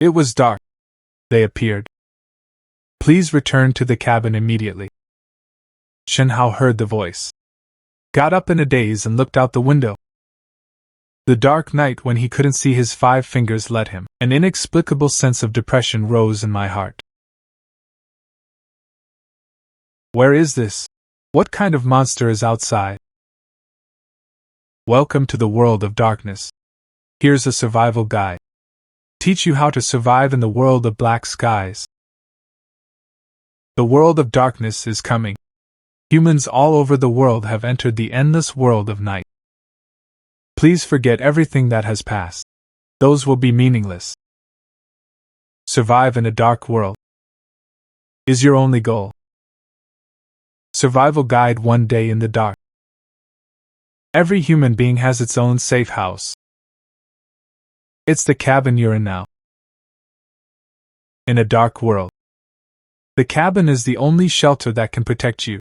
It was dark. They appeared. Please return to the cabin immediately. Shen Hao heard the voice, got up in a daze and looked out the window. The dark night when he couldn't see his 5 fingers led him. An inexplicable sense of depression rose in my heart. Where is this? What kind of monster is outside? Welcome to the world of darkness. Here's a survival guide. Teach you how to survive in the world of black skies. The world of darkness is coming. Humans all over the world have entered the endless world of night. Please forget everything that has passed. Those will be meaningless. Survive in a dark world is your only goal. Survival Guide: One Day in the Dark. Every human being has its own safe house. It's the cabin you're in now. In a dark world, the cabin is the only shelter that can protect you.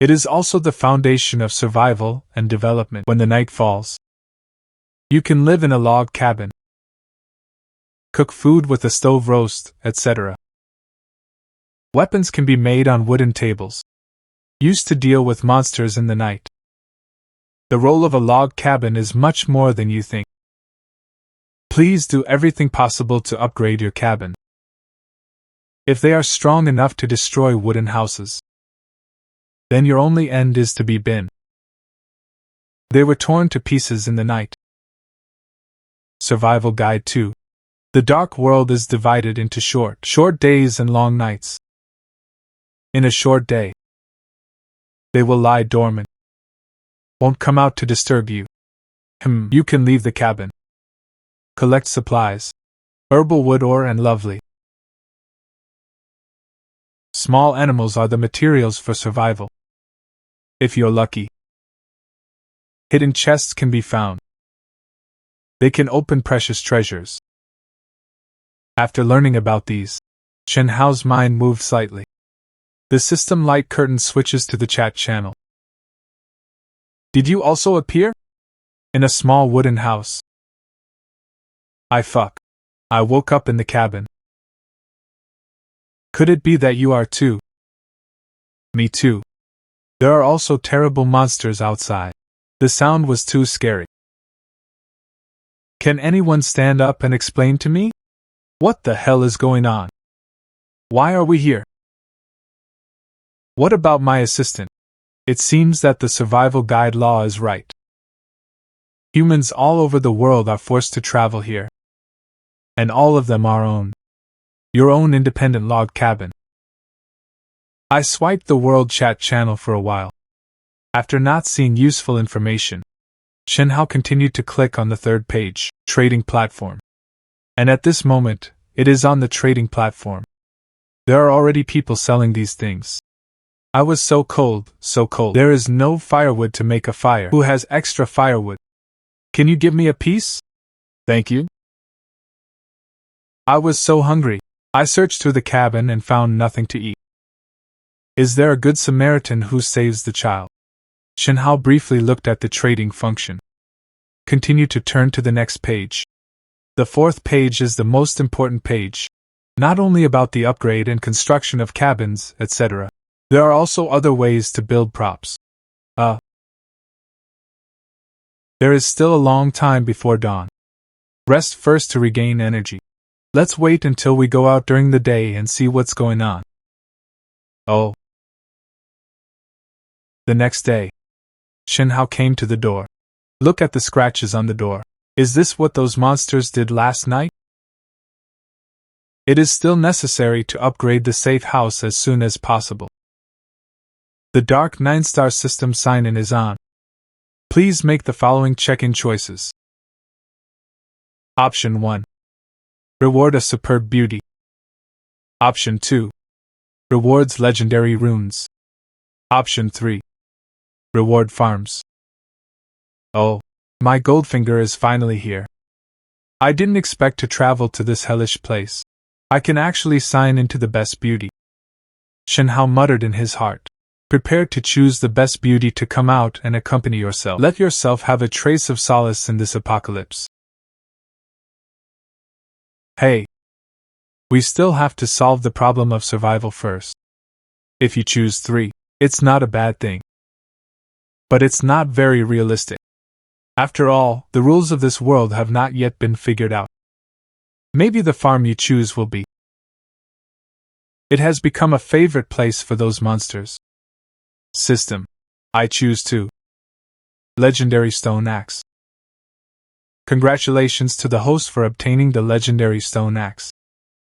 It is also the foundation of survival and development. When the night falls, you can live in a log cabin, cook food with a stove roast, etc. Weapons can be made on wooden tables, used to deal with monsters in the night. The role of a log cabin is much more than you think. Please do everything possible to upgrade your cabin. If they are strong enough to destroy wooden houses, then your only end is to be bin. They were torn to pieces in the night. Survival Guide 2. The dark world is divided into short days and long nights. In a short day, they will lie dormant, won't come out to disturb you. You can leave the cabin. Collect supplies, herbal wood, ore, and lovely. Small animals are the materials for survival. If you're lucky, hidden chests can be found. They can open precious treasures. After learning about these, Shen Hao's mind moved slightly. The system light curtain switches to the chat channel. Did you also appear? In a small wooden house. I woke up in the cabin. Could it be that you are too? Me too. There are also terrible monsters outside. The sound was too scary. Can anyone stand up and explain to me? What the hell is going on? Why are we here? What about my assistant? It seems that the survival guide law is right. Humans all over the world are forced to travel here. And all of them are your own independent log cabin. I swiped the world chat channel for a while. After not seeing useful information, Shen Hao continued to click on the third page, trading platform. And at this moment, it is on the trading platform. There are already people selling these things. I was so cold, so cold. There is no firewood to make a fire. Who has extra firewood? Can you give me a piece? Thank you. I was so hungry. I searched through the cabin and found nothing to eat. Is there a good Samaritan who saves the child? Shen Hao briefly looked at the trading function. Continue to turn to the next page. The fourth page is the most important page. Not only about the upgrade and construction of cabins, etc. There are also other ways to build props. There is still a long time before dawn. Rest first to regain energy. Let's wait until we go out during the day and see what's going on. Oh. The next day, Shen Hao came to the door. Look at the scratches on the door. Is this what those monsters did last night? It is still necessary to upgrade the safe house as soon as possible. The Dark 9-star system sign-in is on. Please make the following check-in choices. Option 1. Reward a superb beauty. Option 2. Rewards legendary runes. Option 3. Reward farms. Oh, my Goldfinger is finally here. I didn't expect to travel to this hellish place. I can actually sign into the best beauty. Shen Hao muttered in his heart. Prepare to choose the best beauty to come out and accompany yourself. Let yourself have a trace of solace in this apocalypse. Hey, we still have to solve the problem of survival first. If you choose 3, it's not a bad thing. But it's not very realistic. After all, the rules of this world have not yet been figured out. Maybe the farm you choose will be. It has become a favorite place for those monsters. System. I choose 2. Legendary Stone Axe. Congratulations to the host for obtaining the Legendary Stone Axe.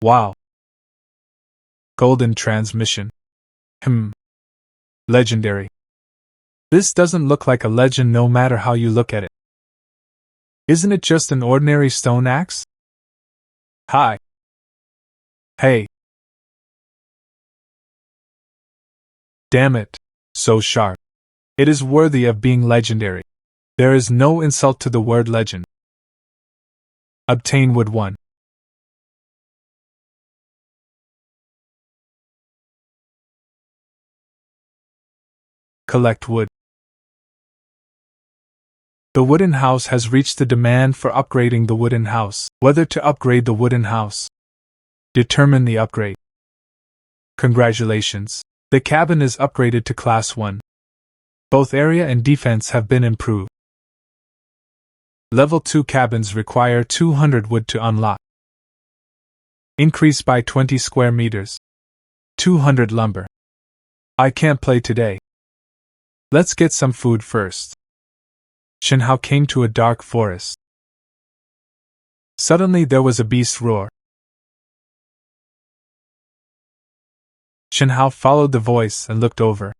Wow. Golden Transmission. Legendary. This doesn't look like a legend no matter how you look at it. Isn't it just an ordinary stone axe? Hi. Hey. Damn it. So sharp. It is worthy of being legendary. There is no insult to the word legend. Obtain wood 1. Collect wood. The wooden house has reached the demand for upgrading the wooden house. Whether to upgrade the wooden house. Determine the upgrade. Congratulations. The cabin is upgraded to Class 1. Both area and defense have been improved. Level 2 cabins require 200 wood to unlock. Increase by 20 square meters. 200 lumber. I can't play today. Let's get some food first. Shinhao came to a dark forest. Suddenly there was a beast roar. Shinhao followed the voice and looked over.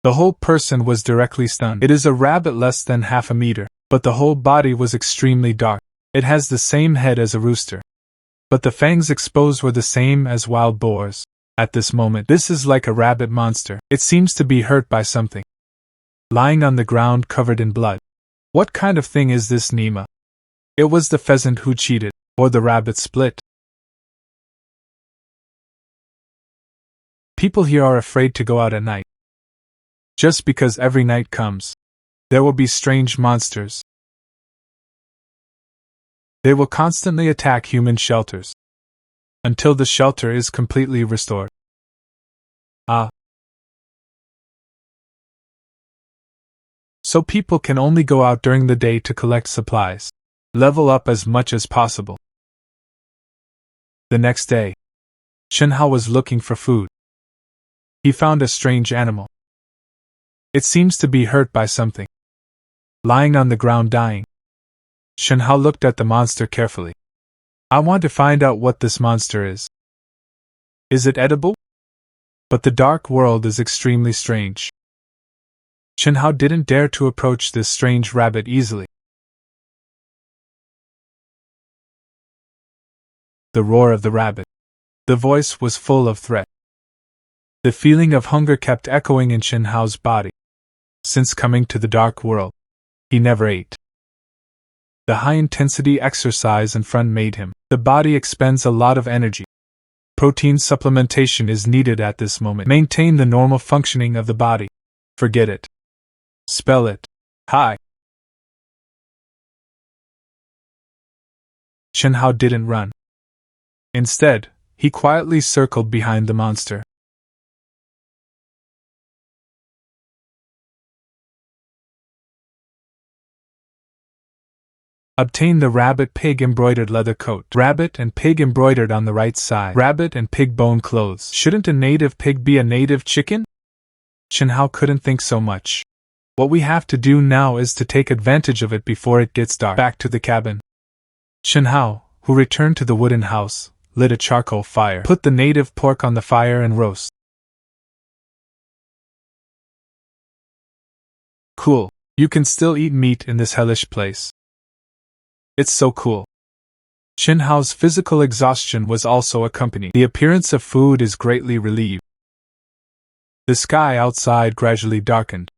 The whole person was directly stunned. It is a rabbit less than half a meter, but the whole body was extremely dark. It has the same head as a rooster. But the fangs exposed were the same as wild boars. At this moment, this is like a rabbit monster. It seems to be hurt by something. Lying on the ground covered in blood. What kind of thing is this, Nima? It was the pheasant who cheated, or the rabbit split. People here are afraid to go out at night. Just because every night comes, there will be strange monsters. They will constantly attack human shelters until the shelter is completely restored. So people can only go out during the day to collect supplies. Level up as much as possible. The next day, Shinhao was looking for food. He found a strange animal. It seems to be hurt by something. Lying on the ground dying. Shinhao looked at the monster carefully. I want to find out what this monster is. Is it edible? But the dark world is extremely strange. Shinhao didn't dare to approach this strange rabbit easily. The roar of the rabbit. The voice was full of threat. The feeling of hunger kept echoing in Shinhao's body. Since coming to the dark world, he never ate. The high-intensity exercise in front made him. The body expends a lot of energy. Protein supplementation is needed at this moment. Maintain the normal functioning of the body. Forget it. Spell it. Hi. Shinhao didn't run. Instead, he quietly circled behind the monster. Obtain the rabbit pig embroidered leather coat. Rabbit and pig embroidered on the right side. Rabbit and pig bone clothes. Shouldn't a native pig be a native chicken? Shinhao couldn't think so much. What we have to do now is to take advantage of it before it gets dark. Back to the cabin. Shinhao, who returned to the wooden house, lit a charcoal fire. Put the native pork on the fire and roast. Cool. You can still eat meat in this hellish place. It's so cool. Shinhao's physical exhaustion was also accompanied. The appearance of food is greatly relieved. The sky outside gradually darkened.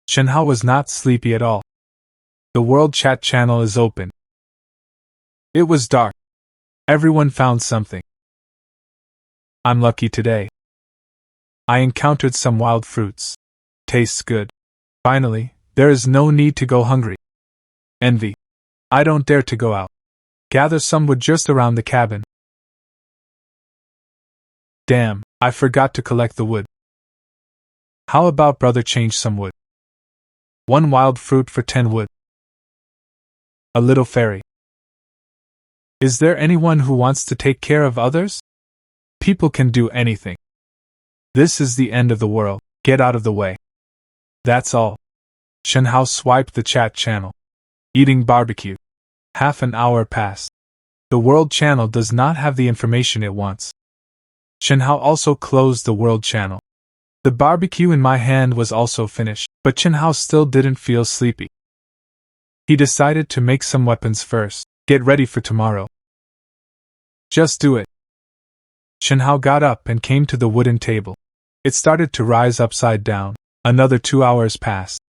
Shinhao was not sleepy at all. The world chat channel is open. It was dark. Everyone found something. I'm lucky today. I encountered some wild fruits. Tastes good. Finally, there is no need to go hungry. Envy. I don't dare to go out. Gather some wood just around the cabin. Damn, I forgot to collect the wood. How about brother change some wood? 1 wild fruit for 10 wood. A little fairy. Is there anyone who wants to take care of others? People can do anything. This is the end of the world. Get out of the way. That's all. Shenhao swiped the chat channel. Eating barbecue. Half an hour passed. The world channel does not have the information it wants. Shenhao also closed the world channel. The barbecue in my hand was also finished, but Shenhao still didn't feel sleepy. He decided to make some weapons first. Get ready for tomorrow. Just do it. Shenhao got up and came to the wooden table. It started to rise upside down. Another 2 hours passed.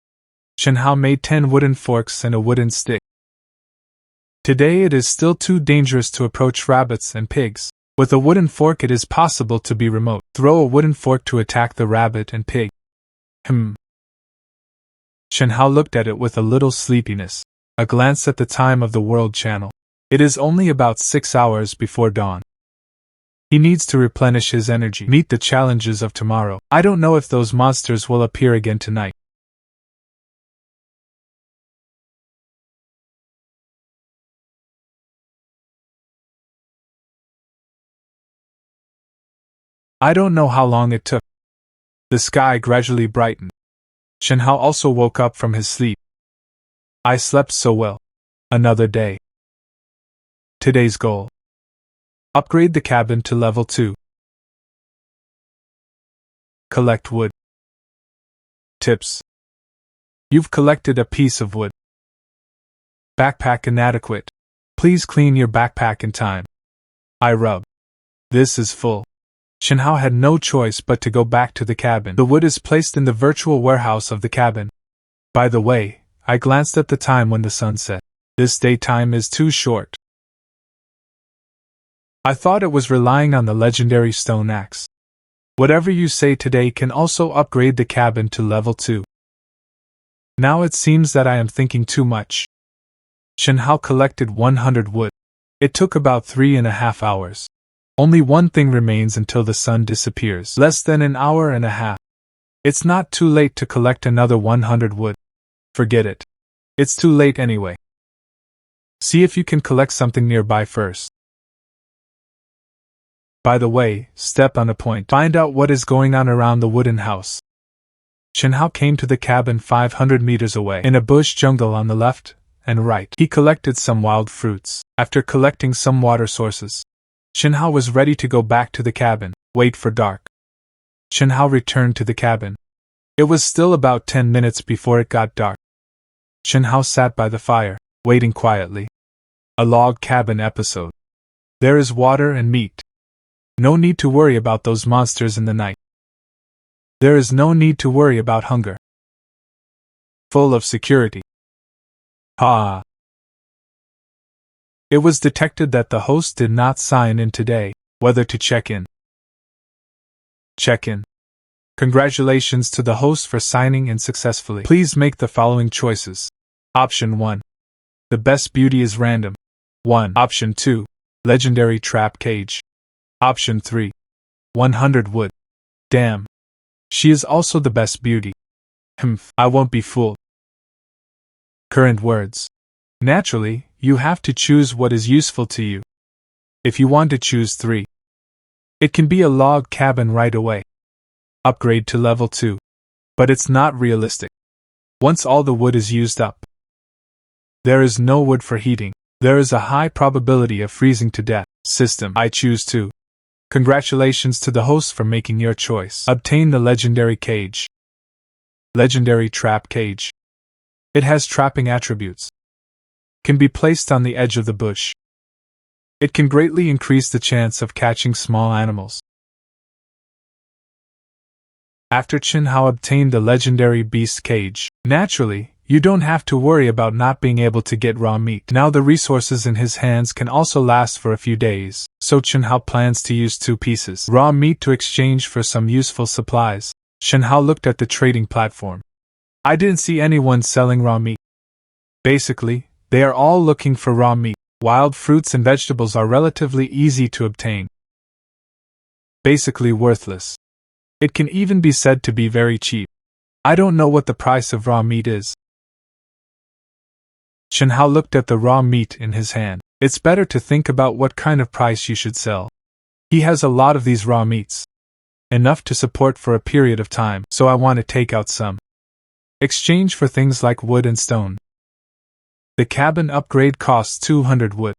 Shenhao made 10 wooden forks and a wooden stick. Today it is still too dangerous to approach rabbits and pigs. With a wooden fork it is possible to be remote. Throw a wooden fork to attack the rabbit and pig. Shenhao looked at it with a little sleepiness. A glance at the time of the world channel. It is only about 6 hours before dawn. He needs to replenish his energy. Meet the challenges of tomorrow. I don't know if those monsters will appear again tonight. I don't know how long it took. The sky gradually brightened. Shenhao also woke up from his sleep. I slept so well. Another day. Today's goal. Upgrade the cabin to level 2. Collect wood. Tips. You've collected a piece of wood. Backpack inadequate. Please clean your backpack in time. I rub. This is full. Shenhao had no choice but to go back to the cabin. The wood is placed in the virtual warehouse of the cabin. By the way, I glanced at the time when the sun set. This daytime is too short. I thought it was relying on the legendary stone axe. Whatever you say today can also upgrade the cabin to level 2. Now it seems that I am thinking too much. Shenhao collected 100 wood. It took about 3.5 hours. Only one thing remains until the sun disappears. Less than an hour and a half. It's not too late to collect another 100 wood. Forget it. It's too late anyway. See if you can collect something nearby first. By the way, step on a point. Find out what is going on around the wooden house. Shenhao came to the cabin 500 meters away. In a bush jungle on the left and right, he collected some wild fruits. After collecting some water sources, Shenhao was ready to go back to the cabin, wait for dark. Shenhao returned to the cabin. It was still about 10 minutes before it got dark. Shenhao sat by the fire, waiting quietly. A log cabin episode. There is water and meat. No need to worry about those monsters in the night. There is no need to worry about hunger. Full of security. Ha! It was detected that the host did not sign in today. Whether to check in. Check in. Congratulations to the host for signing in successfully. Please make the following choices. Option 1. The best beauty is random. 1. Option 2. Legendary trap cage. Option 3. 100 wood. Damn. She is also the best beauty. I won't be fooled. Current words. Naturally, you have to choose what is useful to you. If you want to choose 3. It can be a log cabin right away. Upgrade to level 2. But it's not realistic. Once all the wood is used up, there is no wood for heating. There is a high probability of freezing to death. System. I choose 2. Congratulations to the host for making your choice. Obtain the legendary cage. Legendary trap cage. It has trapping attributes. Can be placed on the edge of the bush. It can greatly increase the chance of catching small animals. After Shenhao obtained the legendary beast cage, naturally, you don't have to worry about not being able to get raw meat. Now the resources in his hands can also last for a few days, so Shenhao plans to use 2 pieces raw meat to exchange for some useful supplies. Shenhao looked at the trading platform. I didn't see anyone selling raw meat. Basically, they are all looking for raw meat. Wild fruits and vegetables are relatively easy to obtain. Basically worthless. It can even be said to be very cheap. I don't know what the price of raw meat is. Chen Hao looked at the raw meat in his hand. It's better to think about what kind of price you should sell. He has a lot of these raw meats. Enough to support for a period of time, so I want to take out some. Exchange for things like wood and stone. The cabin upgrade costs 200 wood.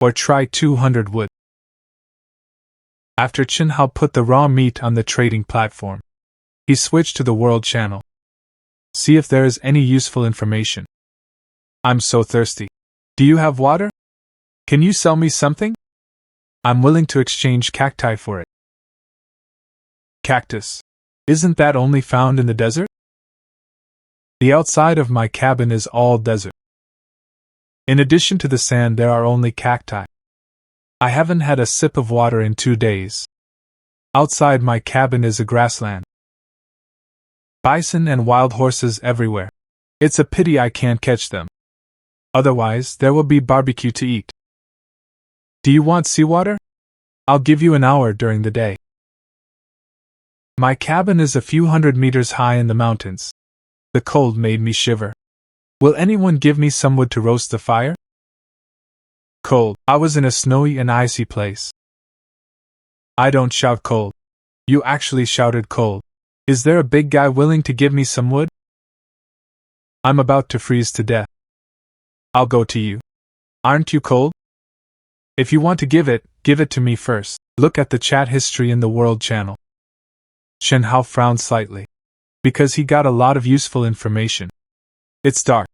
Or try 200 wood. After Chen Hao put the raw meat on the trading platform, he switched to the world channel. See if there is any useful information. I'm so thirsty. Do you have water? Can you sell me something? I'm willing to exchange cacti for it. Cactus. Isn't that only found in the desert? The outside of my cabin is all desert. In addition to the sand, there are only cacti. I haven't had a sip of water in 2 days. Outside my cabin is a grassland. Bison and wild horses everywhere. It's a pity I can't catch them. Otherwise, there will be barbecue to eat. Do you want seawater? I'll give you an hour during the day. My cabin is a few hundred meters high in the mountains. The cold made me shiver. Will anyone give me some wood to roast the fire? Cold. I was in a snowy and icy place. I don't shout cold. You actually shouted cold. Is there a big guy willing to give me some wood? I'm about to freeze to death. I'll go to you. Aren't you cold? If you want to give it to me first. Look at the chat history in the World Channel. Chen Hao frowned slightly. Because he got a lot of useful information. It's dark.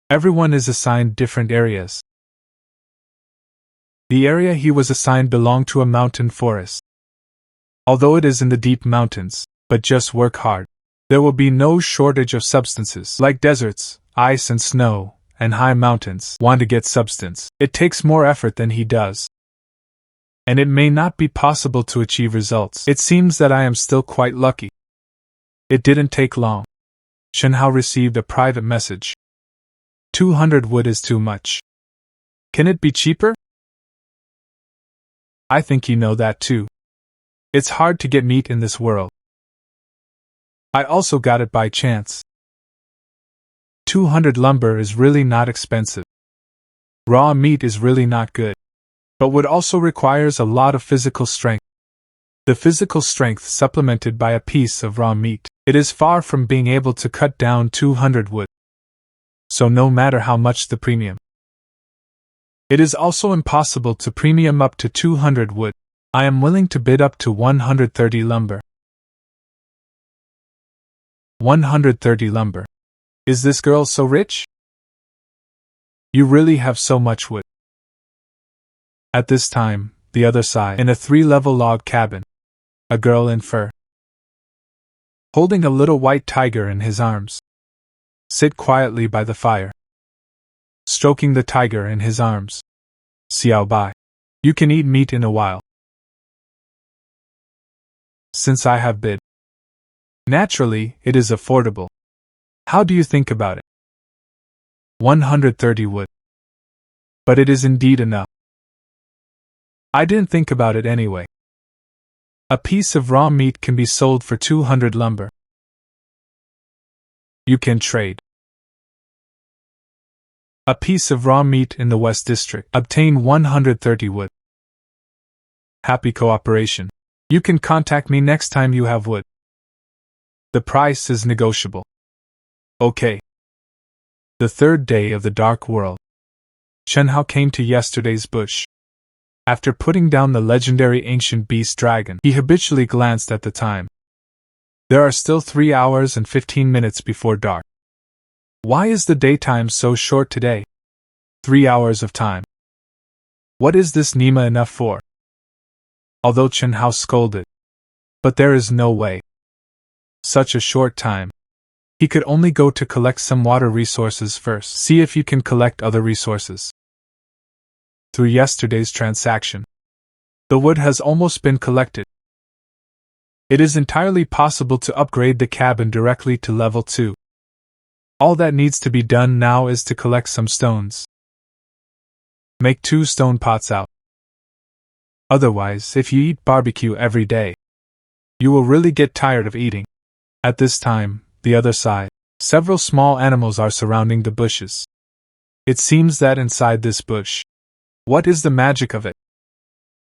Everyone is assigned different areas. The area he was assigned belonged to a mountain forest. Although it is in the deep mountains, but just work hard. There will be no shortage of substances like deserts, ice and snow, and high mountains. Want to get substance. It takes more effort than he does. And it may not be possible to achieve results. It seems that I am still quite lucky. It didn't take long. Chen Hao received a private message. 200 wood is too much. Can it be cheaper? I think you know that too. It's hard to get meat in this world. I also got it by chance. 200 lumber is really not expensive. Raw meat is really not good. But wood also requires a lot of physical strength. The physical strength supplemented by a piece of raw meat. It is far from being able to cut down 200 wood. So no matter how much the premium, it is also impossible to premium up to 200 wood. I am willing to bid up to 130 lumber. 130 lumber. Is this girl so rich? You really have so much wood. At this time, the other side, in a 3-level log cabin, a girl in fur, holding a little white tiger in his arms, sit quietly by the fire, stroking the tiger in his arms. Xiao Bai. You can eat meat in a while. Since I have bid. Naturally, it is affordable. How do you think about it? 130 wood. But it is indeed enough. I didn't think about it anyway. A piece of raw meat can be sold for 200 lumber. You can trade. A piece of raw meat in the West District. Obtain 130 wood. Happy cooperation. You can contact me next time you have wood. The price is negotiable. Okay. The third day of the Dark World. Chen Hao came to yesterday's bush. After putting down the legendary ancient beast dragon, he habitually glanced at the time. There are still 3 hours and 15 minutes before dark. Why is the daytime so short today? 3 hours of time. What is this Nima enough for? Although Chen Hao scolded. But there is no way. Such a short time. He could only go to collect some water resources first. See if you can collect other resources. Through yesterday's transaction, the wood has almost been collected. It is entirely possible to upgrade the cabin directly to level 2. All that needs to be done now is to collect some stones. Make 2 stone pots out. Otherwise, if you eat barbecue every day, you will really get tired of eating. At this time, the other side, several small animals are surrounding the bushes. It seems that inside this bush, what is the magic of it?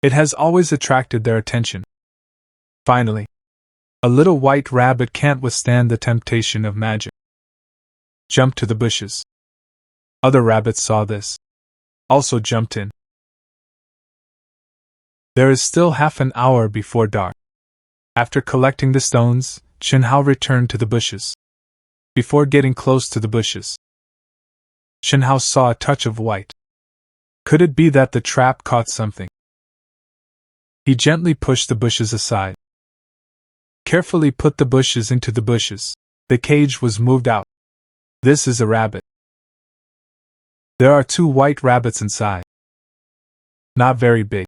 It has always attracted their attention. Finally, a little white rabbit can't withstand the temptation of magic. Jumped to the bushes. Other rabbits saw this. Also jumped in. There is still half an hour before dark. After collecting the stones, Chenhao returned to the bushes. Before getting close to the bushes, Chenhao saw a touch of white. Could it be that the trap caught something? He gently pushed the bushes aside. Carefully put the bushes into the bushes. The cage was moved out. This is a rabbit. There are 2 white rabbits inside. Not very big.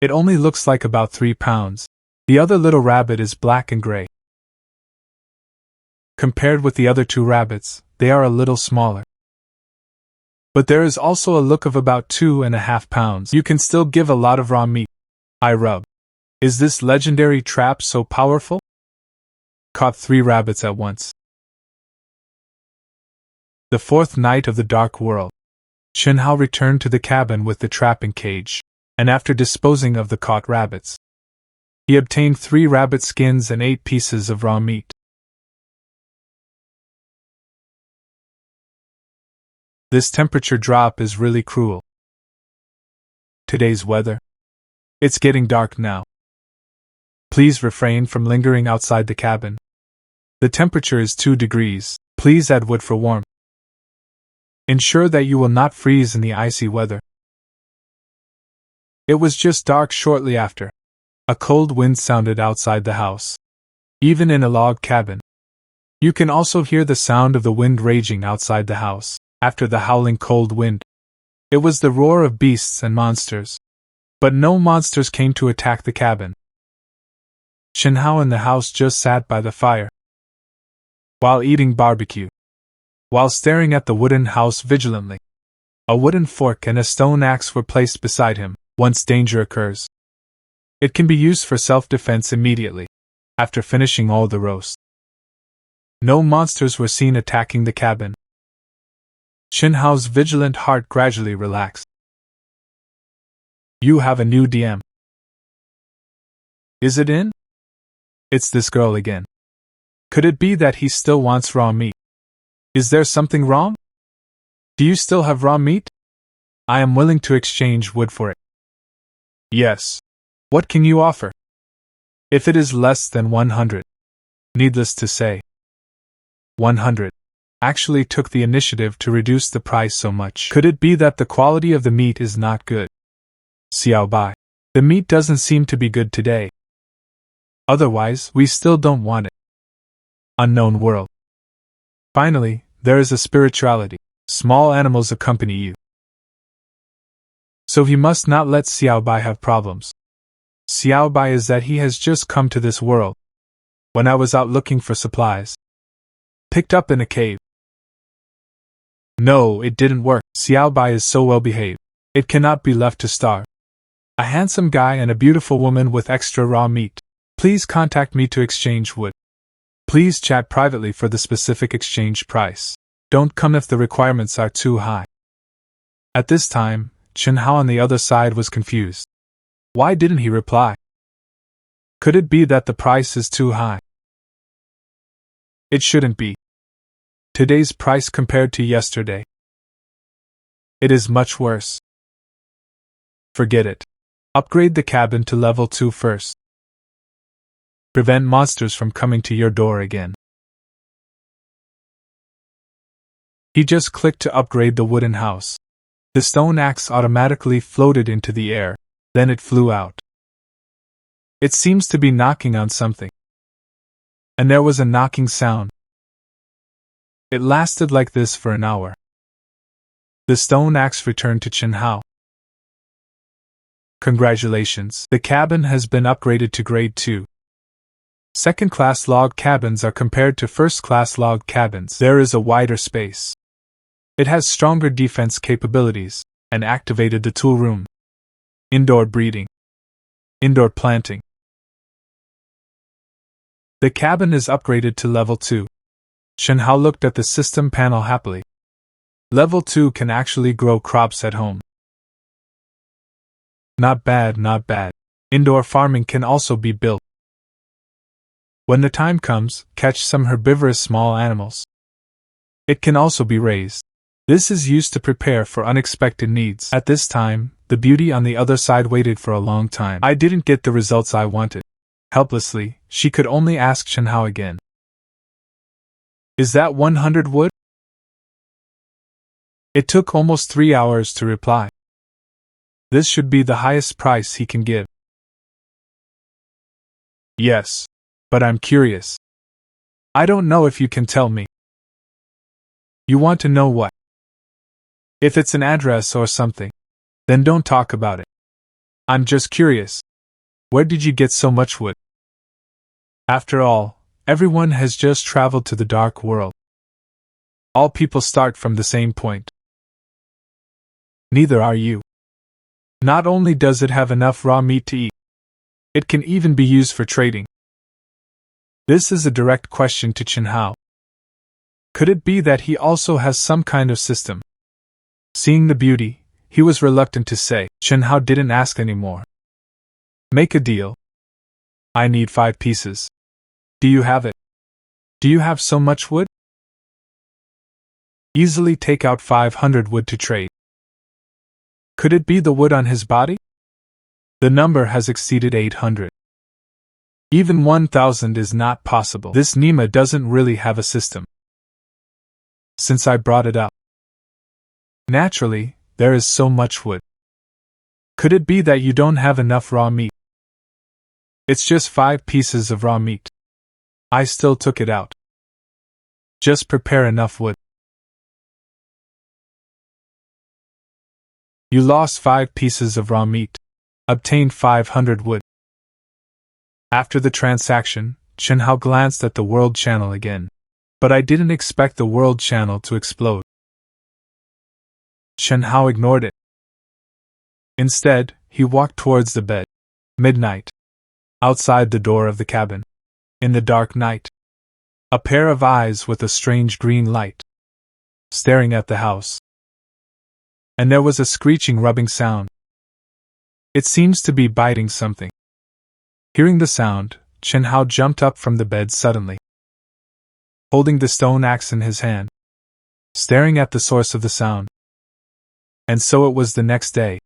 It only looks like about 3 pounds. The other little rabbit is black and gray. Compared with the other 2 rabbits, they are a little smaller. But there is also a look of about 2.5 pounds. You can still give a lot of raw meat. I rub. Is this legendary trap so powerful? Caught 3 rabbits at once. The 4th night of the dark world. Chenhao returned to the cabin with the trapping cage, and after disposing of the caught rabbits, he obtained 3 rabbit skins and 8 pieces of raw meat. This temperature drop is really cruel. Today's weather. It's getting dark now. Please refrain from lingering outside the cabin. The temperature is 2 degrees. Please add wood for warmth. Ensure that you will not freeze in the icy weather. It was just dark shortly after. A cold wind sounded outside the house. Even in a log cabin, you can also hear the sound of the wind raging outside the house. After the howling cold wind, it was the roar of beasts and monsters. But no monsters came to attack the cabin. Chenhao in the house just sat by the fire, while eating barbecue, while staring at the wooden house vigilantly. A wooden fork and a stone axe were placed beside him. Once danger occurs, it can be used for self-defense immediately, after finishing all the roast. No monsters were seen attacking the cabin. Chenhao's vigilant heart gradually relaxed. You have a new DM. Is it in? It's this girl again. Could it be that he still wants raw meat? Is there something wrong? Do you still have raw meat? I am willing to exchange wood for it. Yes. What can you offer? If it is less than 100. Needless to say, 100 actually took the initiative to reduce the price so much. Could it be that the quality of the meat is not good? Xiao Bai. The meat doesn't seem to be good today. Otherwise, we still don't want it. Unknown world. Finally, there is a spirituality. Small animals accompany you. So he must not let Xiao Bai have problems. Xiao Bai is that he has just come to this world. When I was out looking for supplies, picked up in a cave. No, it didn't work. Xiao Bai is so well behaved. It cannot be left to starve. A handsome guy and a beautiful woman with extra raw meat. Please contact me to exchange wood. Please chat privately for the specific exchange price. Don't come if the requirements are too high. At this time, Chenhao on the other side was confused. Why didn't he reply? Could it be that the price is too high? It shouldn't be. Today's price compared to yesterday. It is much worse. Forget it. Upgrade the cabin to level 2 first. Prevent monsters from coming to your door again. He just clicked to upgrade the wooden house. The stone axe automatically floated into the air, then it flew out. It seems to be knocking on something. And there was a knocking sound. It lasted like this for an hour. The stone axe returned to Chenhao. Congratulations, the cabin has been upgraded to grade 2. Second-class log cabins are compared to first-class log cabins. There is a wider space. It has stronger defense capabilities, and activated the tool room. Indoor breeding. Indoor planting. The cabin is upgraded to level 2. Chen Hao looked at the system panel happily. Level 2 can actually grow crops at home. Not bad, not bad. Indoor farming can also be built. When the time comes, catch some herbivorous small animals. It can also be raised. This is used to prepare for unexpected needs. At this time, the beauty on the other side waited for a long time. I didn't get the results I wanted. Helplessly, she could only ask Chen Hao again. Is that 100 wood? It took almost 3 hours to reply. This should be the highest price he can give. Yes. But I'm curious. I don't know if you can tell me. You want to know what? If it's an address or something, then don't talk about it. I'm just curious. Where did you get so much wood? After all, everyone has just traveled to the dark world. All people start from the same point. Neither are you. Not only does it have enough raw meat to eat, it can even be used for trading. This is a direct question to Chen Hao. Could it be that he also has some kind of system? Seeing the beauty, he was reluctant to say. Chen Hao didn't ask anymore. Make a deal. I need 5 pieces. Do you have it? Do you have so much wood? Easily take out 500 wood to trade. Could it be the wood on his body? The number has exceeded 800. Even 1000 is not possible. This Nima doesn't really have a system. Since I brought it up. Naturally, there is so much wood. Could it be that you don't have enough raw meat? It's just 5 pieces of raw meat. I still took it out. Just prepare enough wood. You lost 5 pieces of raw meat. Obtained 500 wood. After the transaction, Chen Hao glanced at the world channel again. But I didn't expect the world channel to explode. Chen Hao ignored it. Instead, he walked towards the bed. Midnight. Outside the door of the cabin. In the dark night. A pair of eyes with a strange green light. Staring at the house. And there was a screeching rubbing sound. It seems to be biting something. Hearing the sound, Chen Hao jumped up from the bed suddenly. Holding the stone axe in his hand. Staring at the source of the sound. And so it was the next day.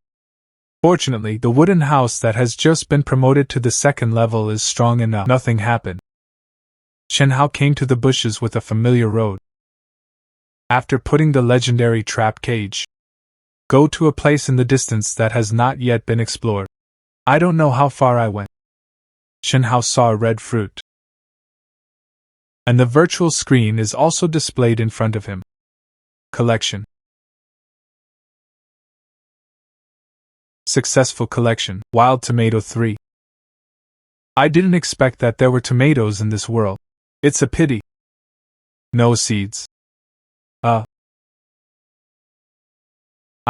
Fortunately, the wooden house that has just been promoted to the 2nd level is strong enough. Nothing happened. Chen Hao came to the bushes with a familiar road. After putting the legendary trap cage. Go to a place in the distance that has not yet been explored. I don't know how far I went. Chen Hao saw a red fruit. And the virtual screen is also displayed in front of him. Collection. Successful collection. Wild tomato 3. I didn't expect that there were tomatoes in this world. It's a pity. No seeds. I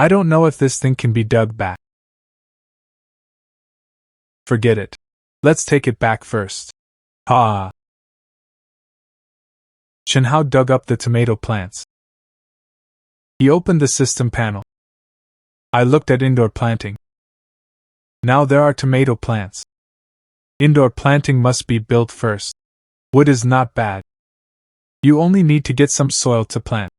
don't know if this thing can be dug back. Forget it. Let's take it back first. Ha! Chen Hao dug up the tomato plants. He opened the system panel. I looked at indoor planting. Now there are tomato plants. Indoor planting must be built first. Wood is not bad. You only need to get some soil to plant.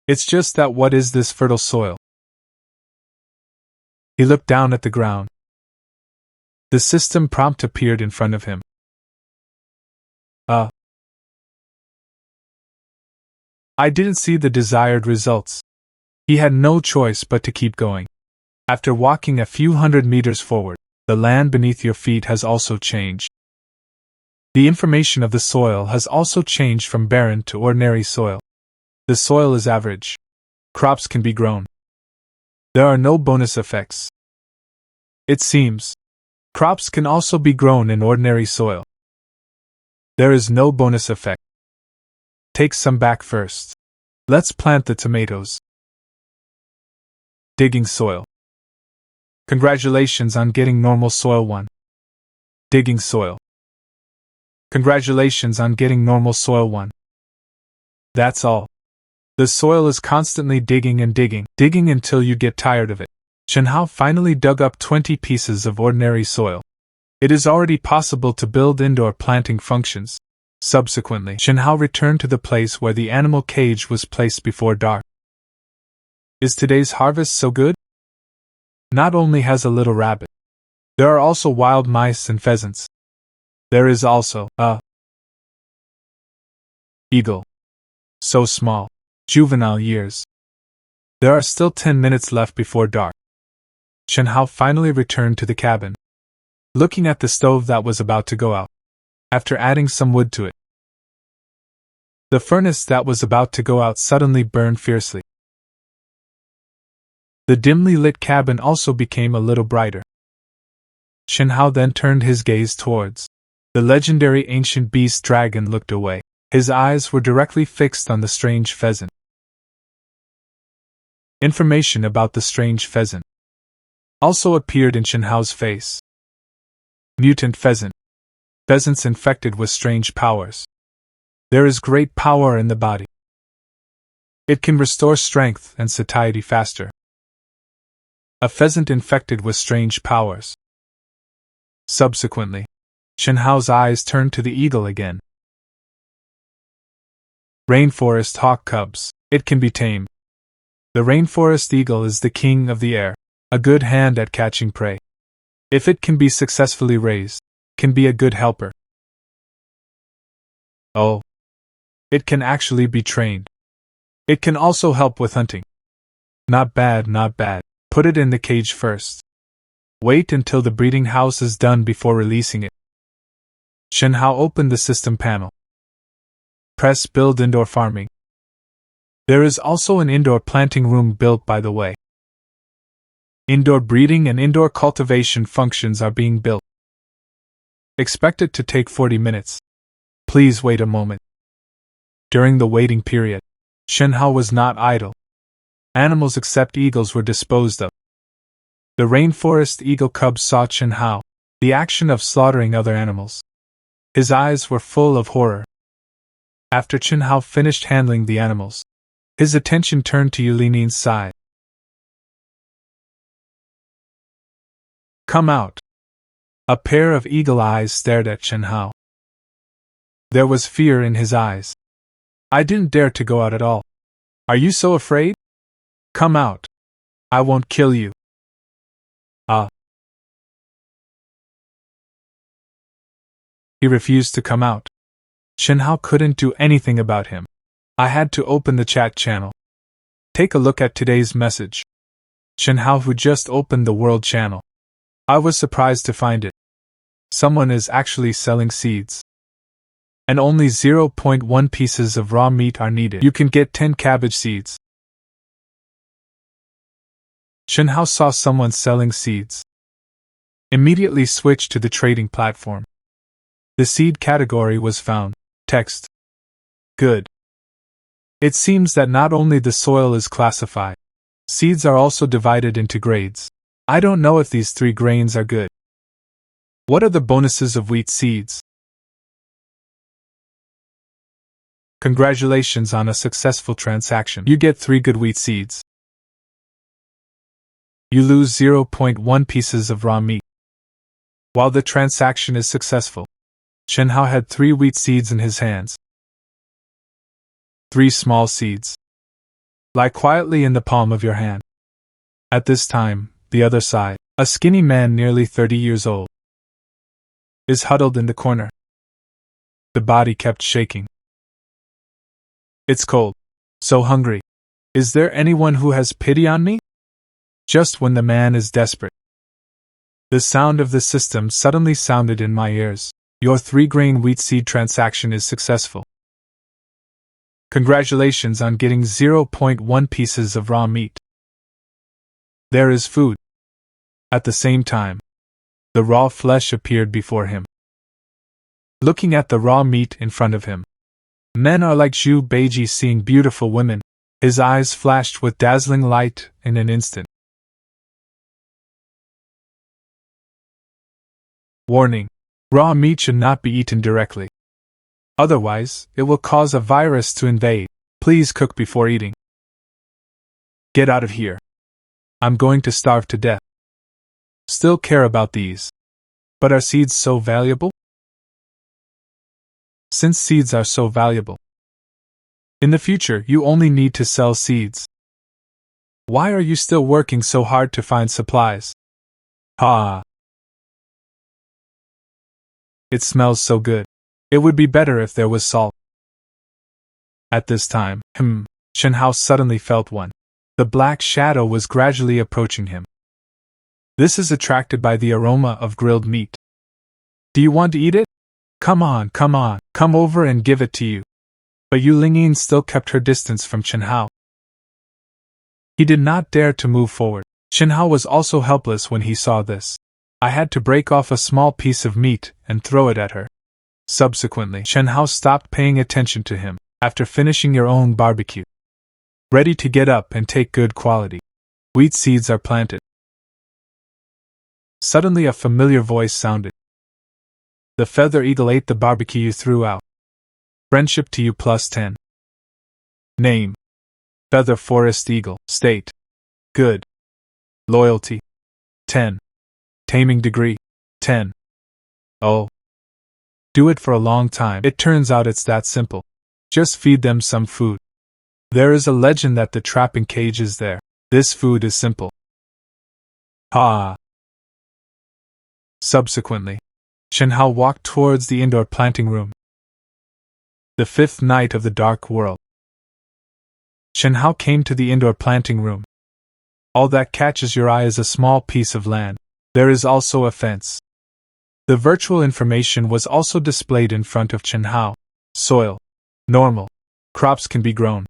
It's just that what is this fertile soil? He looked down at the ground. The system prompt appeared in front of him. I didn't see the desired results. He had no choice but to keep going. After walking a few hundred meters forward, the land beneath your feet has also changed. The information of the soil has also changed from barren to ordinary soil. The soil is average. Crops can be grown. There are no bonus effects. It seems. Crops can also be grown in ordinary soil. There is no bonus effect. Take some back first. Let's plant the tomatoes. Digging soil. Congratulations on getting normal soil 1. Digging soil. Congratulations on getting normal soil 1. That's all. The soil is constantly digging and digging until you get tired of it. Shenhao finally dug up 20 pieces of ordinary soil. It is already possible to build indoor planting functions. Subsequently, Shenhao returned to the place where the animal cage was placed before dark. Is today's harvest so good? Not only has a little rabbit, there are also wild mice and pheasants. There is also a eagle. So small. Juvenile years. There are still 10 minutes left before dark. Shenhao finally returned to the cabin, looking at the stove that was about to go out. After adding some wood to it, the furnace that was about to go out suddenly burned fiercely. The dimly lit cabin also became a little brighter. Shenhao then turned his gaze towards the legendary ancient beast dragon. Looked away. His eyes were directly fixed on the strange pheasant. Information about the strange pheasant also appeared in Shenhao's face. Mutant pheasant. Pheasants infected with strange powers. There is great power in the body. It can restore strength and satiety faster. A pheasant infected with strange powers. Subsequently, Shenhao's eyes turned to the eagle again. Rainforest hawk cubs. It can be tamed. The rainforest eagle is the king of the air, a good hand at catching prey. If it can be successfully raised, can be a good helper. Oh. It can actually be trained. It can also help with hunting. Not bad, not bad. Put it in the cage first. Wait until the breeding house is done before releasing it. Shenhao opened the system panel. Press build indoor farming. There is also an indoor planting room built, by the way. Indoor breeding and indoor cultivation functions are being built. Expected to take 40 minutes. Please wait a moment. During the waiting period, Shenhao was not idle. Animals except eagles were disposed of. The rainforest eagle cub saw Shenhao, the action of slaughtering other animals. His eyes were full of horror. After Shenhao finished handling the animals, his attention turned to Yulinin's side. Come out. A pair of eagle eyes stared at Shenhao. There was fear in his eyes. I didn't dare to go out at all. Are you so afraid? Come out. I won't kill you. He refused to come out. Shenhao couldn't do anything about him. I had to open the chat channel. Take a look at today's message. Shenhao, who just opened the world channel. I was surprised to find it. Someone is actually selling seeds. And only 0.1 pieces of raw meat are needed. You can get 10 cabbage seeds. Shenhao saw someone selling seeds. Immediately switched to the trading platform. The seed category was found. Text. Good. It seems that not only the soil is classified, seeds are also divided into grades. I don't know if these 3 grains are good. What are the bonuses of wheat seeds? Congratulations on a successful transaction. You get 3 good wheat seeds. You lose 0.1 pieces of raw meat. While the transaction is successful, Shenhao had 3 wheat seeds in his hands. 3 small seeds lie quietly in the palm of your hand. At this time, the other side, a skinny man nearly 30 years old, is huddled in the corner. The body kept shaking. It's cold. So hungry. Is there anyone who has pity on me? Just when the man is desperate, the sound of the system suddenly sounded in my ears. Your 3-grain wheat seed transaction is successful. Congratulations on getting 0.1 pieces of raw meat. There is food. At the same time, the raw flesh appeared before him. Looking at the raw meat in front of him, men are like Zhu Beiji seeing beautiful women. His eyes flashed with dazzling light in an instant. Warning: raw meat should not be eaten directly. Otherwise, it will cause a virus to invade. Please cook before eating. Get out of here. I'm going to starve to death. Still care about these. But are seeds so valuable? Since seeds are so valuable, in the future you only need to sell seeds. Why are you still working so hard to find supplies? Ah. It smells so good. It would be better if there was salt. At this time, Chen Hao suddenly felt one. The black shadow was gradually approaching him. This is attracted by the aroma of grilled meat. Do you want to eat it? Come on, come over and give it to you. But Yu Lingyin still kept her distance from Chen Hao. He did not dare to move forward. Chen Hao was also helpless when he saw this. I had to break off a small piece of meat and throw it at her. Subsequently, Chen Hao stopped paying attention to him after finishing your own barbecue. Ready to get up and take good quality wheat seeds are planted. Suddenly a familiar voice sounded. The feather eagle ate the barbecue you threw out. Friendship to you +10. Name: Feather Forest Eagle. State: good. Loyalty: 10. Taming degree: 10. Oh. Do it for a long time. It turns out it's that simple. Just feed them some food. There is a legend that the trapping cage is there. This food is simple. Ha! Subsequently, Chen Hao walked towards the indoor planting room. The fifth night of the dark world. Chen Hao came to the indoor planting room. All that catches your eye is a small piece of land. There is also a fence. The virtual information was also displayed in front of Chen Hao. Soil: normal. Crops can be grown.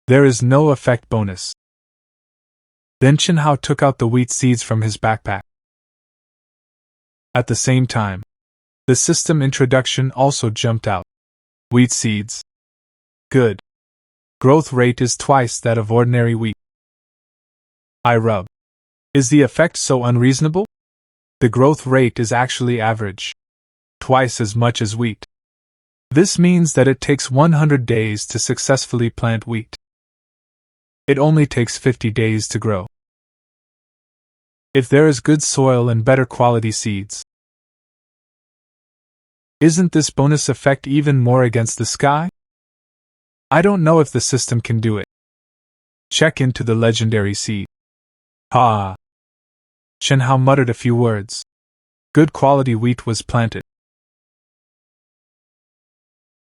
There is no effect bonus. Then Chen Hao took out the wheat seeds from his backpack. At the same time, the system introduction also jumped out. Wheat seeds. Good. Growth rate is twice that of ordinary wheat. I rub. Is the effect so unreasonable? The growth rate is actually average. Twice as much as wheat. This means that it takes 100 days to successfully plant wheat. It only takes 50 days to grow. If there is good soil and better quality seeds. Isn't this bonus effect even more against the sky? I don't know if the system can do it. Check into the legendary seed. Ha! Chen Hao muttered a few words. Good quality wheat was planted.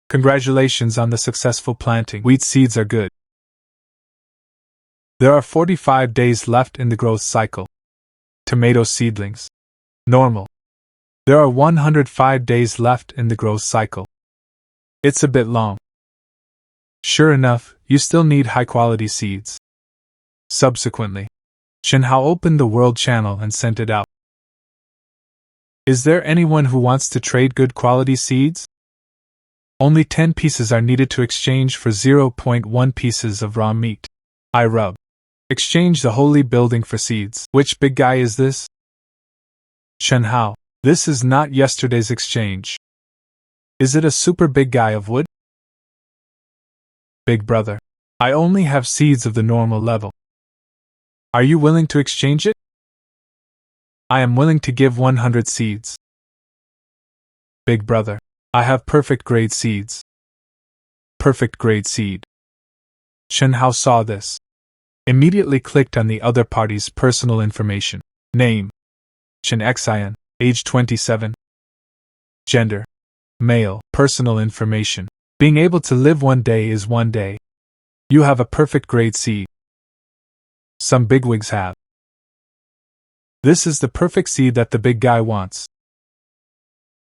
Congratulations on the successful planting. Wheat seeds are good. There are 45 days left in the growth cycle. Tomato seedlings. Normal. There are 105 days left in the growth cycle. It's a bit long. Sure enough, you still need high-quality seeds. Subsequently, Chen Hao opened the World Channel and sent it out. Is there anyone who wants to trade good quality seeds? Only 10 pieces are needed to exchange for 0.1 pieces of raw meat. I rub. Exchange the holy building for seeds. Which big guy is this? Chen Hao. This is not yesterday's exchange. Is it a super big guy of wood? Big brother. I only have seeds of the normal level. Are you willing to exchange it? I am willing to give 100 seeds. Big brother. I have perfect grade seeds. Perfect grade seed. Chen Hao saw this. Immediately clicked on the other party's personal information. Name: Chen Xian. Age 27. Gender: male. Personal information: being able to live one day is one day. You have a perfect grade seed. Some bigwigs have. This is the perfect seed that the big guy wants.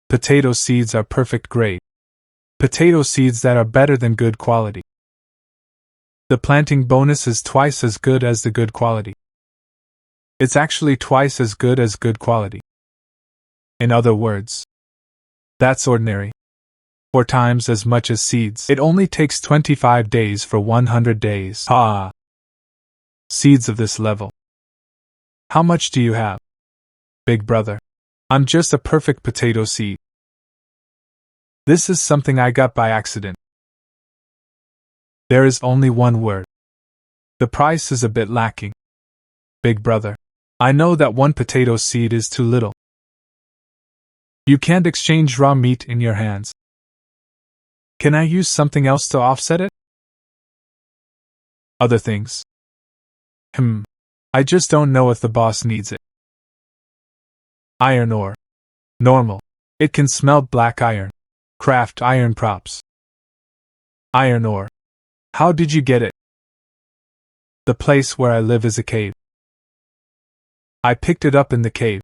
Potato seeds are perfect grade. Potato seeds that are better than good quality. The planting bonus is twice as good as the good quality. It's actually twice as good as good quality. In other words, that's ordinary. 4 times as much as seeds. It only takes 25 days for 100 days. Ha! Seeds of this level. How much do you have? Big brother. I'm just a perfect potato seed. This is something I got by accident. There is only one word. The price is a bit lacking. Big brother, I know that one potato seed is too little. You can't exchange raw meat in your hands. Can I use something else to offset it? Other things. I just don't know if the boss needs it. Iron ore. Normal. It can smelt black iron. Craft iron props. Iron ore. How did you get it? The place where I live is a cave. I picked it up in the cave.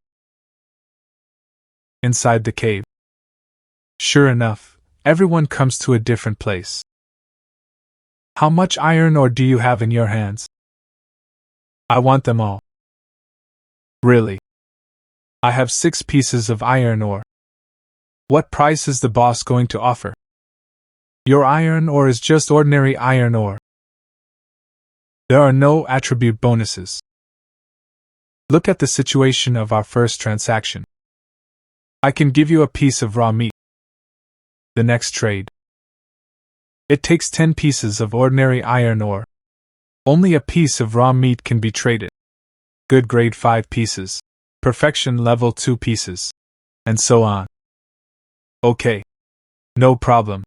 Inside the cave. Sure enough, everyone comes to a different place. How much iron ore do you have in your hands? I want them all. Really? I have 6 pieces of iron ore. What price is the boss going to offer? Your iron ore is just ordinary iron ore. There are no attribute bonuses. Look at the situation of our first transaction. I can give you a piece of raw meat. The next trade. It takes 10 pieces of ordinary iron ore. Only a piece of raw meat can be traded. Good grade 5 pieces. Perfection level 2 pieces. And so on. Okay. No problem.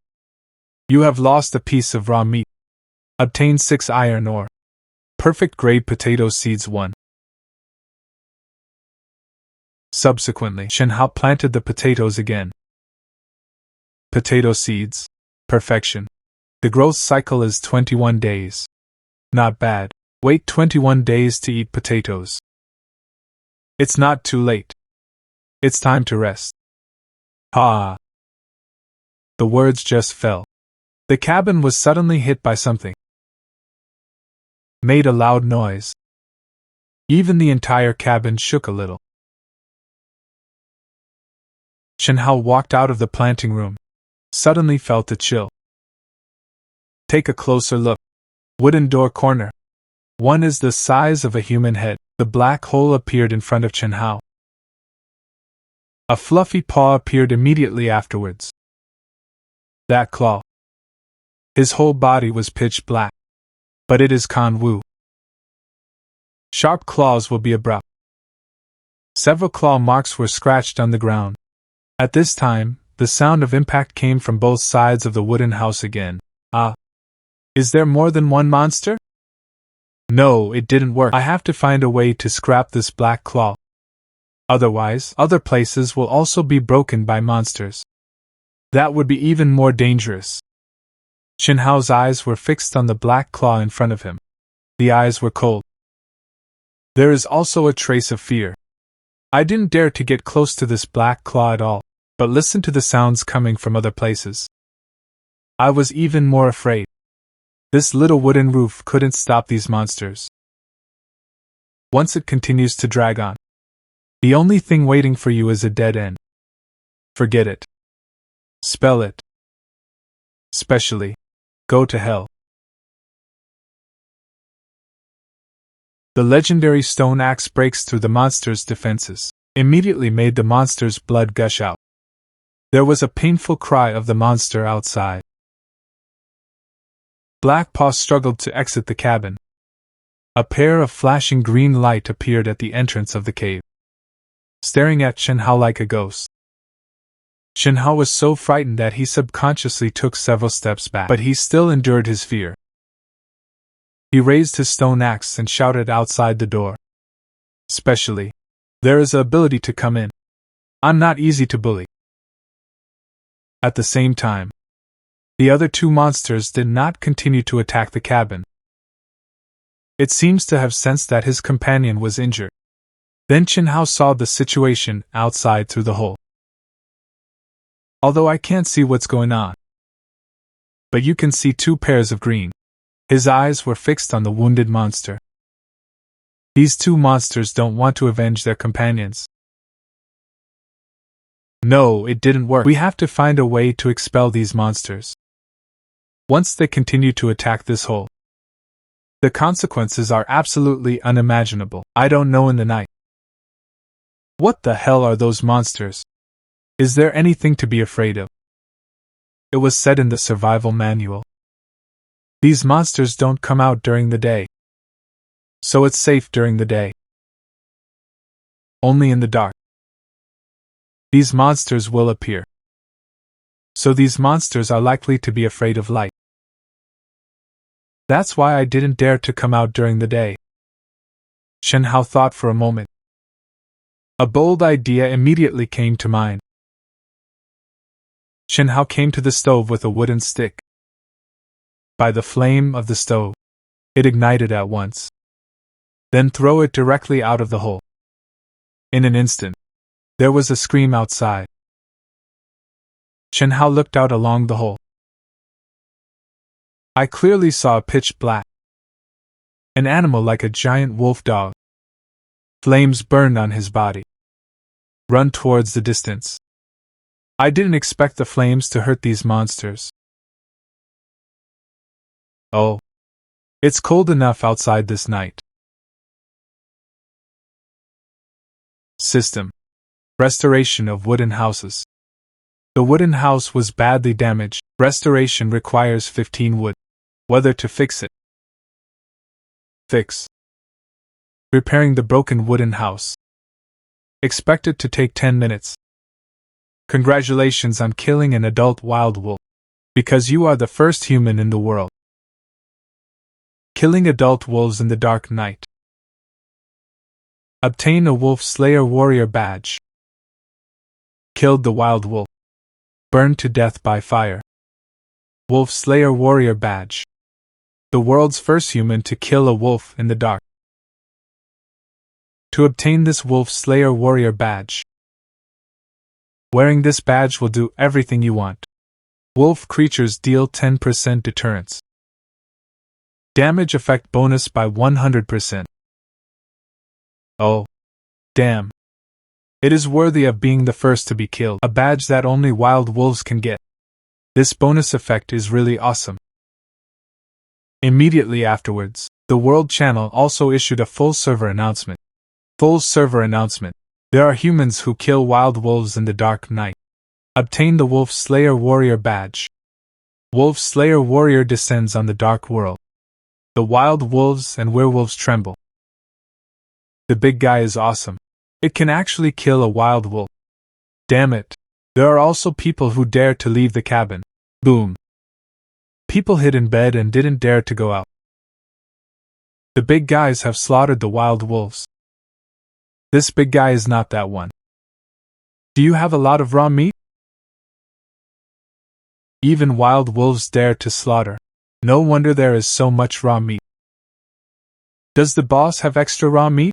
You have lost a piece of raw meat. Obtain 6 iron ore. Perfect grade potato seeds 1. Subsequently, Shenhao planted the potatoes again. Potato seeds. Perfection. The growth cycle is 21 days. Not bad. Wait 21 days to eat potatoes. It's not too late. It's time to rest. Ha! The words just fell. The cabin was suddenly hit by something. Made a loud noise. Even the entire cabin shook a little. Shenhao walked out of the planting room. Suddenly felt a chill. Take a closer look. Wooden door corner. One is the size of a human head. The black hole appeared in front of Shenhao. A fluffy paw appeared immediately afterwards. That claw. His whole body was pitch black. But it is Kan Wu. Sharp claws will be abrupt. Several claw marks were scratched on the ground. At this time, the sound of impact came from both sides of the wooden house again. Ah! Is there more than one monster? No, it didn't work. I have to find a way to scrap this black claw. Otherwise, other places will also be broken by monsters. That would be even more dangerous. Shenhao's eyes were fixed on the black claw in front of him. The eyes were cold. There is also a trace of fear. I didn't dare to get close to this black claw at all, but listen to the sounds coming from other places. I was even more afraid. This little wooden roof couldn't stop these monsters. Once it continues to drag on, the only thing waiting for you is a dead end. Forget it. Spell it. Specially, go to hell. The legendary stone axe breaks through the monster's defenses, immediately made the monster's blood gush out. There was a painful cry of the monster outside. Blackpaw struggled to exit the cabin. A pair of flashing green light appeared at the entrance of the cave, staring at Shenhao like a ghost. Shenhao was so frightened that he subconsciously took several steps back, but he still endured his fear. He raised his stone axe and shouted outside the door. Specially, there is the ability to come in. I'm not easy to bully. At the same time, the other 2 monsters did not continue to attack the cabin. It seems to have sensed that his companion was injured. Then Shenhao saw the situation outside through the hole. Although I can't see what's going on, but you can see 2 pairs of green. His eyes were fixed on the wounded monster. These 2 monsters don't want to avenge their companions. No, it didn't work. We have to find a way to expel these monsters. Once they continue to attack this hole, the consequences are absolutely unimaginable. I don't know in the night. What the hell are those monsters? Is there anything to be afraid of? It was said in the survival manual. These monsters don't come out during the day. So it's safe during the day. Only in the dark. These monsters will appear. So these monsters are likely to be afraid of light. That's why I didn't dare to come out during the day. Shen Hao thought for a moment. A bold idea immediately came to mind. Shen Hao came to the stove with a wooden stick. By the flame of the stove, it ignited at once. Then throw it directly out of the hole. In an instant, there was a scream outside. Shen Hao looked out along the hole. I clearly saw a pitch black. An animal like a giant wolf dog. Flames burned on his body. Run towards the distance. I didn't expect the flames to hurt these monsters. Oh. It's cold enough outside this night. System. Restoration of wooden houses. The wooden house was badly damaged. Restoration requires 15 wood. Whether to fix it. Fix. Repairing the broken wooden house. Expected to take 10 minutes. Congratulations on killing an adult wild wolf. Because you are the first human in the world. Killing adult wolves in the dark night. Obtain a Wolf Slayer Warrior badge. Killed the wild wolf. Burned to death by fire. Wolf Slayer Warrior badge. The world's first human to kill a wolf in the dark. To obtain this Wolf Slayer Warrior badge. Wearing this badge will do everything you want. Wolf creatures deal 10% deterrence. Damage effect bonus by 100%. Oh. Damn. It is worthy of being the first to be killed, a badge that only wild wolves can get. This bonus effect is really awesome. Immediately afterwards, the World Channel also issued a full server announcement. Full server announcement. There are humans who kill wild wolves in the dark night. Obtain the Wolf Slayer Warrior badge. Wolf Slayer Warrior descends on the dark world. The wild wolves and werewolves tremble. The big guy is awesome. It can actually kill a wild wolf. Damn it. There are also people who dare to leave the cabin. Boom. People hid in bed and didn't dare to go out. The big guys have slaughtered the wild wolves. This big guy is not that one. Do you have a lot of raw meat? Even wild wolves dare to slaughter. No wonder there is so much raw meat. Does the boss have extra raw meat?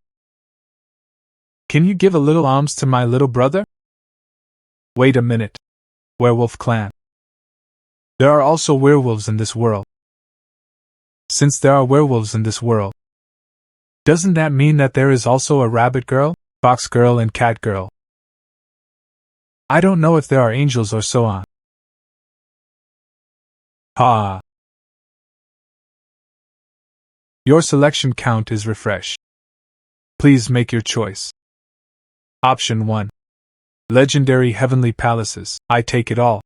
Can you give a little alms to my little brother? Wait a minute. Werewolf clan. There are also werewolves in this world. Since there are werewolves in this world, doesn't that mean that there is also a rabbit girl, fox girl, and cat girl? I don't know if there are angels or so on. Ha! Your selection count is refreshed. Please make your choice. Option 1. Legendary Heavenly Palaces, I take it all.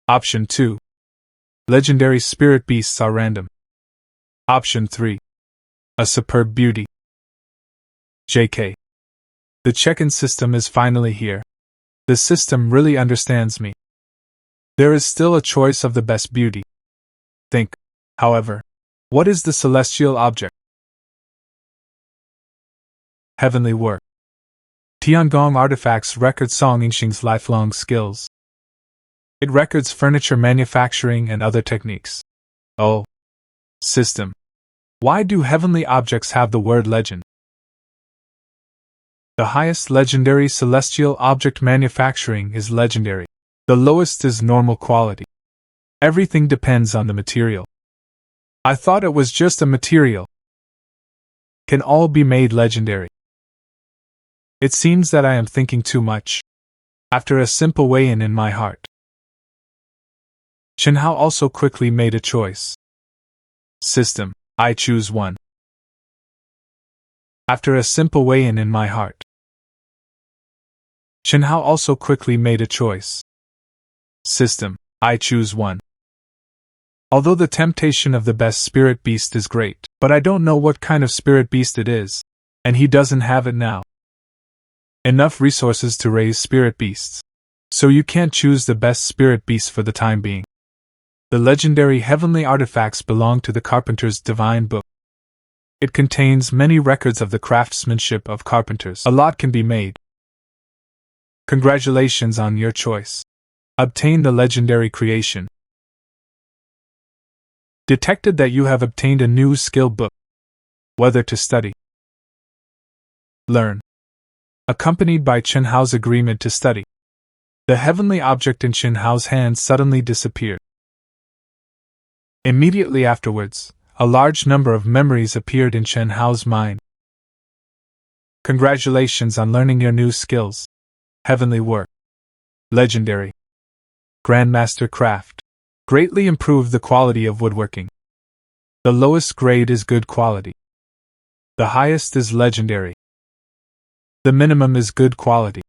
Option 2. Legendary Spirit Beasts are random. Option 3. A Superb Beauty. JK. The check-in system is finally here. The system really understands me. There is still a choice of the best beauty. Think, however, what is the celestial object? Heavenly work. Tiangong Artifacts records Song Yingxing's lifelong skills. It records furniture manufacturing and other techniques. Oh. System. Why do heavenly objects have the word legend? The highest legendary celestial object manufacturing is legendary. The lowest is normal quality. Everything depends on the material. I thought it was just a material. Can all be made legendary? It seems that I am thinking too much. After a simple weigh-in in my heart, Shen Hao also quickly made a choice. System. I choose 1. After a simple weigh-in in my heart, Chen Hao also quickly made a choice. System: I choose 1. Although the temptation of the best spirit beast is great, but I don't know what kind of spirit beast it is, and he doesn't have it now. Enough resources to raise spirit beasts. So you can't choose the best spirit beast for the time being. The legendary heavenly artifacts belong to the carpenter's divine book. It contains many records of the craftsmanship of carpenters. A lot can be made. Congratulations on your choice. Obtain the legendary creation. Detected that you have obtained a new skill book. Whether to study. Learn. Accompanied by Chen Hao's agreement to study. The heavenly object in Chen Hao's hand suddenly disappeared. Immediately afterwards, a large number of memories appeared in Chen Hao's mind. Congratulations on learning your new skills. Heavenly work. Legendary. Grandmaster craft. Greatly improved the quality of woodworking. The lowest grade is good quality. The highest is legendary. The minimum is good quality.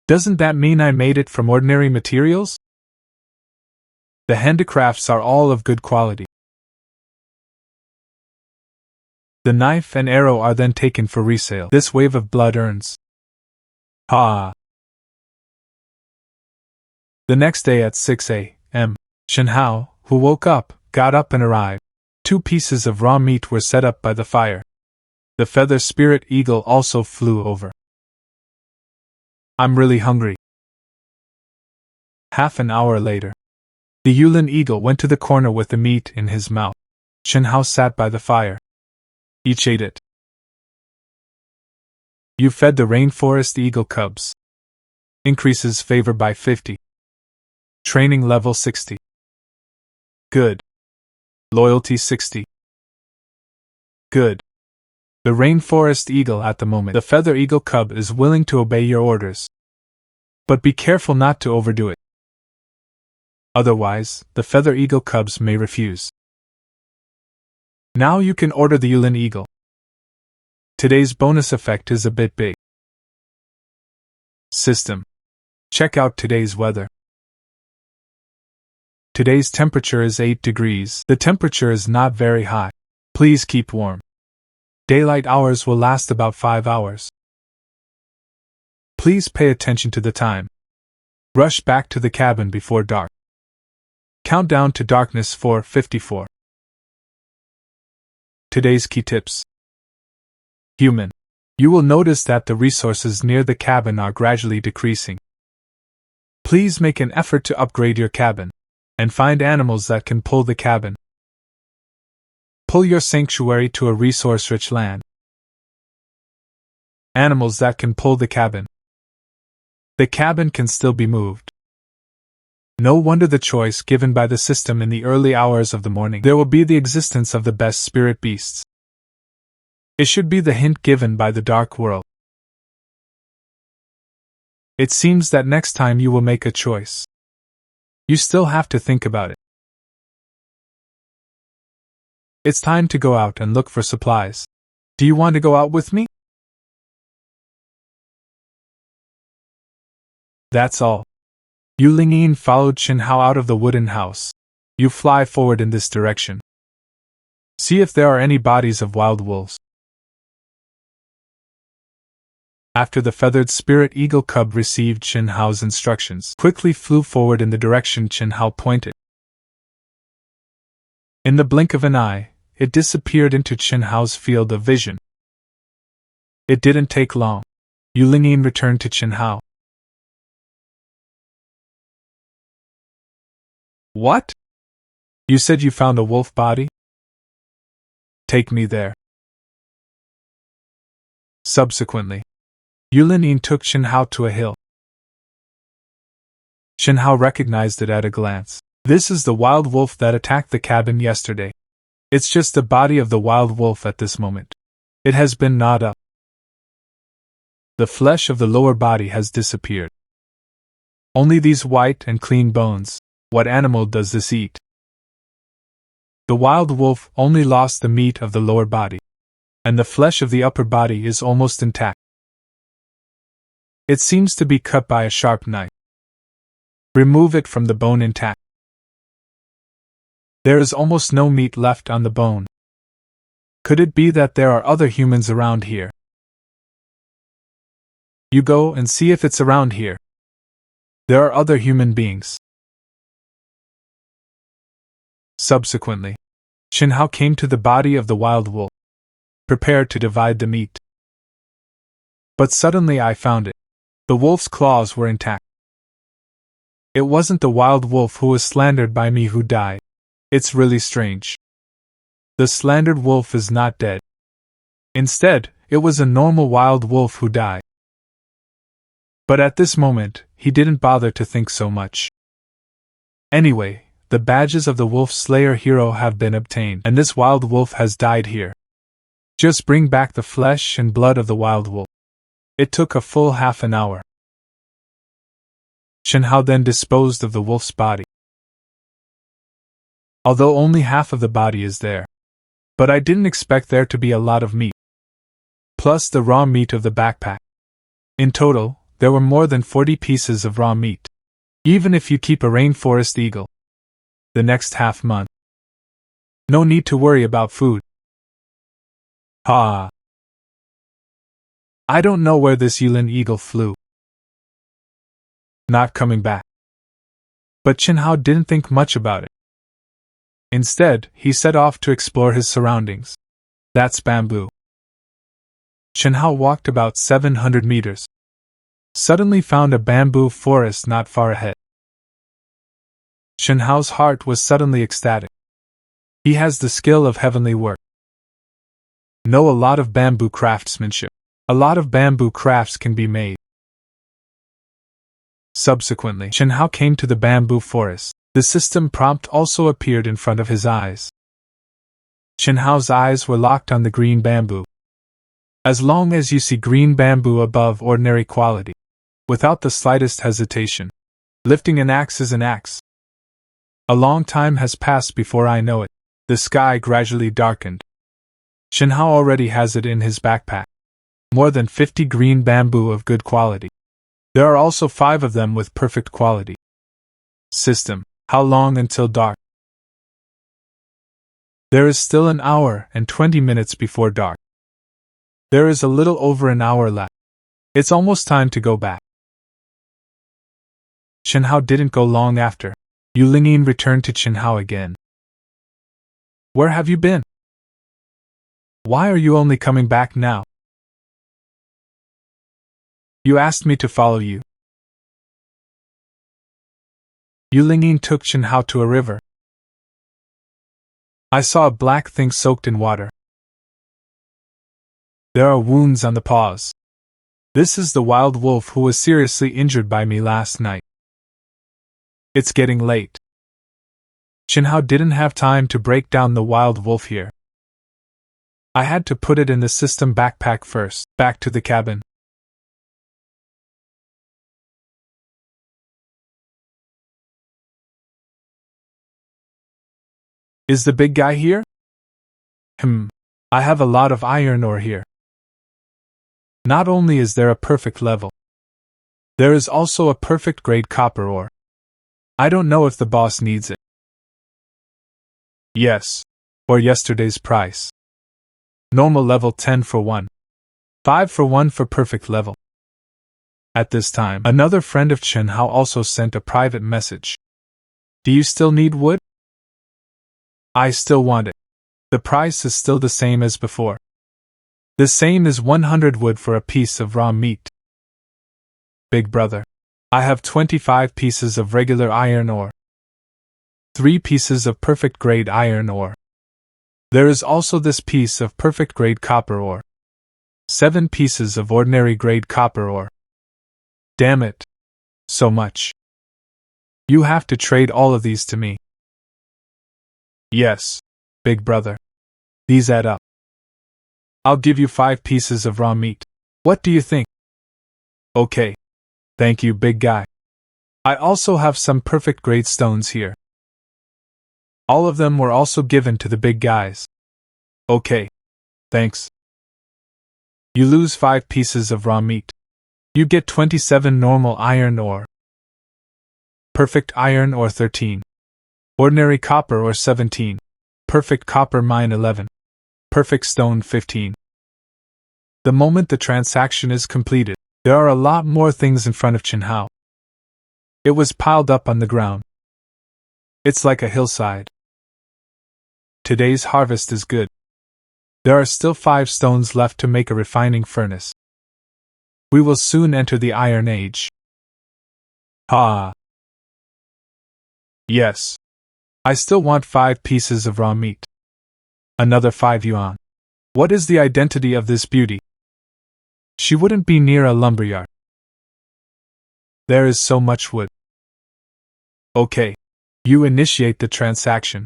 Doesn't that mean I made it from ordinary materials? The handicrafts are all of good quality. The knife and arrow are then taken for resale. This wave of blood earns. Ha! The next day at 6 a.m., Chen Hao, who woke up, got up and arrived. 2 pieces of raw meat were set up by the fire. The feather spirit eagle also flew over. I'm really hungry. Half an hour later, the Yulin eagle went to the corner with the meat in his mouth. Chen Hao sat by the fire. Each ate it. You fed the rainforest eagle cubs. Increases favor by 50. Training level 60. Good. Loyalty 60. Good. The rainforest eagle at the moment. The feather eagle cub is willing to obey your orders. But be careful not to overdo it. Otherwise, the feather eagle cubs may refuse. Now you can order the Yulin eagle. Today's bonus effect is a bit big. System: check out today's weather. Today's temperature is 8 degrees. The temperature is not very high. Please keep warm. Daylight hours will last about 5 hours. Please pay attention to the time. Rush back to the cabin before dark. Countdown to darkness 4:54. Today's key tips. Human. You will notice that the resources near the cabin are gradually decreasing. Please make an effort to upgrade your cabin, and find animals that can pull the cabin. Pull your sanctuary to a resource-rich land. Animals that can pull the cabin. The cabin can still be moved. No wonder the choice given by the system in the early hours of the morning. There will be the existence of the best spirit beasts. It should be the hint given by the dark world. It seems that next time you will make a choice. You still have to think about it. It's time to go out and look for supplies. Do you want to go out with me? That's all. Yu Lingyin followed Chen Hao out of the wooden house. You fly forward in this direction. See if there are any bodies of wild wolves. After the feathered spirit eagle cub received Chen Hao's instructions, quickly flew forward in the direction Chen Hao pointed. In the blink of an eye, it disappeared into Chen Hao's field of vision. It didn't take long. Yu Lingyin returned to Chen Hao. What? You said you found a wolf body? Take me there. Subsequently, Yu Lingyin took Chen Hao to a hill. Chen Hao recognized it at a glance. This is the wild wolf that attacked the cabin yesterday. It's just the body of the wild wolf at this moment. It has been gnawed up. The flesh of the lower body has disappeared. Only these white and clean bones. What animal does this eat? The wild wolf only lost the meat of the lower body, and the flesh of the upper body is almost intact. It seems to be cut by a sharp knife. Remove it from the bone intact. There is almost no meat left on the bone. Could it be that there are other humans around here? You go and see if it's around here. There are other human beings. Subsequently, Shin Hao came to the body of the wild wolf, prepared to divide the meat. But suddenly I found it. The wolf's claws were intact. It wasn't the wild wolf who was slandered by me who died. It's really strange. The slandered wolf is not dead. Instead, it was a normal wild wolf who died. But at this moment, he didn't bother to think so much. Anyway, the badges of the wolf slayer hero have been obtained, and this wild wolf has died here. Just bring back the flesh and blood of the wild wolf. It took a full half an hour. Shin Hao then disposed of the wolf's body. Although only half of the body is there. But I didn't expect there to be a lot of meat. Plus the raw meat of the backpack. In total, there were more than 40 pieces of raw meat. Even if you keep a rainforest eagle. The next half month. No need to worry about food. I don't know where this Yulin eagle flew. Not coming back. But Shin Hao didn't think much about it. Instead, he set off to explore his surroundings. That's bamboo. Shin Hao walked about 700 meters. Suddenly found a bamboo forest not far ahead. Shin Hao's heart was suddenly ecstatic. He has the skill of heavenly work. Know a lot of bamboo craftsmanship. A lot of bamboo crafts can be made. Subsequently, Shin Hao came to the bamboo forest. The system prompt also appeared in front of his eyes. Shin Hao's eyes were locked on the green bamboo. As long as you see green bamboo above ordinary quality, without the slightest hesitation, lifting an axe is an axe. A long time has passed before I know it. The sky gradually darkened. Shin Hao already has it in his backpack. More than 50 green bamboo of good quality. There are also 5 of them with perfect quality. System. How long until dark? There is still an hour and 20 minutes before dark. There is a little over an hour left. It's almost time to go back. Shin Hao didn't go long after. Yu Lingyin returned to Shin Hao again. Where have you been? Why are you only coming back now? You asked me to follow you. Yu Lingyin took Shin Hao to a river. I saw a black thing soaked in water. There are wounds on the paws. This is the wild wolf who was seriously injured by me last night. It's getting late. Shin Hao didn't have time to break down the wild wolf here. I had to put it in the system backpack first. Back to the cabin. Is the big guy here? I have a lot of iron ore here. Not only is there a perfect level, there is also a perfect grade copper ore. I don't know if the boss needs it. Yes. Or yesterday's price. Normal level 10 for 1. 5 for 1 for perfect level. At this time, another friend of Shin Hao also sent a private message. Do you still need wood? I still want it. The price is still the same as before. The same as 100 wood for a piece of raw meat. Big brother. I have 25 pieces of regular iron ore. 3 pieces of perfect grade iron ore. There is also this piece of perfect grade copper ore. 7 pieces of ordinary grade copper ore. Damn it. So much. You have to trade all of these to me. Yes, big brother. These add up. I'll give you 5 pieces of raw meat. What do you think? Okay. Thank you, big guy. I also have some perfect grade stones here. All of them were also given to the big guys. Okay. Thanks. You lose 5 pieces of raw meat. You get 27 normal iron ore, perfect iron ore 13, ordinary copper ore 17, perfect copper mine 11, perfect stone 15. The moment the transaction is completed, there are a lot more things in front of Chen Hao. It was piled up on the ground. It's like a hillside. Today's harvest is good. There are still 5 stones left to make a refining furnace. We will soon enter the Iron Age. Ha! Yes. I still want 5 pieces of raw meat. Another 5 yuan. What is the identity of this beauty? She wouldn't be near a lumberyard. There is so much wood. Okay. You initiate the transaction.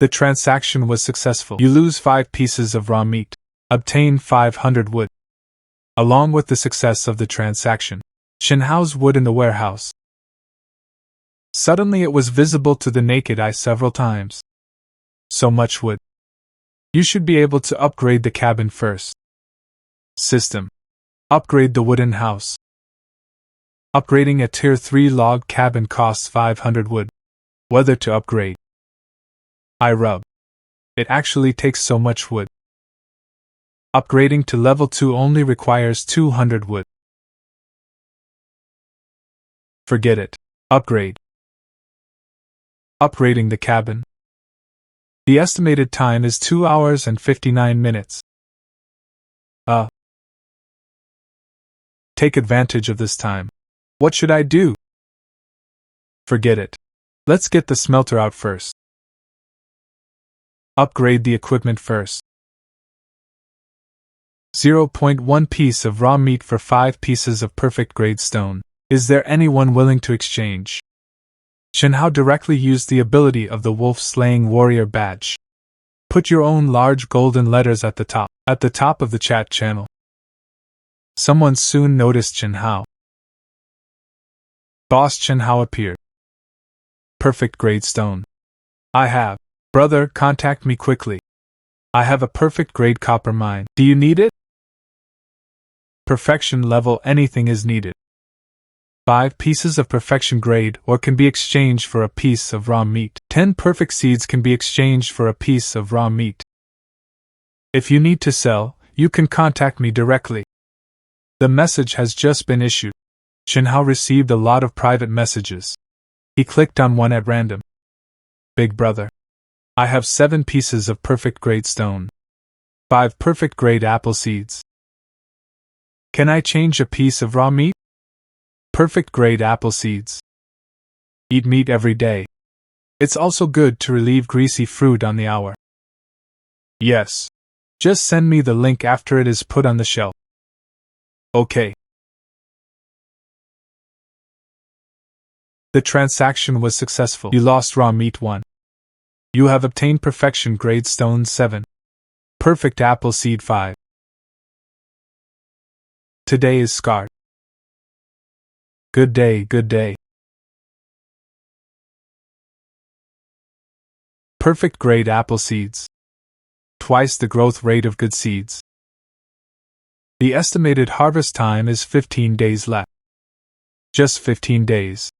The transaction was successful. You lose 5 pieces of raw meat. Obtain 500 wood. Along with the success of the transaction, Chen Hao's wood in the warehouse. Suddenly it was visible to the naked eye several times. So much wood. You should be able to upgrade the cabin first. System. Upgrade the wooden house. Upgrading a Tier 3 log cabin costs 500 wood. Whether to upgrade. I rub. It actually takes so much wood. Upgrading to level 2 only requires 200 wood. Forget it. Upgrade. Upgrading the cabin. The estimated time is 2 hours and 59 minutes. Take advantage of this time. What should I do? Forget it. Let's get the smelter out first. Upgrade the equipment first. 0.1 piece of raw meat for 5 pieces of perfect grade stone. Is there anyone willing to exchange? Chen Hao directly used the ability of the wolf-slaying warrior badge. Put your own large golden letters at the top of the chat channel. Someone soon noticed Chen Hao. Boss Chen Hao appeared. Perfect grade stone. I have. Brother, contact me quickly. I have a perfect grade copper mine. Do you need it? Perfection level anything is needed. 5 pieces of perfection grade ore can be exchanged for a piece of raw meat. 10 perfect seeds can be exchanged for a piece of raw meat. If you need to sell, you can contact me directly. The message has just been issued. Chen Hao received a lot of private messages. He clicked on one at random. Big brother. I have 7 pieces of perfect grade stone. 5 perfect grade apple seeds. Can I change a piece of raw meat? Perfect grade apple seeds. Eat meat every day. It's also good to relieve greasy fruit on the hour. Yes. Just send me the link after it is put on the shelf. Okay. The transaction was successful. You lost raw meat 1. You have obtained perfection grade stone 7. Perfect apple seed 5. Today is scarred. Good day, good day. Perfect grade apple seeds. Twice the growth rate of good seeds. The estimated harvest time is 15 days left. Just 15 days.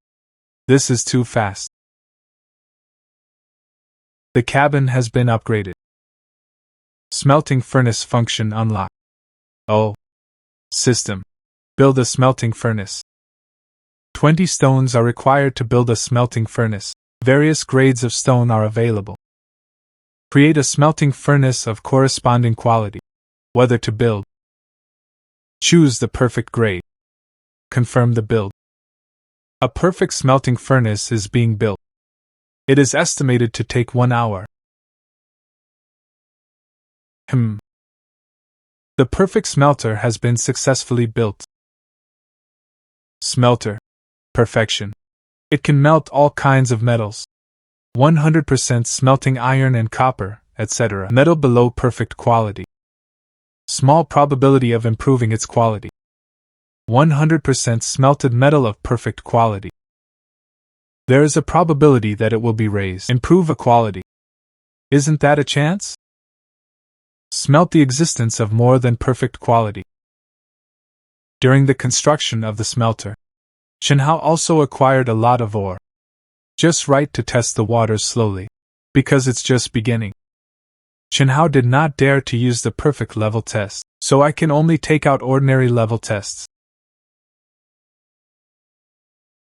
This is too fast. The cabin has been upgraded. Smelting furnace function unlocked. Oh. System. Build a smelting furnace. 20 stones are required to build a smelting furnace. Various grades of stone are available. Create a smelting furnace of corresponding quality. Whether to build. Choose the perfect grade. Confirm the build. A perfect smelting furnace is being built. It is estimated to take 1 hour. The perfect smelter has been successfully built. Smelter. Perfection. It can melt all kinds of metals. 100% smelting iron and copper, etc. Metal below perfect quality. Small probability of improving its quality. 100% smelted metal of perfect quality. There is a probability that it will be raised. Improve a quality. Isn't that a chance? smelt the existence of more than perfect quality. During the construction of the smelter, Chenhao also acquired a lot of ore. Just right to test the waters slowly, because it's just beginning. Chenhao did not dare to use the perfect level test, so I can only take out ordinary level tests.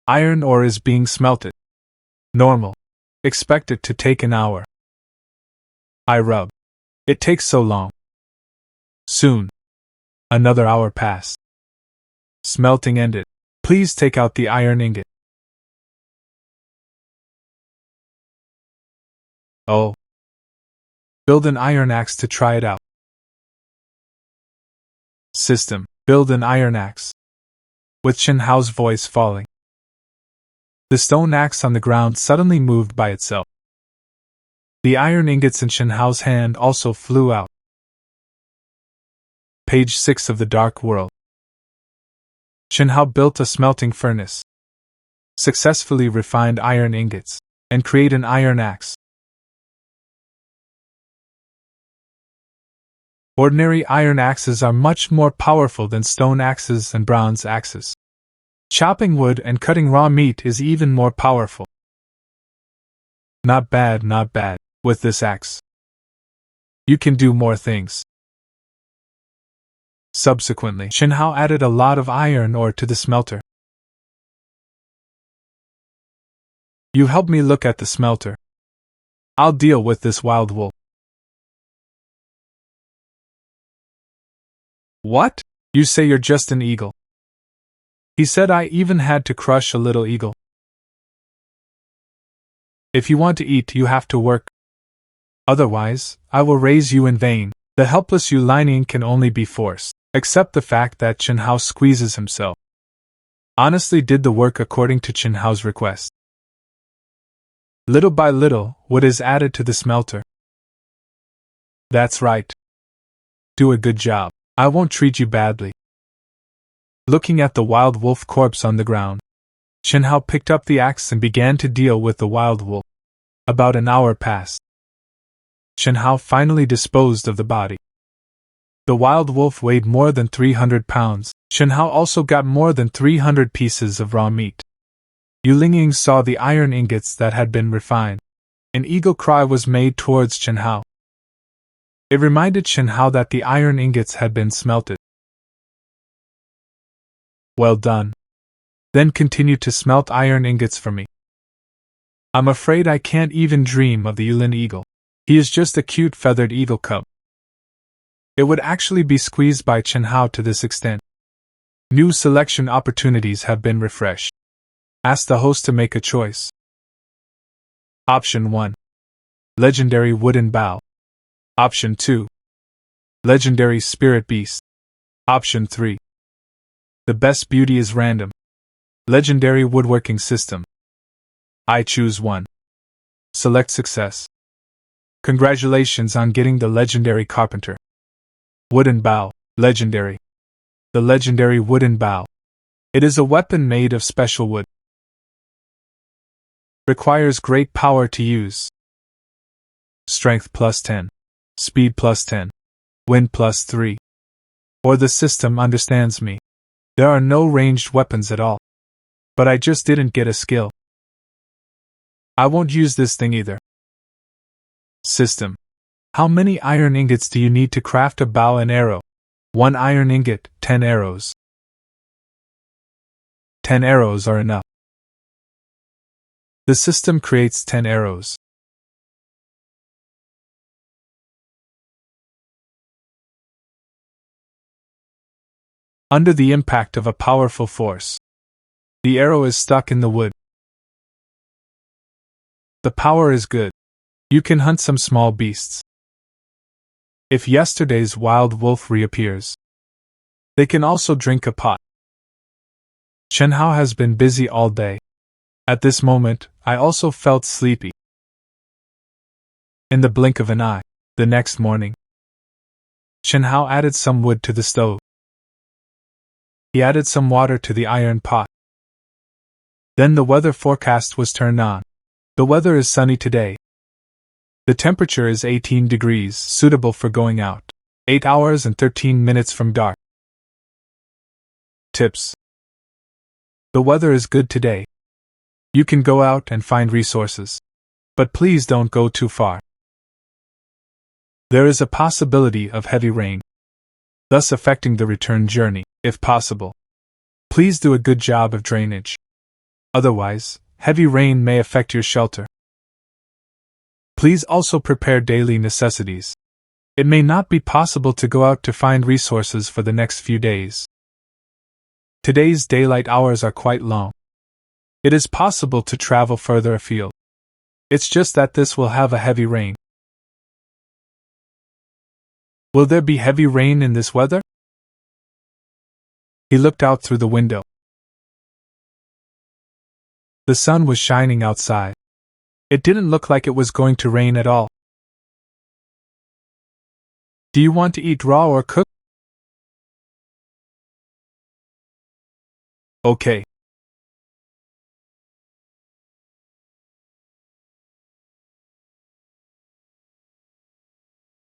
Iron ore is being smelted. Normal. Expect it to take an hour. I rub. It takes so long. Soon. Another hour passed. Smelting ended. Please take out the iron ingot. Oh. Build an iron axe to try it out. System. Build an iron axe. With Chenhao's voice falling. The stone axe on the ground suddenly moved by itself. The iron ingots in Chenhao's hand also flew out. Page 6 of the Dark World. Chenhao built a smelting furnace, successfully refined iron ingots, and create an iron axe. Ordinary iron axes are much more powerful than stone axes and bronze axes. Chopping wood and cutting raw meat is even more powerful. Not bad, with this axe. You can do more things. Subsequently, Chenhao added a lot of iron ore to the smelter. You help me look at the smelter. I'll deal with this wild wolf. What? You say you're just an eagle? He said I even had to crush a little eagle. If you want to eat, you have to work. Otherwise, I will raise you in vain. The helpless Yulining can only be forced. Accept the fact that Chenhao squeezes himself. Honestly did the work according to Chenhao's request. Little by little, wood is added to the smelter. That's right. Do a good job. I won't treat you badly. Looking at the wild wolf corpse on the ground, Chenhao picked up the axe and began to deal with the wild wolf. About an hour passed. Chenhao finally disposed of the body. The wild wolf weighed more than 300 pounds. Chenhao also got more than 300 pieces of raw meat. Yulinging saw the iron ingots that had been refined. An eagle cry was made towards Chenhao. It reminded Chenhao that the iron ingots had been smelted. Well done. Then continue to smelt iron ingots for me. I'm afraid I can't even dream of the Yulin eagle. He is just a cute feathered eagle cub. It would actually be squeezed by Chenhao to this extent. New selection opportunities have been refreshed. Ask the host to make a choice. Option 1. Legendary Wooden Bow. Option 2. Legendary Spirit Beast. Option 3. The best beauty is random. Legendary Woodworking System. I choose 1. Select success. Congratulations on getting the Legendary Carpenter. Wooden Bow, Legendary. The Legendary Wooden Bow. It is a weapon made of special wood. Requires great power to use. Strength plus 10. Speed plus 10. Wind plus 3. Or the system understands me. There are no ranged weapons at all. But I just didn't get a skill. I won't use this thing either. System. How many iron ingots do you need to craft a bow and arrow? 1 iron ingot, 10 arrows. 10 arrows are enough. The system creates 10 arrows. Under the impact of a powerful force, the arrow is stuck in the wood. The power is good. You can hunt some small beasts. If yesterday's wild wolf reappears, they can also drink a pot. Chenhao has been busy all day. At this moment, I also felt sleepy. In the blink of an eye, the next morning, Chenhao added some wood to the stove. He added some water to the iron pot. Then the weather forecast was turned on. The weather is sunny today. The temperature is 18 degrees, suitable for going out. 8 hours and 13 minutes from dark. Tips. The weather is good today. You can go out and find resources. But please don't go too far. There is a possibility of heavy rain, thus affecting the return journey, if possible. Please do a good job of drainage. Otherwise, heavy rain may affect your shelter. Please also prepare daily necessities. It may not be possible to go out to find resources for the next few days. Today's daylight hours are quite long. It is possible to travel further afield. It's just that this will have a heavy rain. Will there be heavy rain in this weather? He looked out through the window. The sun was shining outside. It didn't look like it was going to rain at all. Do you want to eat raw or cook? Okay.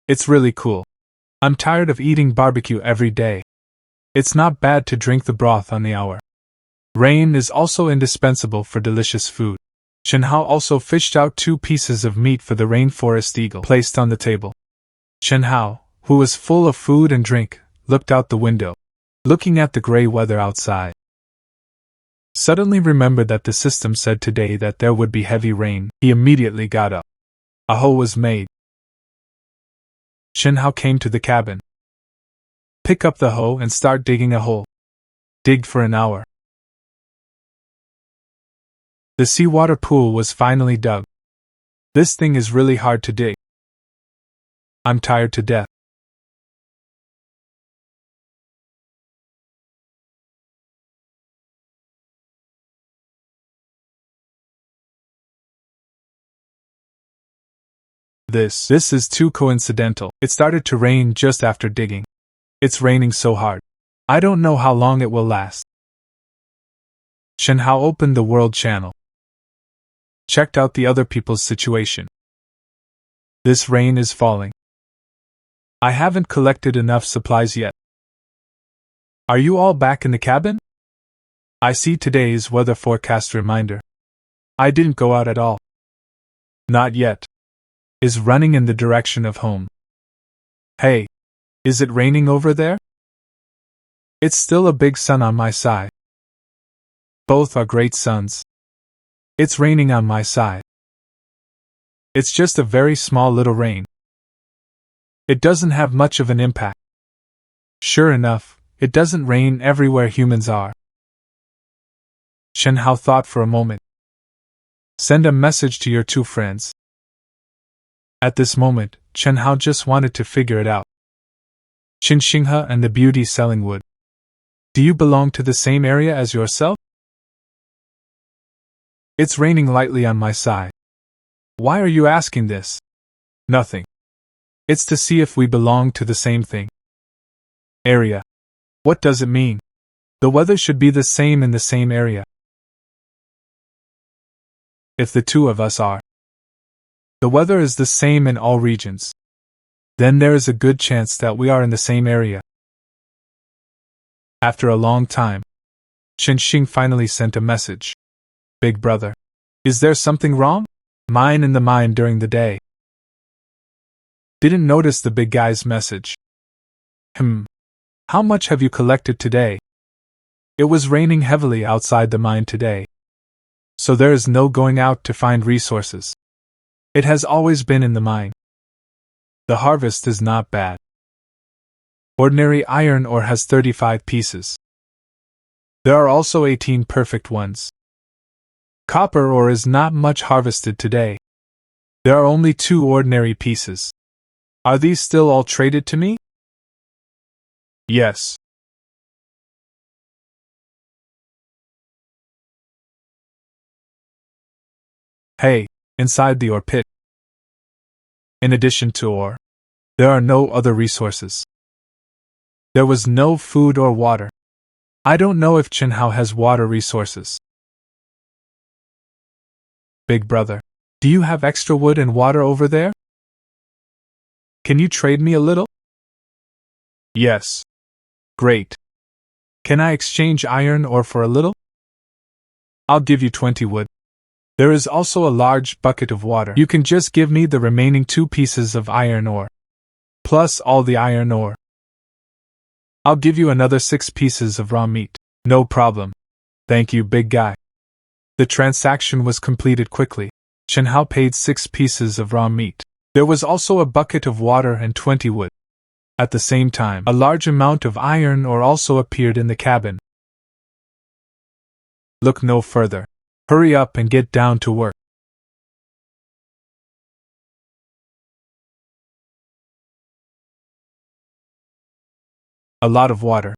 It's really cool. I'm tired of eating barbecue every day. It's not bad to drink the broth on the hour. Rain is also indispensable for delicious food. Shenhao also fished out 2 pieces of meat for the rainforest eagle placed on the table. Shenhao, who was full of food and drink, looked out the window, looking at the gray weather outside. Suddenly remembered that the system said today that there would be heavy rain. He immediately got up. A hoe was made. Shenhao came to the cabin. Pick up the hoe and start digging a hole. Dig for an hour. The seawater pool was finally dug. This thing is really hard to dig. I'm tired to death. This is too coincidental. It started to rain just after digging. It's raining so hard. I don't know how long it will last. Shenhao opened the World Channel. Checked out the other people's situation. This rain is falling. I haven't collected enough supplies yet. Are you all back in the cabin? I see today's weather forecast reminder. I didn't go out at all. Not yet. Is running in the direction of home. Hey, is it raining over there? It's still a big sun on my side. Both are great suns. It's raining on my side. It's just a very small little rain. It doesn't have much of an impact. Sure enough, it doesn't rain everywhere humans are. Shenhao thought for a moment. Send a message to your 2 friends. At this moment, Shenhao just wanted to figure it out. Qin Xinghe and the beauty selling wood. Do you belong to the same area as yourself? It's raining lightly on my side. Why are you asking this? Nothing. It's to see if we belong to the same thing. Area. What does it mean? The weather should be the same in the same area. If the 2 of us are. The weather is the same in all regions. Then there is a good chance that we are in the same area. After a long time, Qin finally sent a message. Big brother. Is there something wrong? Mine in the mine during the day. Didn't notice the big guy's message. How much have you collected today? It was raining heavily outside the mine today. So there is no going out to find resources. It has always been in the mine. The harvest is not bad. Ordinary iron ore has 35 pieces. There are also 18 perfect ones. Copper ore is not much harvested today. There are only 2 ordinary pieces. Are these still all traded to me? Yes. Hey, inside the ore pit. In addition to ore, there are no other resources. There was no food or water. I don't know if Qinhao has water resources. Big brother, do you have extra wood and water over there? Can you trade me a little? Yes. Great. Can I exchange iron ore for a little? I'll give you 20 wood. There is also a large bucket of water. You can just give me the remaining 2 pieces of iron ore. Plus all the iron ore. I'll give you another 6 pieces of raw meat. No problem. Thank you, big guy. The transaction was completed quickly. Chen Hao paid 6 pieces of raw meat. There was also a bucket of water and 20 wood. At the same time, a large amount of iron ore also appeared in the cabin. Look no further. Hurry up and get down to work. A lot of water.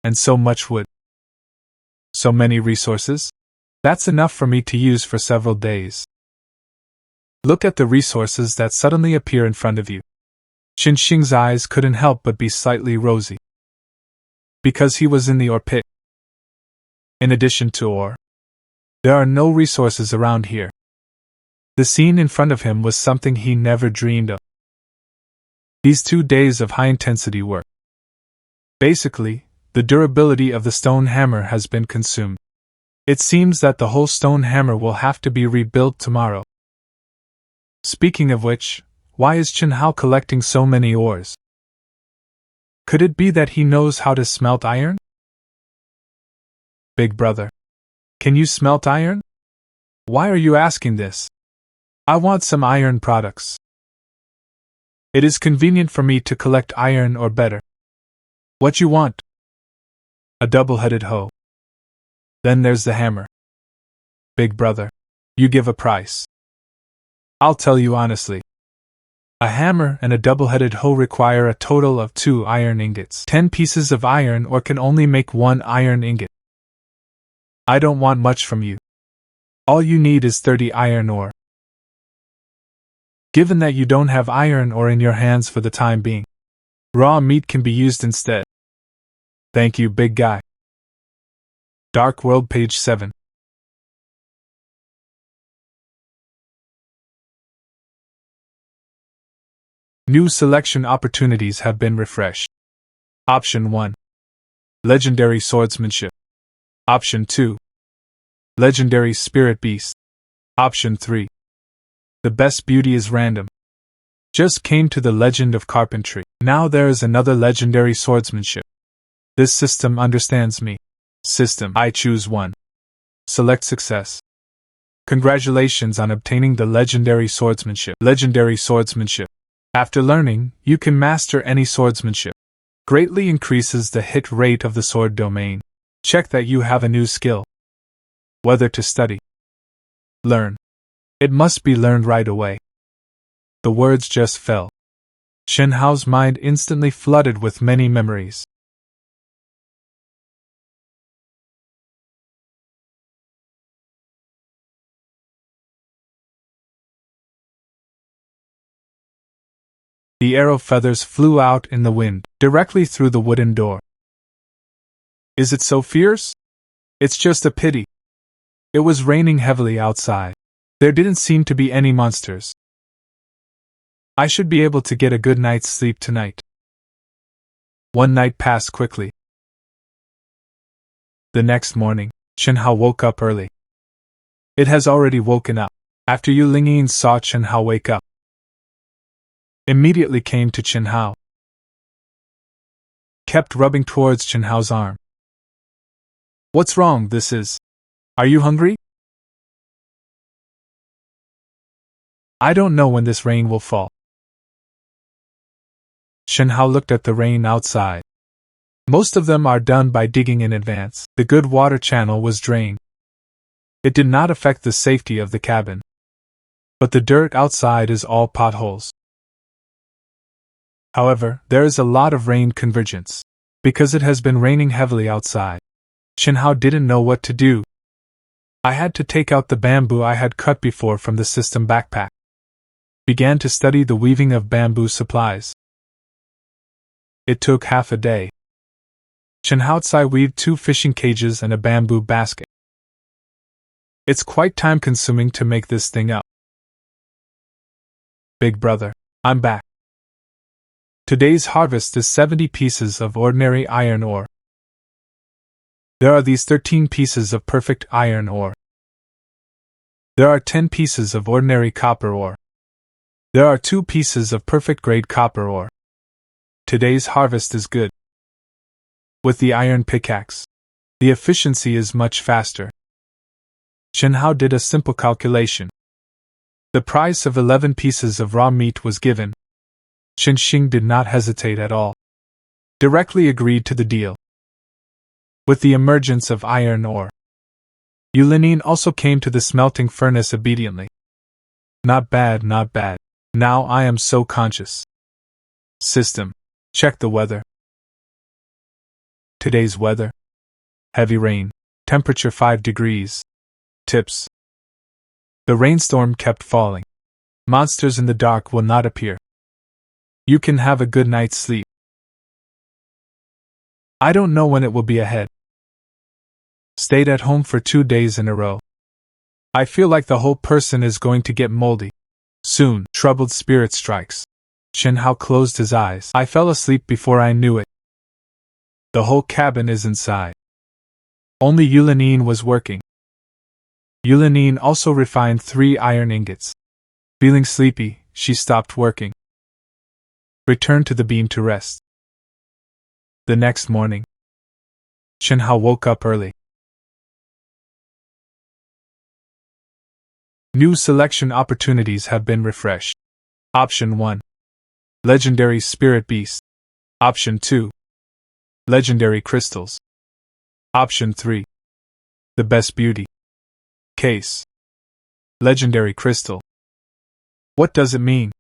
And so much wood. So many resources? That's enough for me to use for several days. Look at the resources that suddenly appear in front of you. Qin Xing's eyes couldn't help but be slightly rosy. Because he was in the ore pit. In addition to ore, there are no resources around here. The scene in front of him was something he never dreamed of. These 2 days of high-intensity work. Basically, the durability of the stone hammer has been consumed. It seems that the whole stone hammer will have to be rebuilt tomorrow. Speaking of which, why is Chen Hao collecting so many ores? Could it be that he knows how to smelt iron? Big brother, can you smelt iron? Why are you asking this? I want some iron products. It is convenient for me to collect iron or better. What you want? A double-headed hoe. Then there's the hammer. Big brother, you give a price. I'll tell you honestly. A hammer and a double-headed hoe require a total of 2 iron ingots. 10 pieces of iron ore can only make 1 iron ingot. I don't want much from you. All you need is 30 iron ore. Given that you don't have iron ore in your hands for the time being, raw meat can be used instead. Thank you, big guy. Dark World, page 7. New selection opportunities have been refreshed. Option 1. Legendary Swordsmanship. Option 2. Legendary Spirit Beast. Option 3. The best beauty is random. Just came to the Legend of Carpentry. Now there is another Legendary Swordsmanship. This system understands me. System, I choose 1. Select success. Congratulations on obtaining the Legendary Swordsmanship. Legendary Swordsmanship. After learning, you can master any swordsmanship. Greatly increases the hit rate of the sword domain. Check that you have a new skill. Whether to study. Learn. It must be learned right away. The words just fell. Chen Hao's mind instantly flooded with many memories. The arrow feathers flew out in the wind, directly through the wooden door. Is it so fierce? It's just a pity. It was raining heavily outside. There didn't seem to be any monsters. I should be able to get a good night's sleep tonight. One night passed quickly. The next morning, Chen Hao woke up early. It has already woken up. After Yu Lingyin saw Chen Hao wake up, immediately came to Chen Hao. Kept rubbing towards Chen Hao's arm. What's wrong? Are you hungry? I don't know when this rain will fall. Chen Hao looked at the rain outside. Most of them are done by digging in advance. The good water channel was drained. It did not affect the safety of the cabin. But the dirt outside is all potholes. However, there is a lot of rain convergence. Because it has been raining heavily outside, Chen Hao didn't know what to do. I had to take out the bamboo I had cut before from the system backpack. Began to study the weaving of bamboo supplies. It took half a day. Chen Hao weaved 2 fishing cages and a bamboo basket. It's quite time-consuming to make this thing up. Big brother, I'm back. Today's harvest is 70 pieces of ordinary iron ore. There are these 13 pieces of perfect iron ore. There are 10 pieces of ordinary copper ore. There are 2 pieces of perfect grade copper ore. Today's harvest is good. With the iron pickaxe, the efficiency is much faster. Chen Hao did a simple calculation. The price of 11 pieces of raw meat was given. Chen Xing did not hesitate at all. Directly agreed to the deal. With the emergence of iron ore, Yu Linyin also came to the smelting furnace obediently. Not bad, not bad. Now I am so conscious. System. Check the weather. Today's weather. Heavy rain. Temperature 5 degrees. Tips. The rainstorm kept falling. Monsters in the dark will not appear. You can have a good night's sleep. I don't know when it will be ahead. Stayed at home for 2 days in a row. I feel like the whole person is going to get moldy. Soon, troubled spirit strikes. Chen Hao closed his eyes. I fell asleep before I knew it. The whole cabin is inside. Only Yu Linyin was working. Yu Linyin also refined 3 iron ingots. Feeling sleepy, she stopped working. Returned to the beam to rest. The next morning, Chen Hao woke up early. New selection opportunities have been refreshed. Option 1. Legendary Spirit Beast. Option 2. Legendary Crystals. Option 3. The Best Beauty. Case. Legendary Crystal. What does it mean?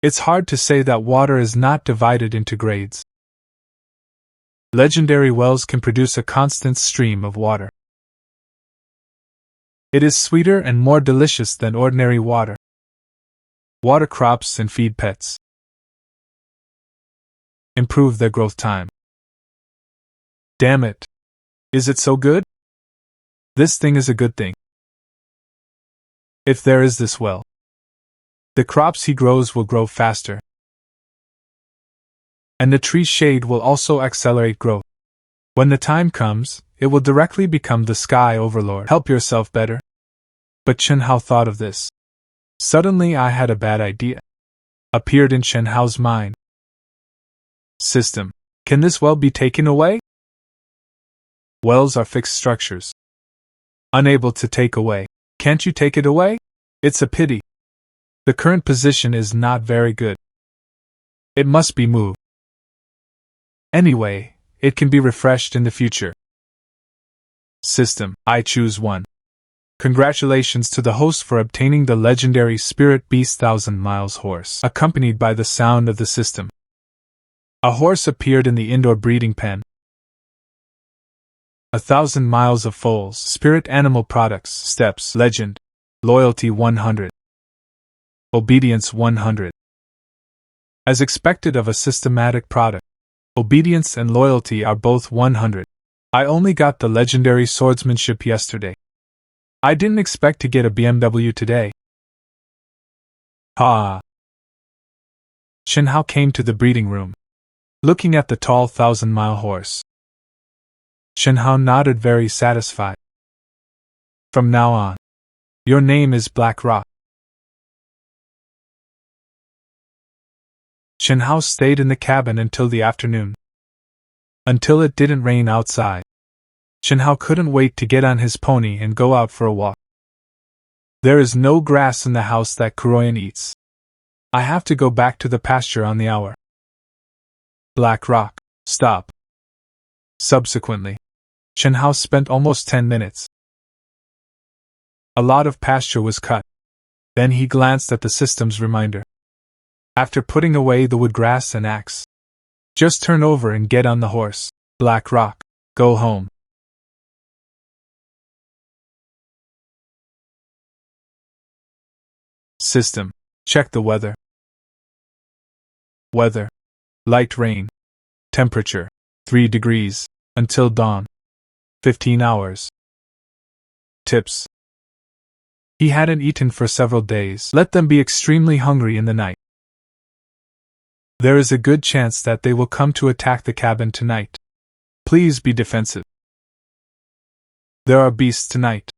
It's hard to say that water is not divided into grades. Legendary wells can produce a constant stream of water. It is sweeter and more delicious than ordinary water. Water crops and feed pets. Improve their growth time. Damn it! Is it so good? This thing is a good thing. If there is this well, the crops he grows will grow faster. And the tree's shade will also accelerate growth. When the time comes, it will directly become the sky overlord. Help yourself better. But Chen Hao thought of this. Suddenly I had a bad idea. Appeared in Chen Hao's mind. System. Can this well be taken away? Wells are fixed structures. Unable to take away. Can't you take it away? It's a pity. The current position is not very good. It must be moved. Anyway, it can be refreshed in the future. System. I choose 1. Congratulations to the host for obtaining the legendary Spirit Beast 1000 Miles horse, accompanied by the sound of the system. A horse appeared in the indoor breeding pen. 1000 miles of foals, spirit animal products, steps, legend, loyalty 100, obedience 100. As expected of a systematic product, obedience and loyalty are both 100. I only got the legendary swordsmanship yesterday. I didn't expect to get a BMW today. Ha! Chen Hao came to the breeding room, looking at the tall 1000-mile horse. Chen Hao nodded, very satisfied. From now on, your name is Black Rock. Chen Hao stayed in the cabin until the afternoon. Until it didn't rain outside. Chen Hao couldn't wait to get on his pony and go out for a walk. There is no grass in the house that Kuroyan eats. I have to go back to the pasture on the hour. Black Rock, stop. Subsequently, Chen Hao spent almost 10 minutes. A lot of pasture was cut. Then he glanced at the system's reminder. After putting away the wood, grass and axe, just turn over and get on the horse. Black Rock, go home. System. Check the weather. Weather. Light rain. Temperature. 3 degrees. Until dawn. 15 hours. Tips. He hadn't eaten for several days. Let them be extremely hungry in the night. There is a good chance that they will come to attack the cabin tonight. Please be defensive. There are beasts tonight.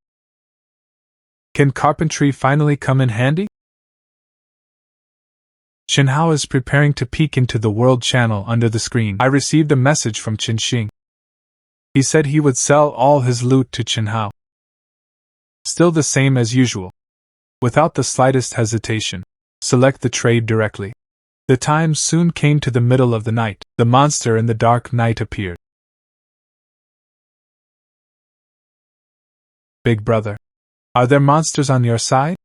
Can carpentry finally come in handy? Chen Hao is preparing to peek into the world channel under the screen. I received a message from Qin Xing. He said he would sell all his loot to Chen Hao. Still the same as usual. Without the slightest hesitation, select the trade directly. The time soon came to the middle of the night. The monster in the dark night appeared. Big brother, are there monsters on your side?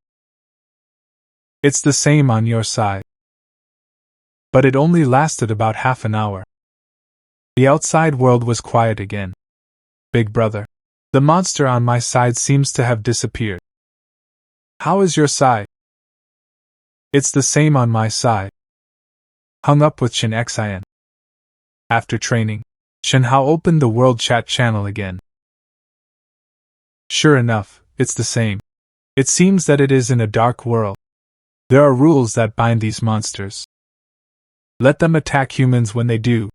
It's the same on your side. But it only lasted about half an hour. The outside world was quiet again. Big brother, the monster on my side seems to have disappeared. How is your side? It's the same on my side. Hung up with Chen Xian. After training, Chen Hao opened the world chat channel again. Sure enough, it's the same. It seems that it is in a dark world. There are rules that bind these monsters. Let them attack humans when they do.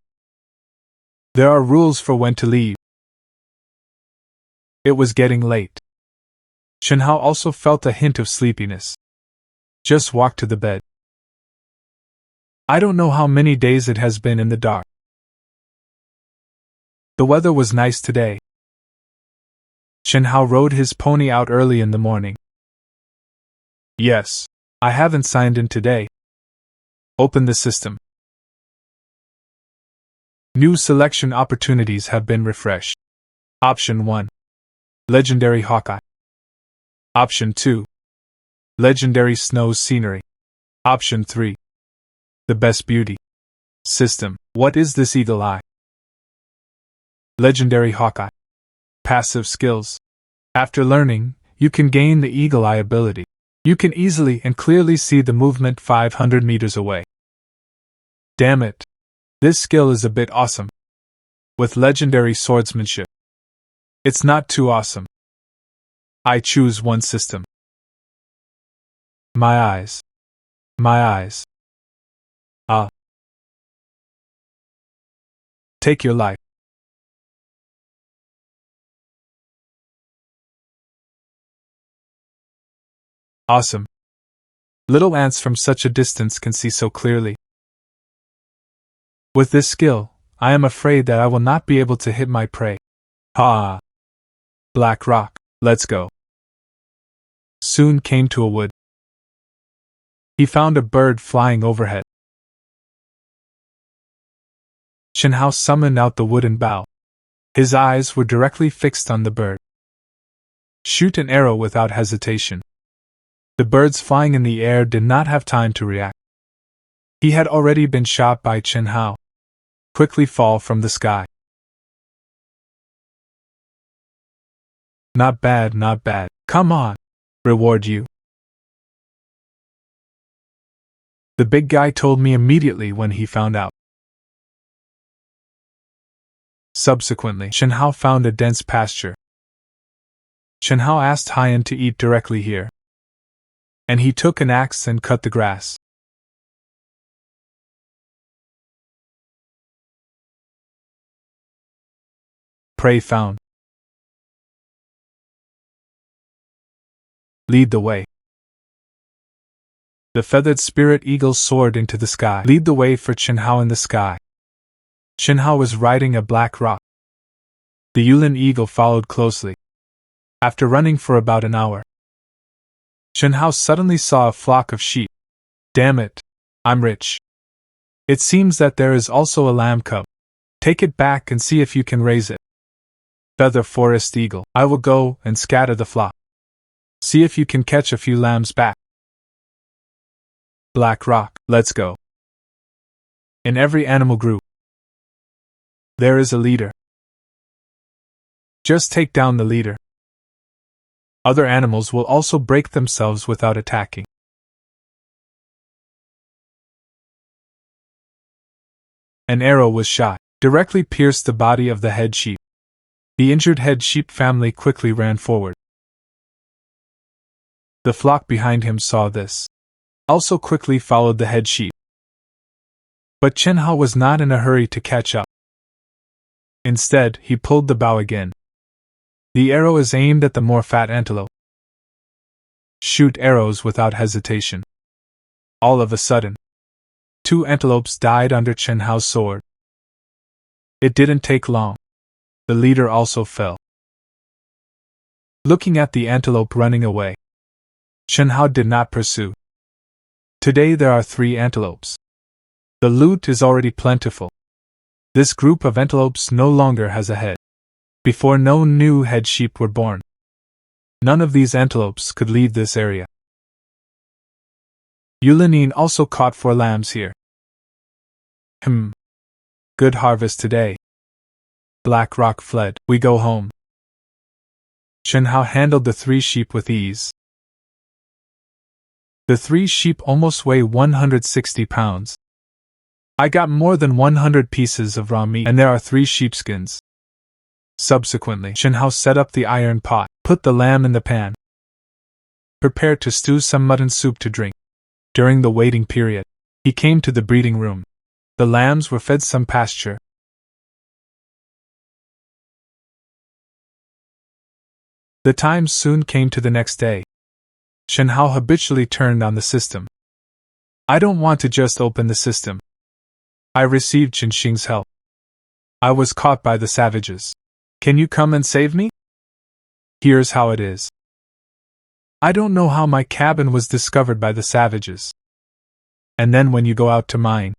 There are rules for when to leave. It was getting late. Chen Hao also felt a hint of sleepiness. Just walked to the bed. I don't know how many days it has been in the dark. The weather was nice today. Chen Hao rode his pony out early in the morning. Yes, I haven't signed in today. Open the system. New selection opportunities have been refreshed. Option 1. Legendary Hawkeye. Option 2. Legendary Snow Scenery. Option 3. The Best Beauty. System. What is this Eagle Eye? Legendary Hawkeye. Passive skills. After learning, you can gain the Eagle Eye ability. You can easily and clearly see the movement 500 meters away. Damn it. This skill is a bit awesome. With legendary swordsmanship. It's not too awesome. I choose one system. My eyes. My eyes. Ah. Take your life. Awesome. Little ants from such a distance can see so clearly. With this skill, I am afraid that I will not be able to hit my prey. Ha! Black rock, let's go. Soon came to a wood. He found a bird flying overhead. Chen Hao summoned out the wooden bow. His eyes were directly fixed on the bird. Shoot an arrow without hesitation. The birds flying in the air did not have time to react. He had already been shot by Chen Hao. Quickly fall from the sky. Not bad, not bad. Come on. Reward you. The big guy told me immediately when he found out. Subsequently, Chen Hao found a dense pasture. Chen Hao asked Haiyan to eat directly here. And he took an axe and cut the grass. Prey found. Lead the way. The feathered spirit eagle soared into the sky. Lead the way for Chen Hao in the sky. Chen Hao was riding a black rock. The Yulin eagle followed closely. After running for about an hour, Chen Hao suddenly saw a flock of sheep. Damn it! I'm rich. It seems that there is also a lamb cub. Take it back and see if you can raise it. Feather forest eagle, I will go and scatter the flock. See if you can catch a few lambs back. Black rock, let's go. In every animal group, there is a leader. Just take down the leader. Other animals will also break themselves without attacking. An arrow was shot, directly pierced the body of the head sheep. The injured head sheep family quickly ran forward. The flock behind him saw this. Also quickly followed the head sheep. But Chen Hao was not in a hurry to catch up. Instead, he pulled the bow again. The arrow is aimed at the more fat antelope. Shoot arrows without hesitation. All of a sudden, 2 antelopes died under Chen Hao's sword. It didn't take long. The leader also fell. Looking at the antelope running away, Chen Hao did not pursue. Today there are 3 antelopes. The loot is already plentiful. This group of antelopes no longer has a head. Before no new head sheep were born, none of these antelopes could leave this area. Yulining also caught 4 lambs here. Good harvest today. Black Rock fled. We go home. Chen Hao handled the 3 sheep with ease. The 3 sheep almost weigh 160 pounds. I got more than 100 pieces of raw meat, and there are 3 sheepskins. Subsequently, Chen Hao set up the iron pot, put the lamb in the pan, prepared to stew some mutton soup to drink. During the waiting period, he came to the breeding room. The lambs were fed some pasture. The time soon came to the next day. Chen Hao habitually turned on the system. I don't want to just open the system. I received Chen Xing's help. I was caught by the savages. Can you come and save me? Here's how it is. I don't know how my cabin was discovered by the savages. And then when you go out to mine,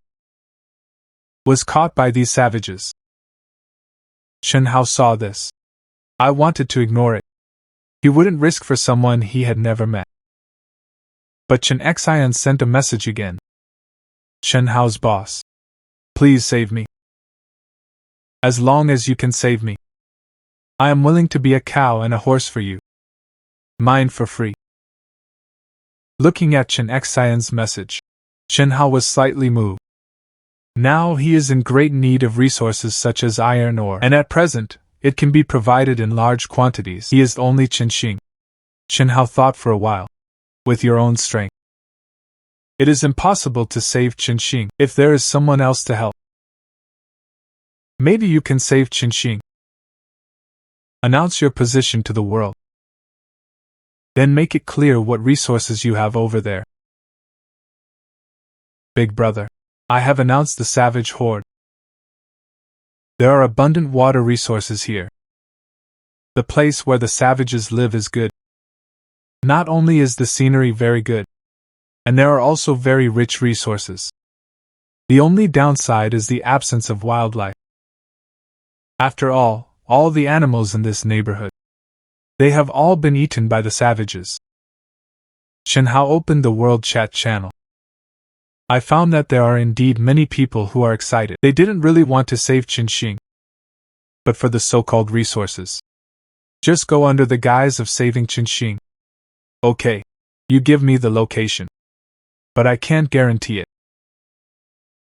was caught by these savages. Chen Hao saw this. I wanted to ignore it. He wouldn't risk for someone he had never met. But Chen Xian sent a message again. Chen Hao's boss. Please save me. As long as you can save me, I am willing to be a cow and a horse for you. Mine for free. Looking at Chen Xian's message, Chen Hao was slightly moved. Now he is in great need of resources such as iron ore, and at present, it can be provided in large quantities. He is only Chen Xing. Chen Hao thought for a while. With your own strength, it is impossible to save Chen Xing if there is someone else to help. Maybe you can save Chen Xing. Announce your position to the world. Then make it clear what resources you have over there. Big brother, I have announced the savage horde. There are abundant water resources here. The place where the savages live is good. Not only is the scenery very good, and there are also very rich resources. The only downside is the absence of wildlife. After all the animals in this neighborhood, they have all been eaten by the savages. Chen Hao opened the World Chat channel. I found that there are indeed many people who are excited. They didn't really want to save Chen Xing, but for the so-called resources. Just go under the guise of saving Chen Xing. Okay, you give me the location. But I can't guarantee it.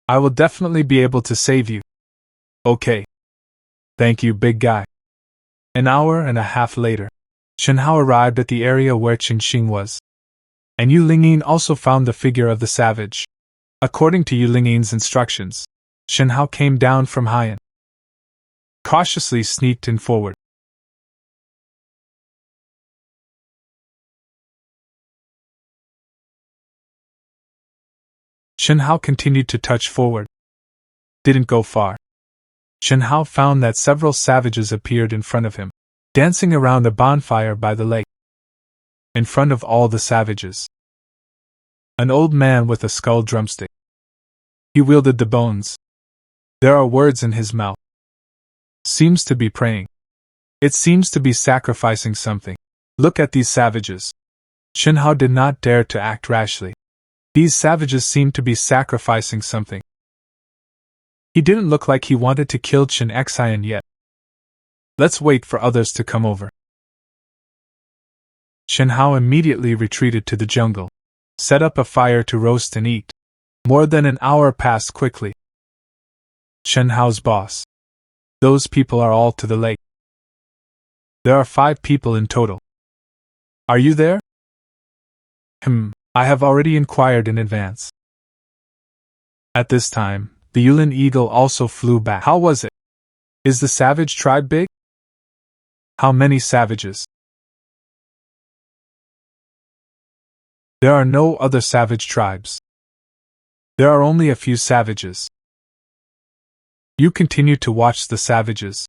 I will definitely be able to save you. Okay. Thank you, big guy. An hour and a half later, Chen Hao arrived at the area where Chen Xing was. And Yu Lingyin also found the figure of the savage. According to Yu Lingyin's instructions, Chen Hao came down from Haiyan, cautiously sneaked in forward. Chen Hao continued to touch forward. Didn't go far. Chen Hao found that several savages appeared in front of him, dancing around a bonfire by the lake. In front of all the savages, an old man with a skull drumstick. He wielded the bones. There are words in his mouth. Seems to be praying. It seems to be sacrificing something. Look at these savages. Chen Hao did not dare to act rashly. These savages seemed to be sacrificing something. He didn't look like he wanted to kill Chen Xian yet. Let's wait for others to come over. Chen Hao immediately retreated to the jungle, set up a fire to roast and eat. More than an hour passed quickly. Chen Hao's boss. Those people are all to the lake. There are 5 people in total. Are you there? I have already inquired in advance. At this time, The Yulin eagle also flew back. How was it? Is the savage tribe big? How many savages? There are no other savage tribes. There are only a few savages. You continue to watch the savages.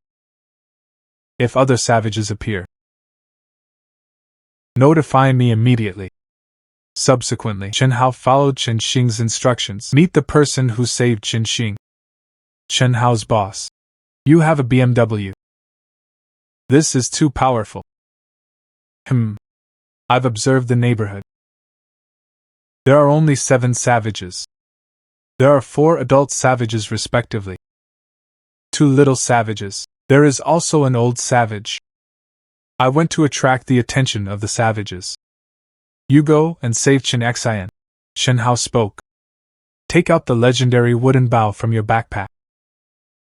If other savages appear, notify me immediately. Subsequently, Chen Hao followed Chen Xing's instructions. Meet the person who saved Chen Xing. Chen Hao's boss. You have a BMW. This is too powerful. I've observed the neighborhood. There are only 7 savages. There are 4 adult savages respectively. 2 little savages. There is also an old savage. I went to attract the attention of the savages. You go and save Chen Xian. Chen Hao spoke. Take out the legendary wooden bow from your backpack.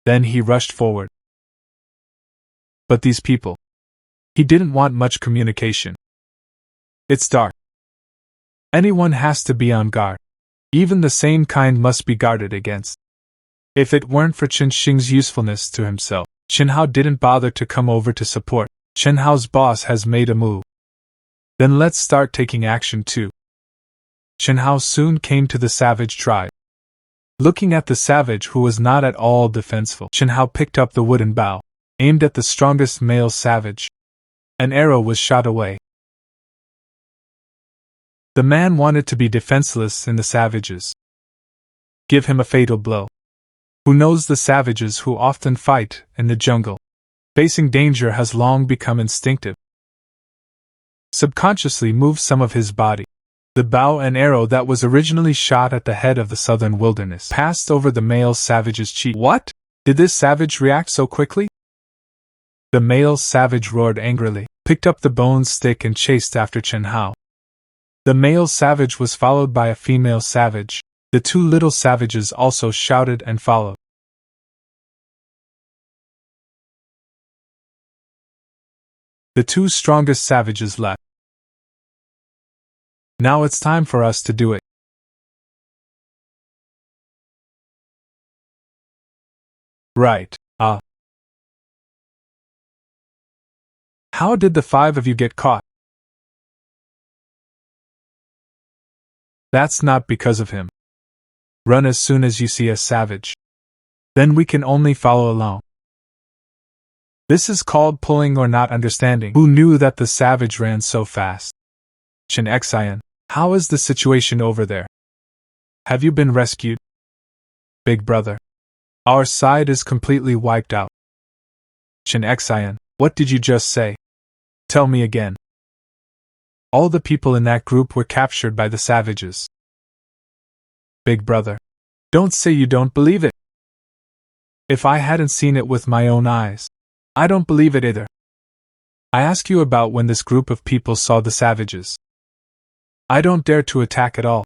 Then he rushed forward. But these people. He didn't want much communication. It's dark. Anyone has to be on guard. Even the same kind must be guarded against. If it weren't for Chen Xing's usefulness to himself, Chen Hao didn't bother to come over to support. Chen Hao's boss has made a move. Then let's start taking action too. Chen Hao soon came to the savage tribe. Looking at the savage who was not at all defenseful, Chen Hao picked up the wooden bow, aimed at the strongest male savage. An arrow was shot away. The man wanted to be defenseless in the savages. Give him a fatal blow. Who knows the savages who often fight in the jungle? Facing danger has long become instinctive. Subconsciously move some of his body. The bow and arrow that was originally shot at the head of the southern wilderness passed over the male savage's cheek. What? Did this savage react so quickly? The male savage roared angrily, picked up the bone stick and chased after Chen Hao. The male savage was followed by a female savage. The 2 little savages also shouted and followed. The 2 strongest savages left. Now it's time for us to do it. Right, How did the 5 of you get caught? That's not because of him. Run as soon as you see a savage. Then we can only follow along. This is called pulling or not understanding. Who knew that the savage ran so fast? Chen Xian, how is the situation over there? Have you been rescued? Big brother. Our side is completely wiped out. Chen Xian, what did you just say? Tell me again. All the people in that group were captured by the savages. Big brother. Don't say you don't believe it. If I hadn't seen it with my own eyes, I don't believe it either. I ask you about when this group of people saw the savages. I don't dare to attack at all.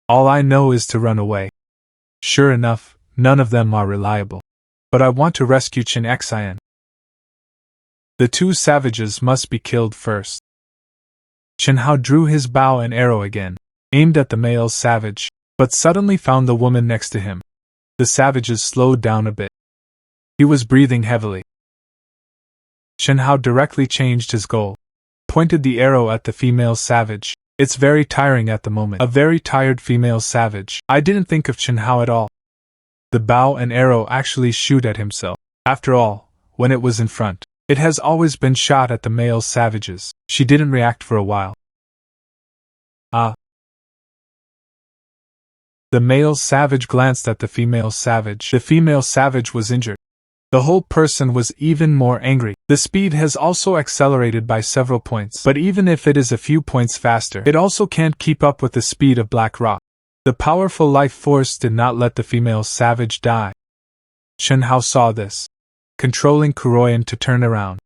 All I know is to run away. Sure enough, none of them are reliable. But I want to rescue Chen Xian. The 2 savages must be killed first. Chen Hao drew his bow and arrow again, aimed at the male savage, but suddenly found the woman next to him. The savages slowed down a bit. He was breathing heavily. Chen Hao directly changed his goal. Pointed the arrow at the female savage. It's very tiring at the moment. A very tired female savage. I didn't think of Chen Hao at all. The bow and arrow actually shoot at himself. After all, when it was in front, it has always been shot at the male savages. She didn't react for a while. The male savage glanced at the female savage. The female savage was injured. The whole person was even more angry. The speed has also accelerated by several points, but even if it is a few points faster, it also can't keep up with the speed of Black Rock. The powerful life force did not let the female savage die. Chen Hao saw this, controlling Kuroyan to turn around.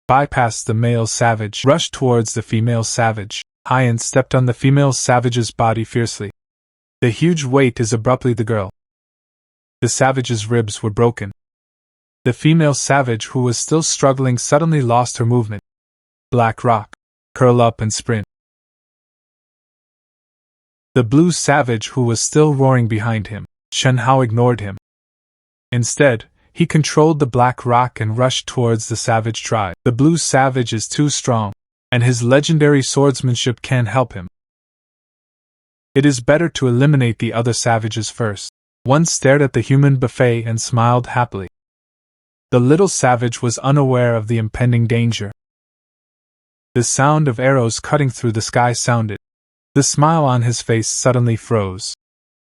Bypassed the male savage, rushed towards the female savage. Haiyan stepped on the female savage's body fiercely. The huge weight is abruptly the girl. The savage's ribs were broken. The female savage who was still struggling suddenly lost her movement. Black Rock. Curl up and sprint. The blue savage who was still roaring behind him Chen Hao ignored him. Instead, he controlled the black rock and rushed towards the savage tribe. The blue savage is too strong, and his legendary swordsmanship can't help him. It is better to eliminate the other savages first. One stared at the human buffet and smiled happily. The little savage was unaware of the impending danger. The sound of arrows cutting through the sky sounded. The smile on his face suddenly froze.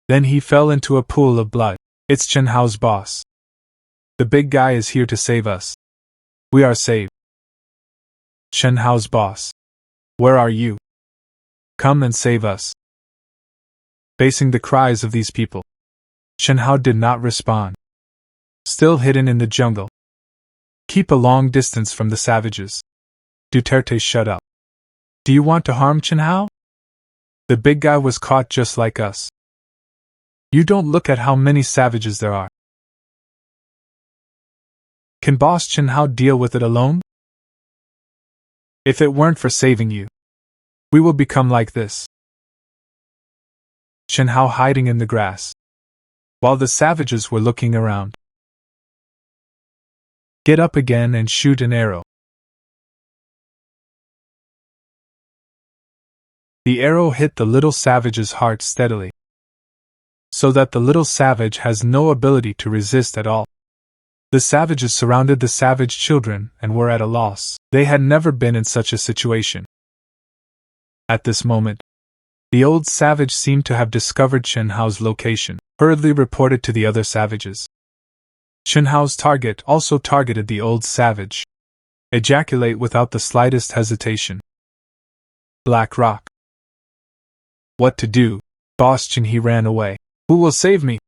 Then he fell into a pool of blood. It's Chen Hao's boss. The big guy is here to save us. We are saved. Chen Hao's boss. Where are you? Come and save us. Facing the cries of these people, Chen Hao did not respond. Still hidden in the jungle. Keep a long distance from the savages. Duterte, shut up. Do you want to harm Chen Hao? The big guy was caught just like us. You don't look at how many savages there are. Can Boss Chen Hao deal with it alone? If it weren't for saving you, we will become like this. Chen Hao hiding in the grass, while the savages were looking around. Get up again and shoot an arrow. The arrow hit the little savage's heart steadily, so that the little savage has no ability to resist at all. The savages surrounded the savage children and were at a loss. They had never been in such a situation. At this moment, the old savage seemed to have discovered Chen Hao's location, hurriedly reported to the other savages. Chen Hao's target also targeted the old savage. Ejaculate without the slightest hesitation. Black rock. What to do? Boss Chen He ran away. Who will save me?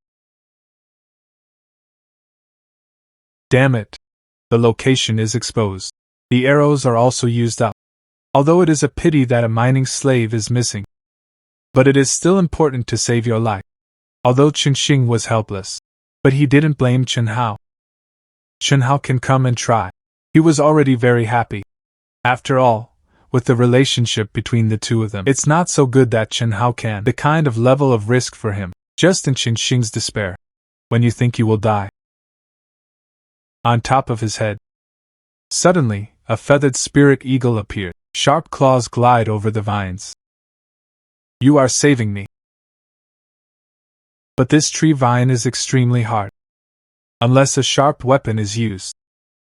Damn it. The location is exposed. The arrows are also used up. Although it is a pity that a mining slave is missing. But it is still important to save your life. Although Chen Xing was helpless. But he didn't blame Chen Hao. Chen Hao can come and try. He was already very happy. After all, with the relationship between the two of them, it's not so good that Chen Hao can. The kind of level of risk for him, just in Chen Xing's despair. When you think you will die. On top of his head. Suddenly, a feathered spirit eagle appeared. Sharp claws glide over the vines. You are saving me. But this tree vine is extremely hard. Unless a sharp weapon is used.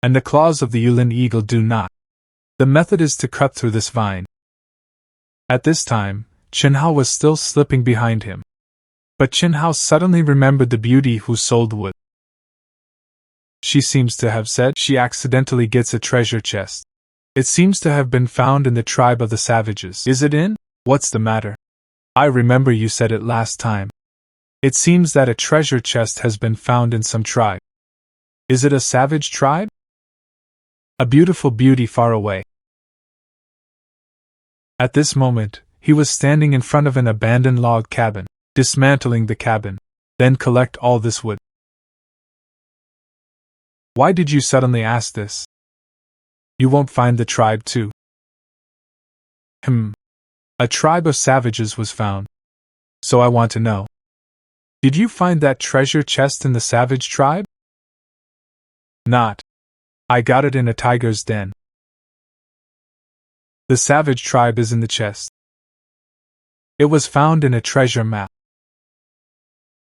And the claws of the Yulin eagle do not. The method is to cut through this vine. At this time, Chen Hao was still slipping behind him. But Chen Hao suddenly remembered the beauty who sold wood. She seems to have said she accidentally gets a treasure chest. It seems to have been found in the tribe of the savages. Is it in? What's the matter? I remember you said it last time. It seems that a treasure chest has been found in some tribe. Is it a savage tribe? A beautiful beauty far away. At this moment, he was standing in front of an abandoned log cabin, dismantling the cabin, then collect all this wood. Why did you suddenly ask this? You won't find the tribe too. A tribe of savages was found. So I want to know. Did you find that treasure chest in the savage tribe? Not. I got it in a tiger's den. The savage tribe is in the chest. It was found in a treasure map.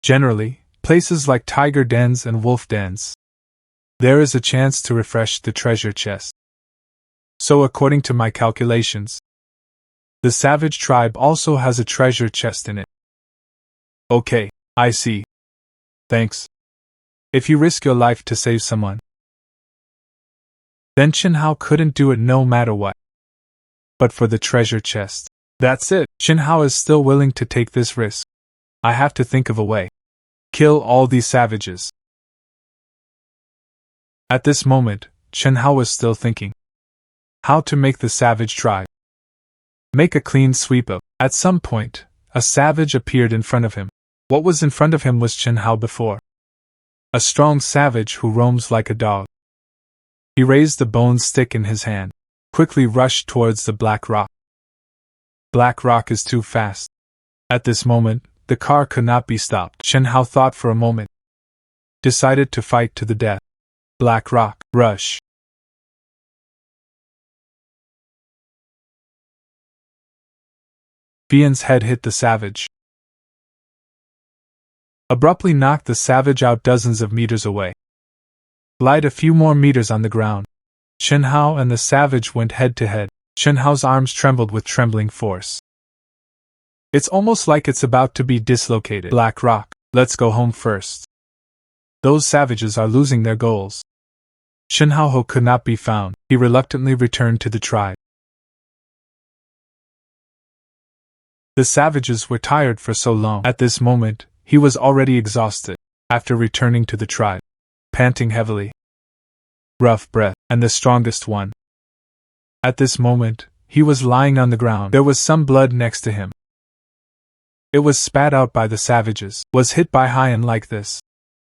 Generally, places like tiger dens and wolf dens. There is a chance to refresh the treasure chest. So according to my calculations, the savage tribe also has a treasure chest in it. Okay, I see. Thanks. If you risk your life to save someone, then Chen Hao couldn't do it no matter what. But for the treasure chest, that's it. Chen Hao is still willing to take this risk. I have to think of a way. Kill all these savages. At this moment, Chen Hao was still thinking. How to make the savage tribe. Make a clean sweep of. At some point, a savage appeared in front of him. What was in front of him was Chen Hao before. A strong savage who roams like a dog. He raised the bone stick in his hand, quickly rushed towards the black rock. Black rock is too fast. At this moment, the car could not be stopped. Chen Hao thought for a moment. Decided to fight to the death. Black Rock, rush. Vian's head hit the savage. Abruptly knocked the savage out dozens of meters away. Glide a few more meters on the ground. Chen Hao and the savage went head to head. Chen Hao's arms trembled with trembling force. It's almost like it's about to be dislocated. Black Rock, let's go home first. Those savages are losing their goals. Chen Hao could not be found. He reluctantly returned to the tribe. The savages were tired for so long. At this moment, he was already exhausted. After returning to the tribe, panting heavily, rough breath, and the strongest one. At this moment, he was lying on the ground. There was some blood next to him. It was spat out by the savages. Was hit by Haiyan like this.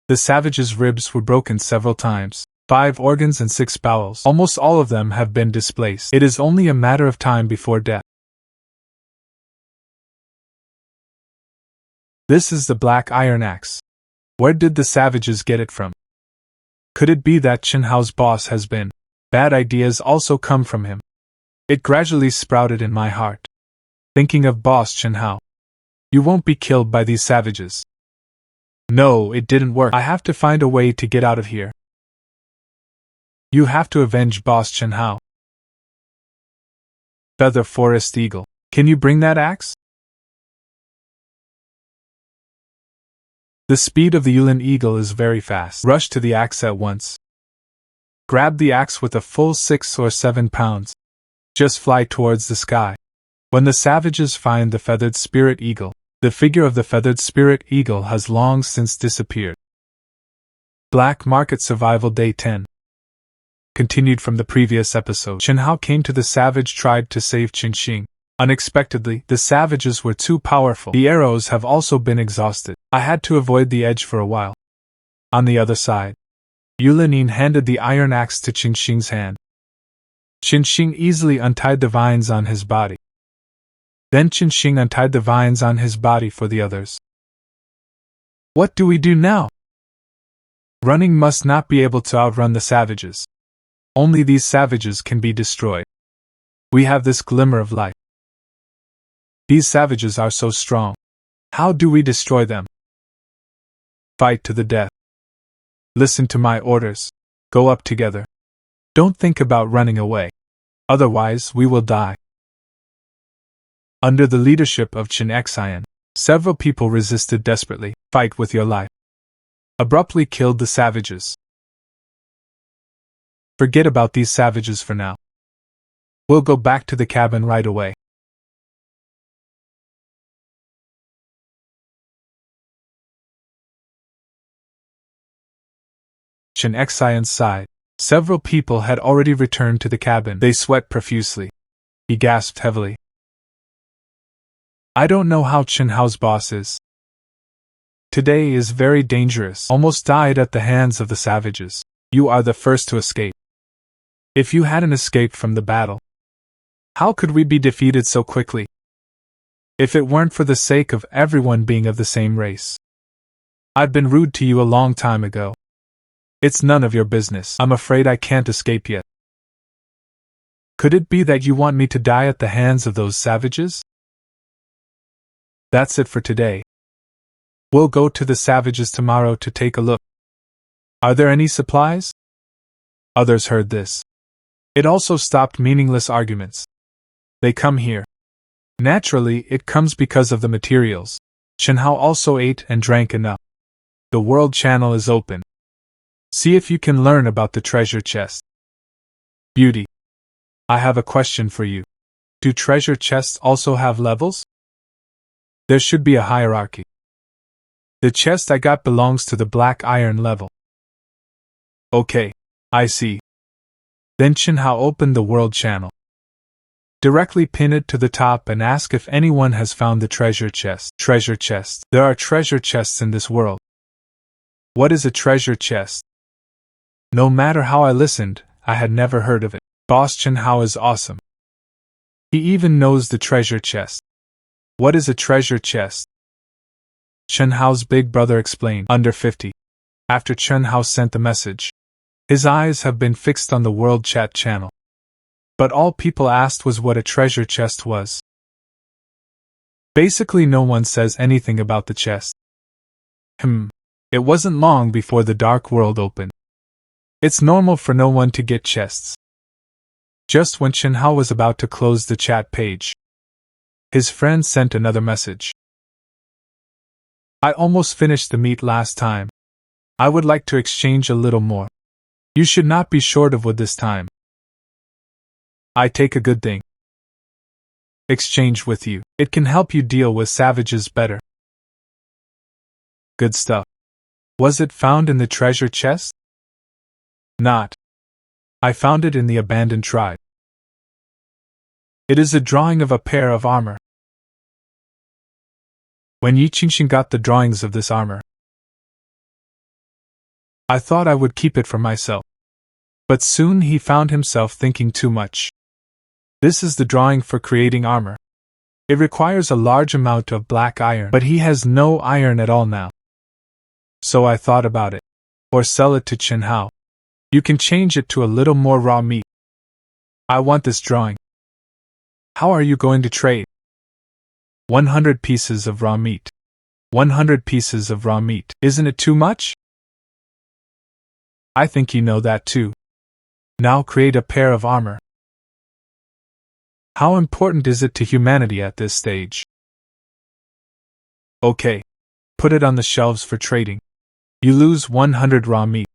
The savages' ribs were broken several times. 5 organs and 6 bowels. Almost all of them have been displaced. It is only a matter of time before death. This is the black iron axe. Where did the savages get it from? Could it be that Chen Hao's boss has been? Bad ideas also come from him. It gradually sprouted in my heart. Thinking of boss Chen Hao. You won't be killed by these savages. No, it didn't work. I have to find a way to get out of here. You have to avenge boss Chen Hao. Feather Forest Eagle. Can you bring that axe? The speed of the Yulin Eagle is very fast. Rush to the axe at once. Grab the axe with a full 6 or 7 pounds. Just fly towards the sky. When the savages find the feathered spirit eagle, the figure of the feathered spirit eagle has long since disappeared. Black Market Survival Day 10. Continued from the previous episode. Chen Hao came to the savage tribe to save Qinxing. Unexpectedly, the savages were too powerful. The arrows have also been exhausted. I had to avoid the edge for a while. On the other side, Yulin handed the iron axe to Qinxing's hand. Qinxing easily untied the vines on his body. Then Qinxing untied the vines on his body for the others. What do we do now? Running must not be able to outrun the savages. Only these savages can be destroyed. We have this glimmer of light. These savages are so strong. How do we destroy them? Fight to the death. Listen to my orders. Go up together. Don't think about running away. Otherwise, we will die. Under the leadership of Chen Xian, several people resisted desperately. Fight with your life. Abruptly killed the savages. Forget about these savages for now. We'll go back to the cabin right away. Chen Xian sighed. Several people had already returned to the cabin. They sweat profusely. He gasped heavily. I don't know how Chen Hao's boss is. Today is very dangerous. Almost died at the hands of the savages. You are the first to escape. If you hadn't escaped from the battle, how could we be defeated so quickly? If it weren't for the sake of everyone being of the same race. I've been rude to you a long time ago. It's none of your business. I'm afraid I can't escape yet. Could it be that you want me to die at the hands of those savages? That's it for today. We'll go to the savages tomorrow to take a look. Are there any supplies? Others heard this. It also stopped meaningless arguments. They come here. Naturally, it comes because of the materials. Chen Hao also ate and drank enough. The world channel is open. See if you can learn about the treasure chest. Beauty. I have a question for you. Do treasure chests also have levels? There should be a hierarchy. The chest I got belongs to the black iron level. Okay, I see. Then Chen Hao opened the world channel. Directly pin it to the top and ask if anyone has found the treasure chest. Treasure chest. There are treasure chests in this world. What is a treasure chest? No matter how I listened, I had never heard of it. Boss Chen Hao is awesome. He even knows the treasure chest. What is a treasure chest? Chen Hao's big brother explained, under 50. After Chen Hao sent the message, his eyes have been fixed on the World Chat channel. But all people asked was what a treasure chest was. Basically, no one says anything about the chest. It wasn't long before the dark world opened. It's normal for no one to get chests. Just when Chen Hao was about to close the chat page, his friend sent another message. I almost finished the meat last time. I would like to exchange a little more. You should not be short of wood this time. I take a good thing. Exchange with you. It can help you deal with savages better. Good stuff. Was it found in the treasure chest? Not. I found it in the abandoned tribe. It is a drawing of a pair of armor. When Yi Qingxing got the drawings of this armor, I thought I would keep it for myself. But soon he found himself thinking too much. This is the drawing for creating armor. It requires a large amount of black iron, but he has no iron at all now. So I thought about it. Or sell it to Chen Hao. You can change it to a little more raw meat. I want this drawing. How are you going to trade? 100 pieces of raw meat. 100 pieces of raw meat. Isn't it too much? I think you know that too. Now create a pair of armor. How important is it to humanity at this stage? Okay. Put it on the shelves for trading. You lose 100 raw meat.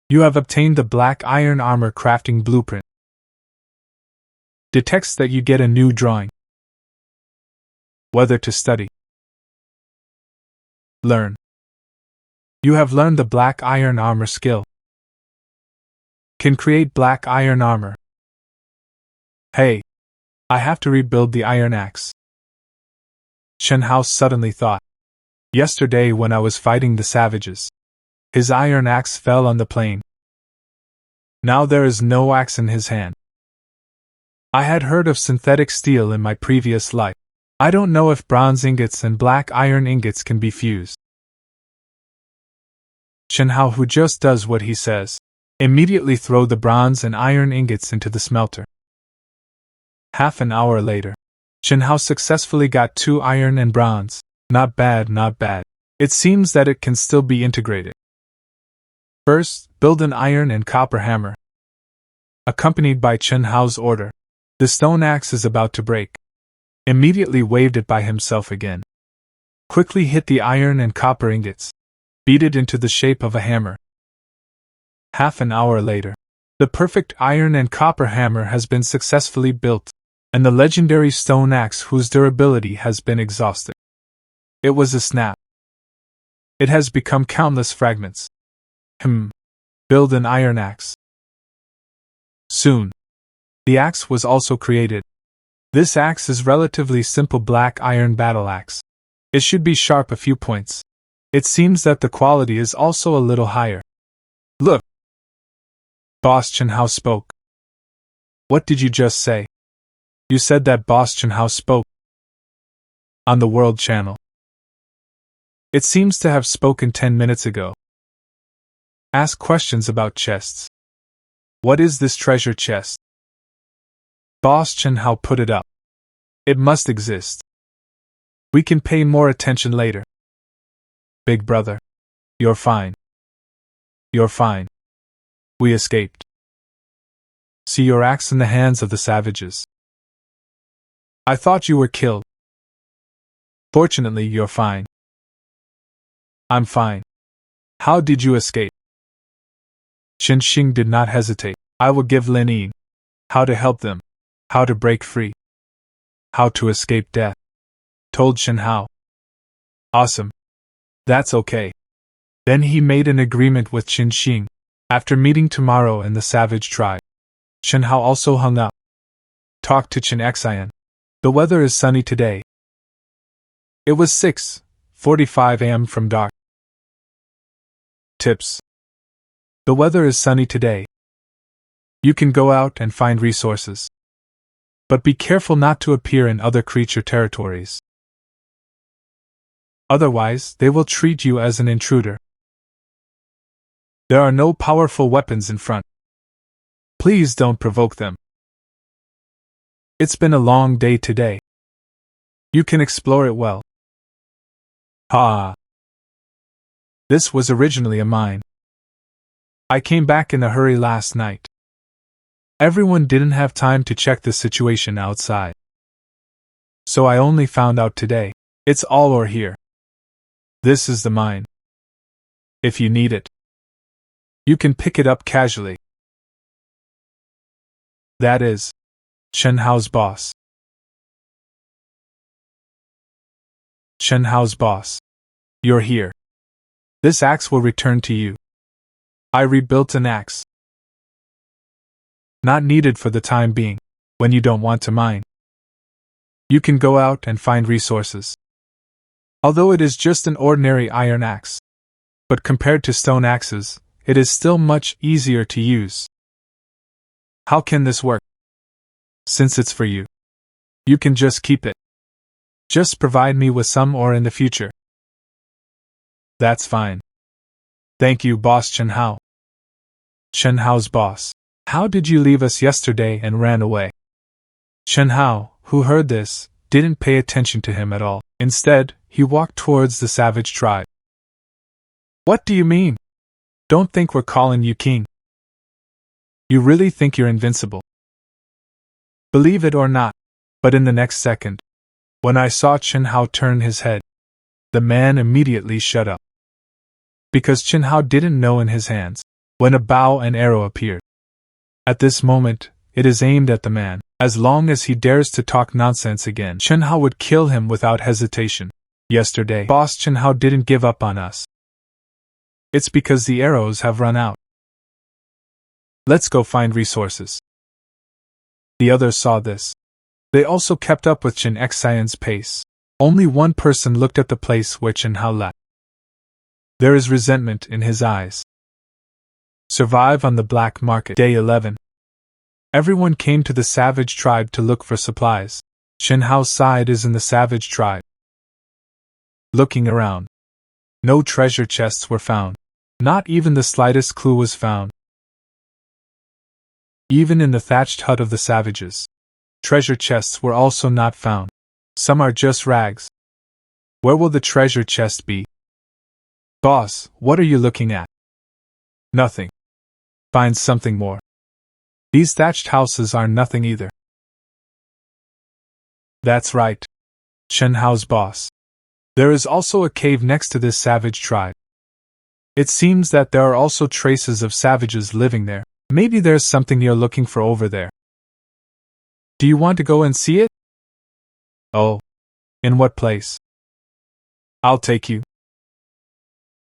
You have obtained the black iron armor crafting blueprint. Detects that you get a new drawing. Whether to study. Learn. You have learned the black iron armor skill. Can create black iron armor. Hey, I have to rebuild the iron axe. Chen Hao suddenly thought. Yesterday when I was fighting the savages, his iron axe fell on the plain. Now there is no axe in his hand. I had heard of synthetic steel in my previous life. I don't know if bronze ingots and black iron ingots can be fused. Chen Hao, who just does what he says, immediately throw the bronze and iron ingots into the smelter. Half an hour later, Chen Hao successfully got 2 iron and bronze. Not bad, not bad. It seems that it can still be integrated. First, build an iron and copper hammer. Accompanied by Chen Hao's order, the stone axe is about to break. Immediately waved it by himself again. Quickly hit the iron and copper ingots. Beat it into the shape of a hammer. Half an hour later, the perfect iron and copper hammer has been successfully built, and the legendary stone axe whose durability has been exhausted. It was a snap. It has become countless fragments. Build an iron axe. Soon, the axe was also created. This axe is relatively simple black iron battle axe. It should be sharp a few points. It seems that the quality is also a little higher. Look! Boss Chen Hao spoke. What did you just say? You said that Boss Chen Hao spoke. On the World Channel. It seems to have spoken 10 minutes ago. Ask questions about chests. What is this treasure chest? Boss Chen Hao put it up. It must exist. We can pay more attention later. Big brother. You're fine. You're fine. We escaped. See your axe in the hands of the savages. I thought you were killed. Fortunately, you're fine. I'm fine. How did you escape? Qin Xing did not hesitate. I will give Lin Yi how to help them, how to break free, how to escape death, told Chen Hao. Awesome. That's okay. Then he made an agreement with Qin Xing. After meeting tomorrow in the savage tribe, Chen Hao also hung up. Talked to Chen Xian. The weather is sunny today. It was 6:45 a.m. from dark. Tips. The weather is sunny today. You can go out and find resources. But be careful not to appear in other creature territories. Otherwise, they will treat you as an intruder. There are no powerful weapons in front. Please don't provoke them. It's been a long day today. You can explore it well. Ha! This was originally a mine. I came back in a hurry last night. Everyone didn't have time to check the situation outside. So I only found out today. It's all or here. This is the mine. If you need it, you can pick it up casually. That is Chen Hao's boss. Chen Hao's boss. You're here. This axe will return to you. I rebuilt an axe. Not needed for the time being, when you don't want to mine. You can go out and find resources. Although it is just an ordinary iron axe. But compared to stone axes, it is still much easier to use. How can this work? Since it's for you, you can just keep it. Just provide me with some ore in the future. That's fine. Thank you, Boss Chen Hao. Chen Hao's boss. How did you leave us yesterday and ran away? Chen Hao, who heard this, didn't pay attention to him at all. Instead, he walked towards the savage tribe. What do you mean? Don't think we're calling you king. You really think you're invincible? Believe it or not, but in the next second, when I saw Chen Hao turn his head, the man immediately shut up. Because Chen Hao didn't know in his hands, when a bow and arrow appeared. At this moment, it is aimed at the man. As long as he dares to talk nonsense again, Chen Hao would kill him without hesitation. Yesterday, Boss Chen Hao didn't give up on us. It's because the arrows have run out. Let's go find resources. The others saw this. They also kept up with Chen Xian's pace. Only one person looked at the place where Chen Hao left. There is resentment in his eyes. Survive on the black market. Day 11. Everyone came to the savage tribe to look for supplies. Chen Hao's side is in the savage tribe. Looking around, no treasure chests were found. Not even the slightest clue was found. Even in the thatched hut of the savages, treasure chests were also not found. Some are just rags. Where will the treasure chest be? Boss, what are you looking at? Nothing. Find something more. These thatched houses are nothing either. That's right. Chen Hao's boss. There is also a cave next to this savage tribe. It seems that there are also traces of savages living there. Maybe there's something you're looking for over there. Do you want to go and see it? Oh. In what place? I'll take you.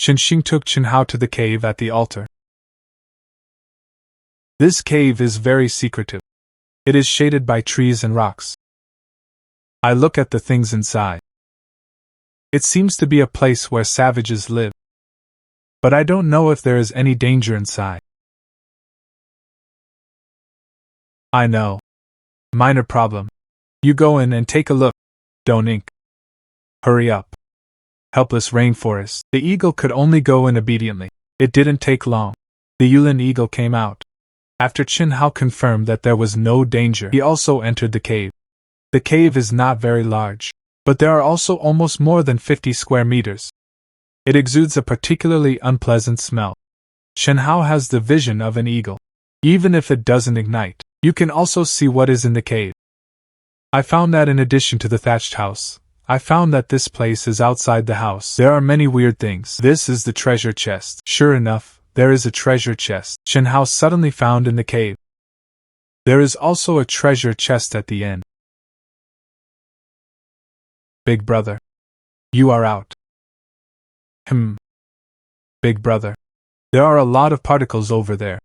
Chen Xing took Chen Hao to the cave at the altar. This cave is very secretive. It is shaded by trees and rocks. I look at the things inside. It seems to be a place where savages live. But I don't know if there is any danger inside. I know. Minor problem. You go in and take a look. Don't ink. Hurry up. Helpless rainforest. The eagle could only go in obediently. It didn't take long. The Yulin eagle came out. After Chen Hao confirmed that there was no danger, he also entered the cave. The cave is not very large, but there are also almost more than 50 square meters. It exudes a particularly unpleasant smell. Chen Hao has the vision of an eagle. Even if it doesn't ignite, you can also see what is in the cave. I found that in addition to the thatched house, I found that this place is outside the house. There are many weird things. This is the treasure chest. Sure enough, there is a treasure chest Chen Hao suddenly found in the cave. There is also a treasure chest at the end. Big brother. You are out. Big brother. There are a lot of particles over there.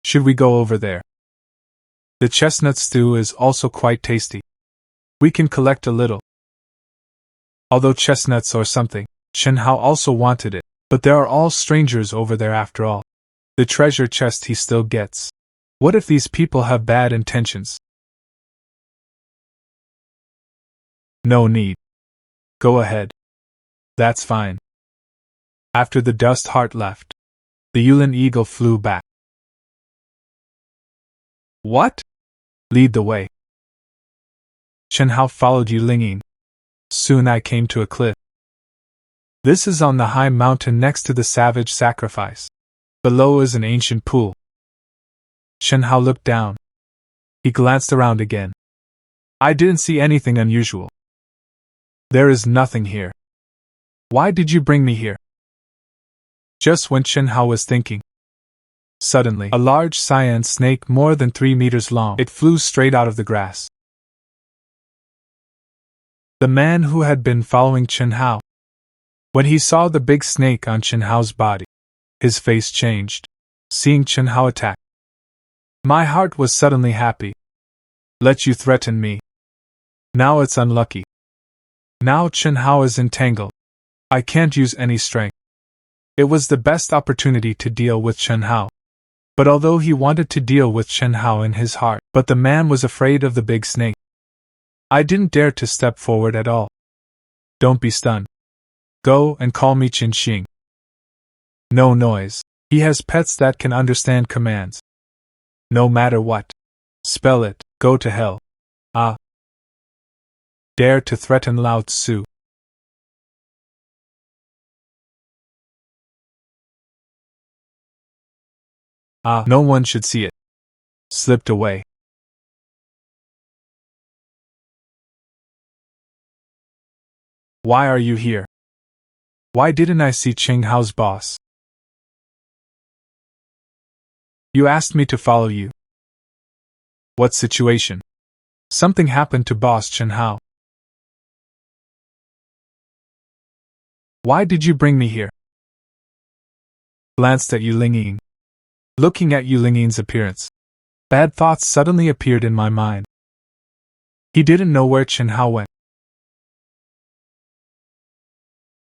Should we go over there? The chestnut stew is also quite tasty. We can collect a little. Although chestnuts or something, Chen Hao also wanted it. But there are all strangers over there after all. The treasure chest he still gets. What if these people have bad intentions? No need. Go ahead. That's fine. After the dust heart left, the Yulin eagle flew back. What? Lead the way. Chen Hao followed Yu Lingyin. Soon I came to a cliff. This is on the high mountain next to the savage sacrifice. Below is an ancient pool. Chen Hao looked down. He glanced around again. I didn't see anything unusual. There is nothing here. Why did you bring me here? Just when Chen Hao was thinking, suddenly, a large cyan snake more than 3 meters long, it flew straight out of the grass. The man who had been following Chen Hao. When he saw the big snake on Chen Hao's body, his face changed, seeing Chen Hao attack. My heart was suddenly happy. Let you threaten me. Now it's unlucky. Now Chen Hao is entangled. I can't use any strength. It was the best opportunity to deal with Chen Hao. But although he wanted to deal with Chen Hao in his heart, but the man was afraid of the big snake. I didn't dare to step forward at all. Don't be stunned. Go and call me Qin Xing. No noise. He has pets that can understand commands. No matter what. Spell it, go to hell. Ah. Dare to threaten Lao Tzu. Ah, no one should see it. Slipped away. Why are you here? Why didn't I see Qing Hao's boss? You asked me to follow you. What situation? Something happened to boss Chen Hao. Why did you bring me here? Glanced at Yu Lingyin. Looking at Yu Lingyin's appearance, bad thoughts suddenly appeared in my mind. He didn't know where Chen Hao went.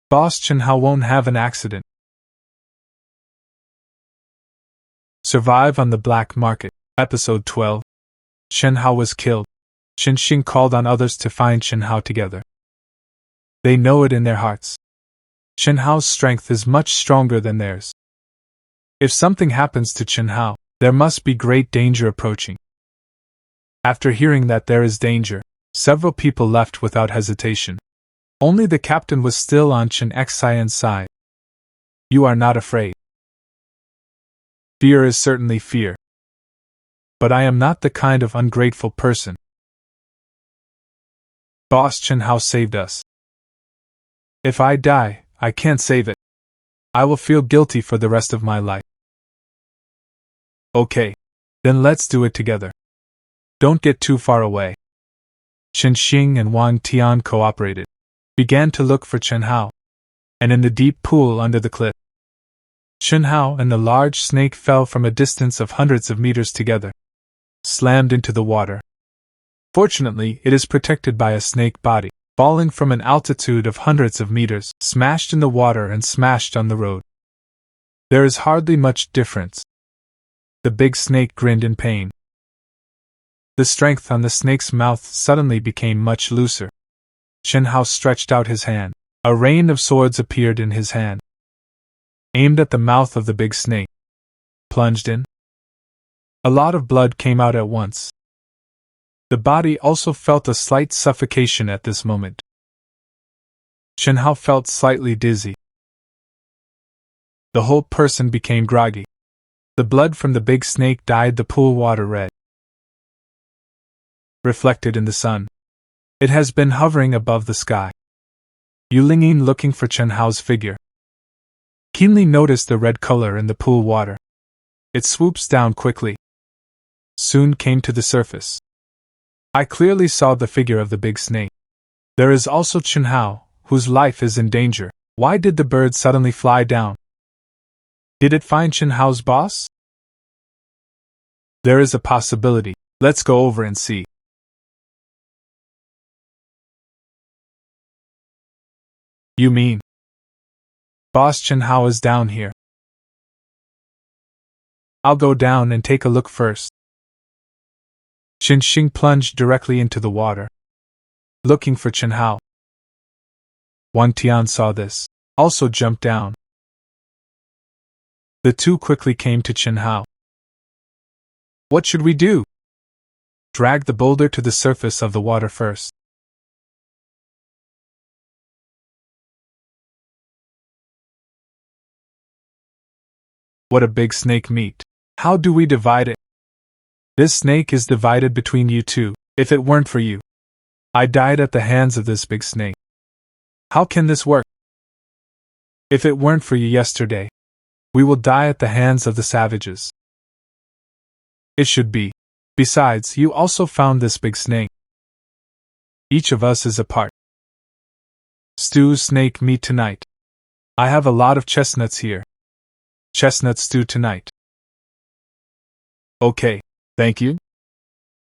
Boss Chen Hao won't have an accident. Survive on the Black Market, Episode 12. Chen Hao was killed. Qin Xing called on others to find Chen Hao together. They know it in their hearts. Chen Hao's strength is much stronger than theirs. If something happens to Chen Hao, there must be great danger approaching. After hearing that there is danger, several people left without hesitation. Only the captain was still on Chen Xian's side. You are not afraid. Fear is certainly fear. But I am not the kind of ungrateful person. Boss Chen Hao saved us. If I die, I can't save it. I will feel guilty for the rest of my life. Okay. Then let's do it together. Don't get too far away. Qin Xing and Wang Tian cooperated. Began to look for Chen Hao. And in the deep pool under the cliff, Chen Hao and the large snake fell from a distance of hundreds of meters together. Slammed into the water. Fortunately, it is protected by a snake body. Falling from an altitude of hundreds of meters, smashed in the water and smashed on the road. There is hardly much difference. The big snake grinned in pain. The strength on the snake's mouth suddenly became much looser. Chen Hao stretched out his hand. A rain of swords appeared in his hand. Aimed at the mouth of the big snake. Plunged in. A lot of blood came out at once. The body also felt a slight suffocation at this moment. Chen Hao felt slightly dizzy. The whole person became groggy. The blood from the big snake dyed the pool water red. Reflected in the sun. It has been hovering above the sky. Yu Lingyin looking for Chen Hao's figure. Keenly noticed the red color in the pool water. It swoops down quickly. Soon came to the surface. I clearly saw the figure of the big snake. There is also Chen Hao, whose life is in danger. Why did the bird suddenly fly down? Did it find Chen Hao's boss? There is a possibility. Let's go over and see. You mean Boss Chen Hao is down here? I'll go down and take a look first. Qin Xing plunged directly into the water, looking for Chen Hao. Wang Tian saw this, also jumped down. The two quickly came to Chen Hao. What should we do? Drag the boulder to the surface of the water first. What a big snake meat. How do we divide it? This snake is divided between you two. If it weren't for you, I died at the hands of this big snake. How can this work? If it weren't for you yesterday, we will die at the hands of the savages. It should be. Besides, you also found this big snake. Each of us is a part. Stew snake meat tonight. I have a lot of chestnuts here. Chestnut stew tonight. Okay, thank you.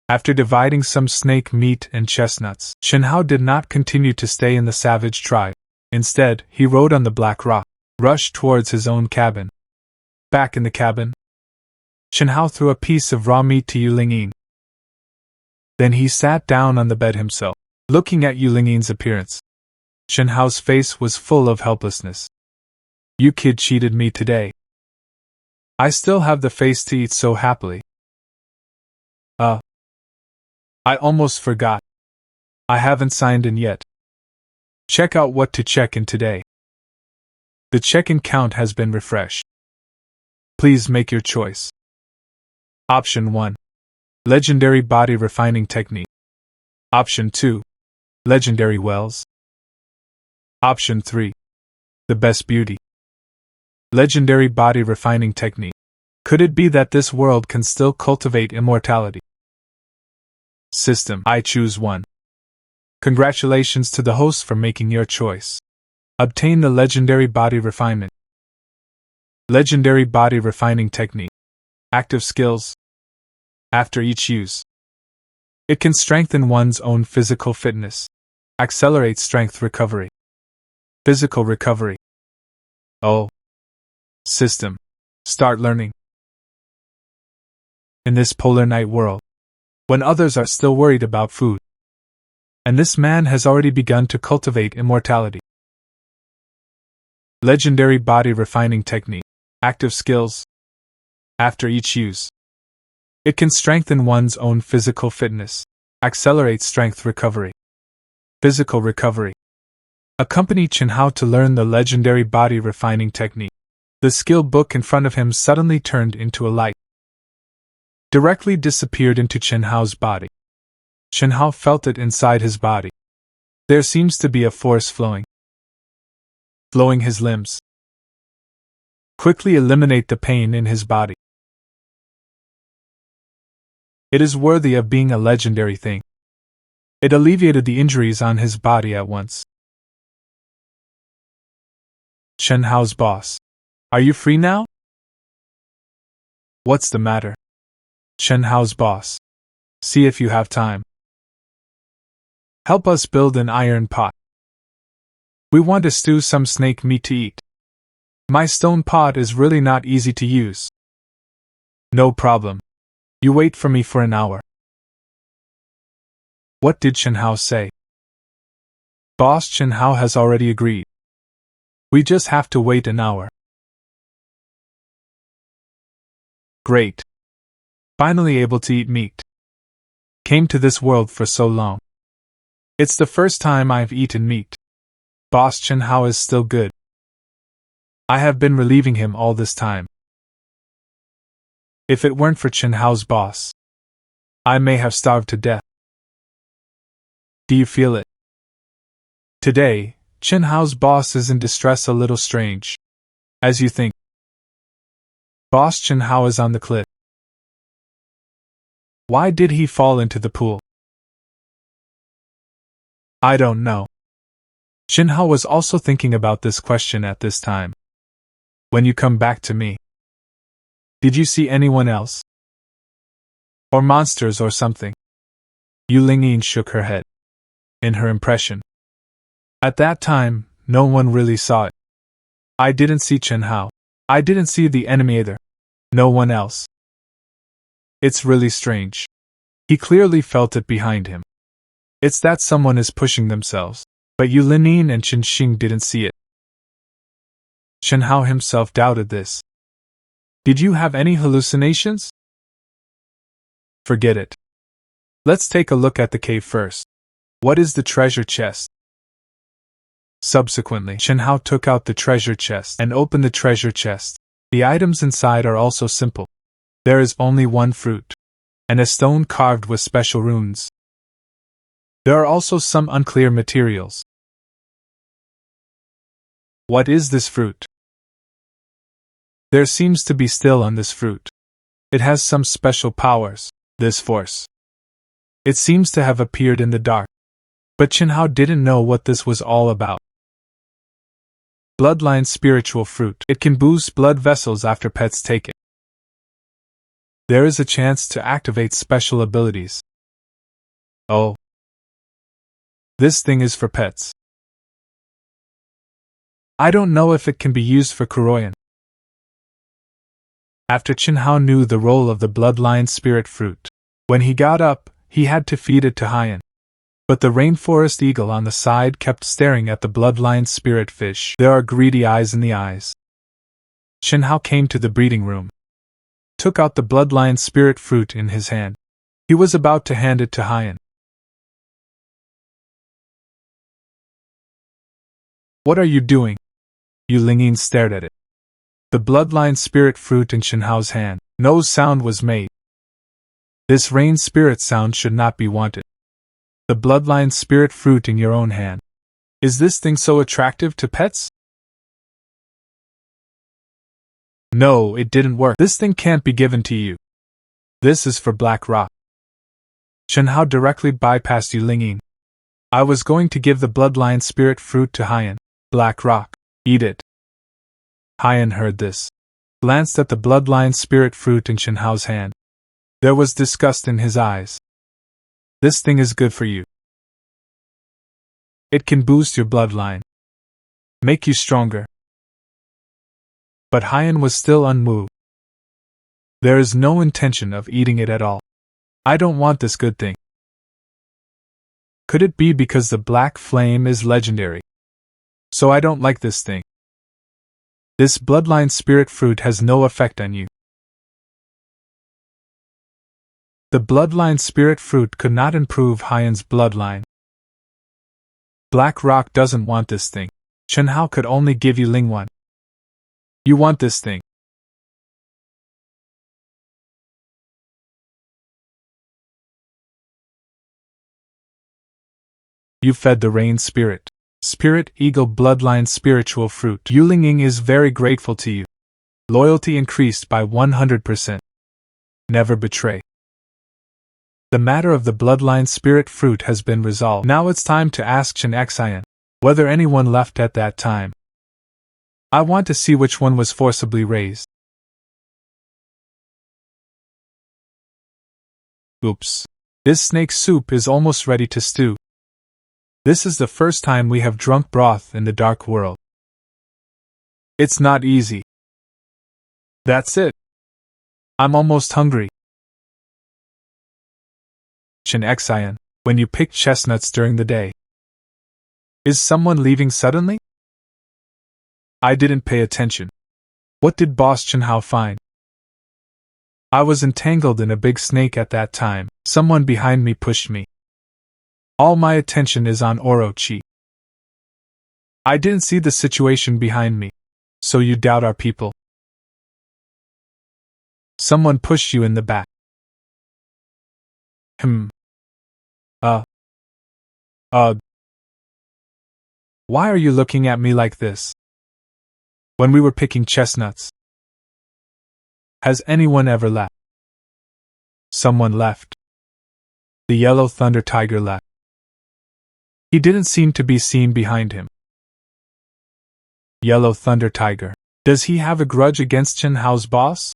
After dividing some snake meat and chestnuts, Chen Hao did not continue to stay in the savage tribe. Instead, he rode on the black rock, rushed towards his own cabin. Back in the cabin, Chen Hao threw a piece of raw meat to Yu Lingyin. Then he sat down on the bed himself, looking at Yu Lingyin's appearance. Chen Hao's face was full of helplessness. You kid cheated me today. I still have the face to eat so happily. I almost forgot. I haven't signed in yet. Check out what to check in today. The check-in count has been refreshed. Please make your choice. Option 1. Legendary Body Refining Technique. Option 2. Legendary Wells. Option 3. The Best Beauty. Legendary Body Refining Technique. Could it be that this world can still cultivate immortality? System. I choose 1. Congratulations to the host for making your choice. Obtain the Legendary Body Refinement. Legendary Body Refining Technique. Active skills. After each use, it can strengthen one's own physical fitness. Accelerate strength recovery. Physical recovery. Oh. System. Start learning. In this polar night world, when others are still worried about food, and this man has already begun to cultivate immortality. Legendary Body Refining Technique. Active skills. After each use, it can strengthen one's own physical fitness. Accelerate strength recovery. Physical recovery. Accompany Chen Hao to learn the Legendary Body Refining Technique. The skill book in front of him suddenly turned into a light. Directly disappeared into Chen Hao's body. Chen Hao felt it inside his body. There seems to be a force flowing his limbs. Quickly eliminate the pain in his body. It is worthy of being a legendary thing. It alleviated the injuries on his body at once. Chen Hao's boss. Are you free now? What's the matter? Chen Hao's boss. See if you have time. Help us build an iron pot. We want to stew some snake meat to eat. My stone pot is really not easy to use. No problem. You wait for me for an hour. What did Chen Hao say? Boss Chen Hao has already agreed. We just have to wait an hour. Great. Finally able to eat meat. Came to this world for so long. It's the first time I've eaten meat. Boss Chen Hao is still good. I have been relieving him all this time. If it weren't for Chen Hao's boss, I may have starved to death. Do you feel it? Today, Chen Hao's boss is in distress, a little strange. As you think. Boss Chen Hao is on the cliff. Why did he fall into the pool? I don't know. Chen Hao was also thinking about this question at this time. When you come back to me, did you see anyone else? Or monsters or something? Yu Lingyin shook her head. In her impression, at that time, no one really saw it. I didn't see Chen Hao. I didn't see the enemy either. No one else. It's really strange. He clearly felt it behind him. It's that someone is pushing themselves. But Yu Linyin and Chen Xing didn't see it. Chen Hao himself doubted this. Did you have any hallucinations? Forget it. Let's take a look at the cave first. What is the treasure chest? Subsequently, Chen Hao took out the treasure chest and opened the treasure chest. The items inside are also simple. There is only one fruit, and a stone carved with special runes. There are also some unclear materials. What is this fruit? There seems to be still on this fruit. It has some special powers, this force. It seems to have appeared in the dark. But Chen Hao didn't know what this was all about. Bloodline spiritual fruit. It can boost blood vessels after pets take it. There is a chance to activate special abilities. Oh. This thing is for pets. I don't know if it can be used for Kuroyan. After Chen Hao knew the role of the bloodline spirit fruit, when he got up, he had to feed it to Haiyan. But the rainforest eagle on the side kept staring at the bloodline spirit fish. There are greedy eyes in the eyes. Chen Hao came to the breeding room, took out the bloodline spirit fruit in his hand. He was about to hand it to Haiyan. What are you doing? Yu Linyin stared at it. The bloodline spirit fruit in Chen Hao's hand. No sound was made. This rain spirit sound should not be wanted. The bloodline spirit fruit in your own hand. Is this thing so attractive to pets? No, it didn't work. This thing can't be given to you. This is for Black Rock. Chen Hao directly bypassed Yu Linyin. I was going to give the bloodline spirit fruit to Haiyan. Black Rock. Eat it. Haiyan heard this, glanced at the bloodline spirit fruit in Chen Hao's hand. There was disgust in his eyes. This thing is good for you. It can boost your bloodline, make you stronger. But Haiyan was still unmoved. There is no intention of eating it at all. I don't want this good thing. Could it be because the black flame is legendary? So I don't like this thing. This bloodline spirit fruit has no effect on you. The bloodline spirit fruit could not improve Haiyan's bloodline. Black Rock doesn't want this thing. Chen Hao could only give you Ling one. You want this thing. You fed the rain spirit. Spirit Eagle bloodline spiritual fruit. Yu Linyin is very grateful to you. Loyalty increased by 100%. Never betray. The matter of the bloodline spirit fruit has been resolved. Now it's time to ask Chen Xian whether anyone left at that time. I want to see which one was forcibly raised. Oops. This snake soup is almost ready to stew. This is the first time we have drunk broth in the dark world. It's not easy. That's it. I'm almost hungry. Chen Xian, when you pick chestnuts during the day, is someone leaving suddenly? I didn't pay attention. What did Boss Chen Hao find? I was entangled in a big snake at that time. Someone behind me pushed me. All my attention is on Orochi. I didn't see the situation behind me. So you doubt our people? Someone pushed you in the back. Why are you looking at me like this? When we were picking chestnuts. Has anyone ever left? Someone left. The yellow thunder tiger left. He didn't seem to be seen behind him. Yellow thunder tiger. Does he have a grudge against Chen Hao's boss?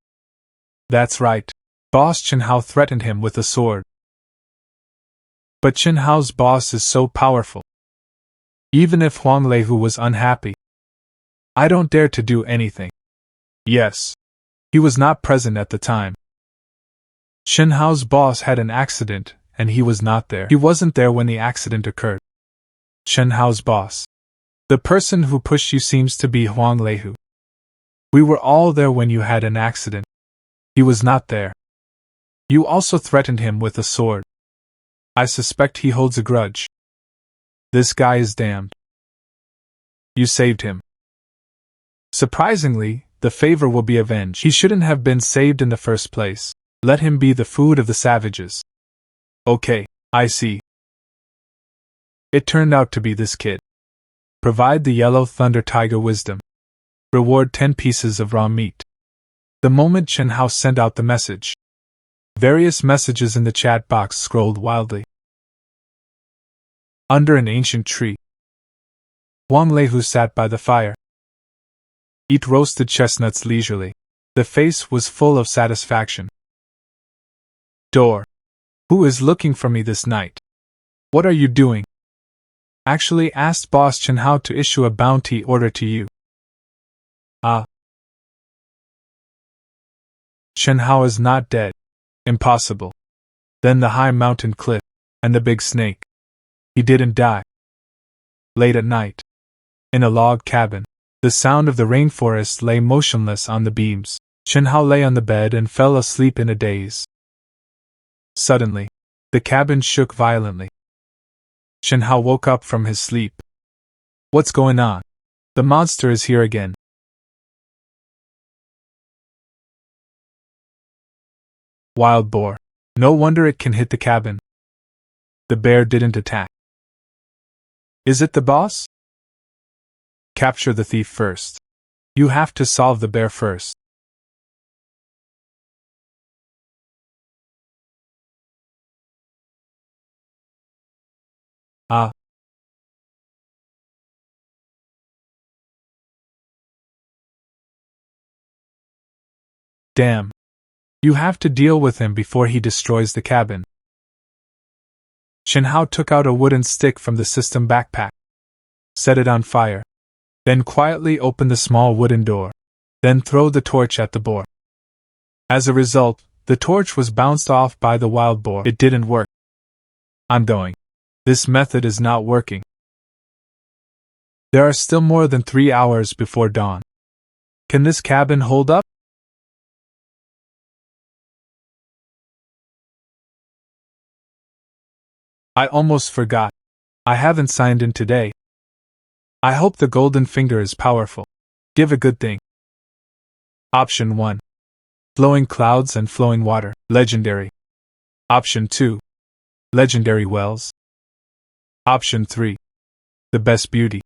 That's right. Boss Chen Hao threatened him with a sword. But Chen Hao's boss is so powerful. Even if Huang Leihu was unhappy, I don't dare to do anything. Yes. He was not present at the time. Chen Hao's boss had an accident, and he was not there. He wasn't there when the accident occurred. Chen Hao's boss. The person who pushed you seems to be Huang Leihu. We were all there when you had an accident. He was not there. You also threatened him with a sword. I suspect he holds a grudge. This guy is damned. You saved him. Surprisingly, the favor will be avenged. He shouldn't have been saved in the first place. Let him be the food of the savages. Okay, I see. It turned out to be this kid. Provide the yellow thunder tiger wisdom. Reward 10 pieces of raw meat. The moment Chen Hao sent out the message, various messages in the chat box scrolled wildly. Under an ancient tree, Huang Leihu sat by the fire. Eat roasted chestnuts leisurely. The face was full of satisfaction. Door. Who is looking for me this night? What are you doing? Actually asked Boss Chen Hao to issue a bounty order to you. Ah. Chen Hao is not dead. Impossible. Then the high mountain cliff, and the big snake. He didn't die. Late at night, in a log cabin, the sound of the rainforest lay motionless on the beams. Chen Hao lay on the bed and fell asleep in a daze. Suddenly, the cabin shook violently. Chen Hao woke up from his sleep. What's going on? The monster is here again. Wild boar. No wonder it can hit the cabin. The bear didn't attack. Is it the boss? Capture the thief first. You have to solve the bear first. Ah. Damn. You have to deal with him before he destroys the cabin. Chen Hao took out a wooden stick from the system backpack, set it on fire, then quietly opened the small wooden door, then throw the torch at the boar. As a result, the torch was bounced off by the wild boar. It didn't work. I'm going. This method is not working. There are still more than 3 hours before dawn. Can this cabin hold up? I almost forgot. I haven't signed in today. I hope the golden finger is powerful. Give a good thing. Option 1. Flowing clouds and flowing water, legendary. Option 2. Legendary wells. Option 3. The best beauty.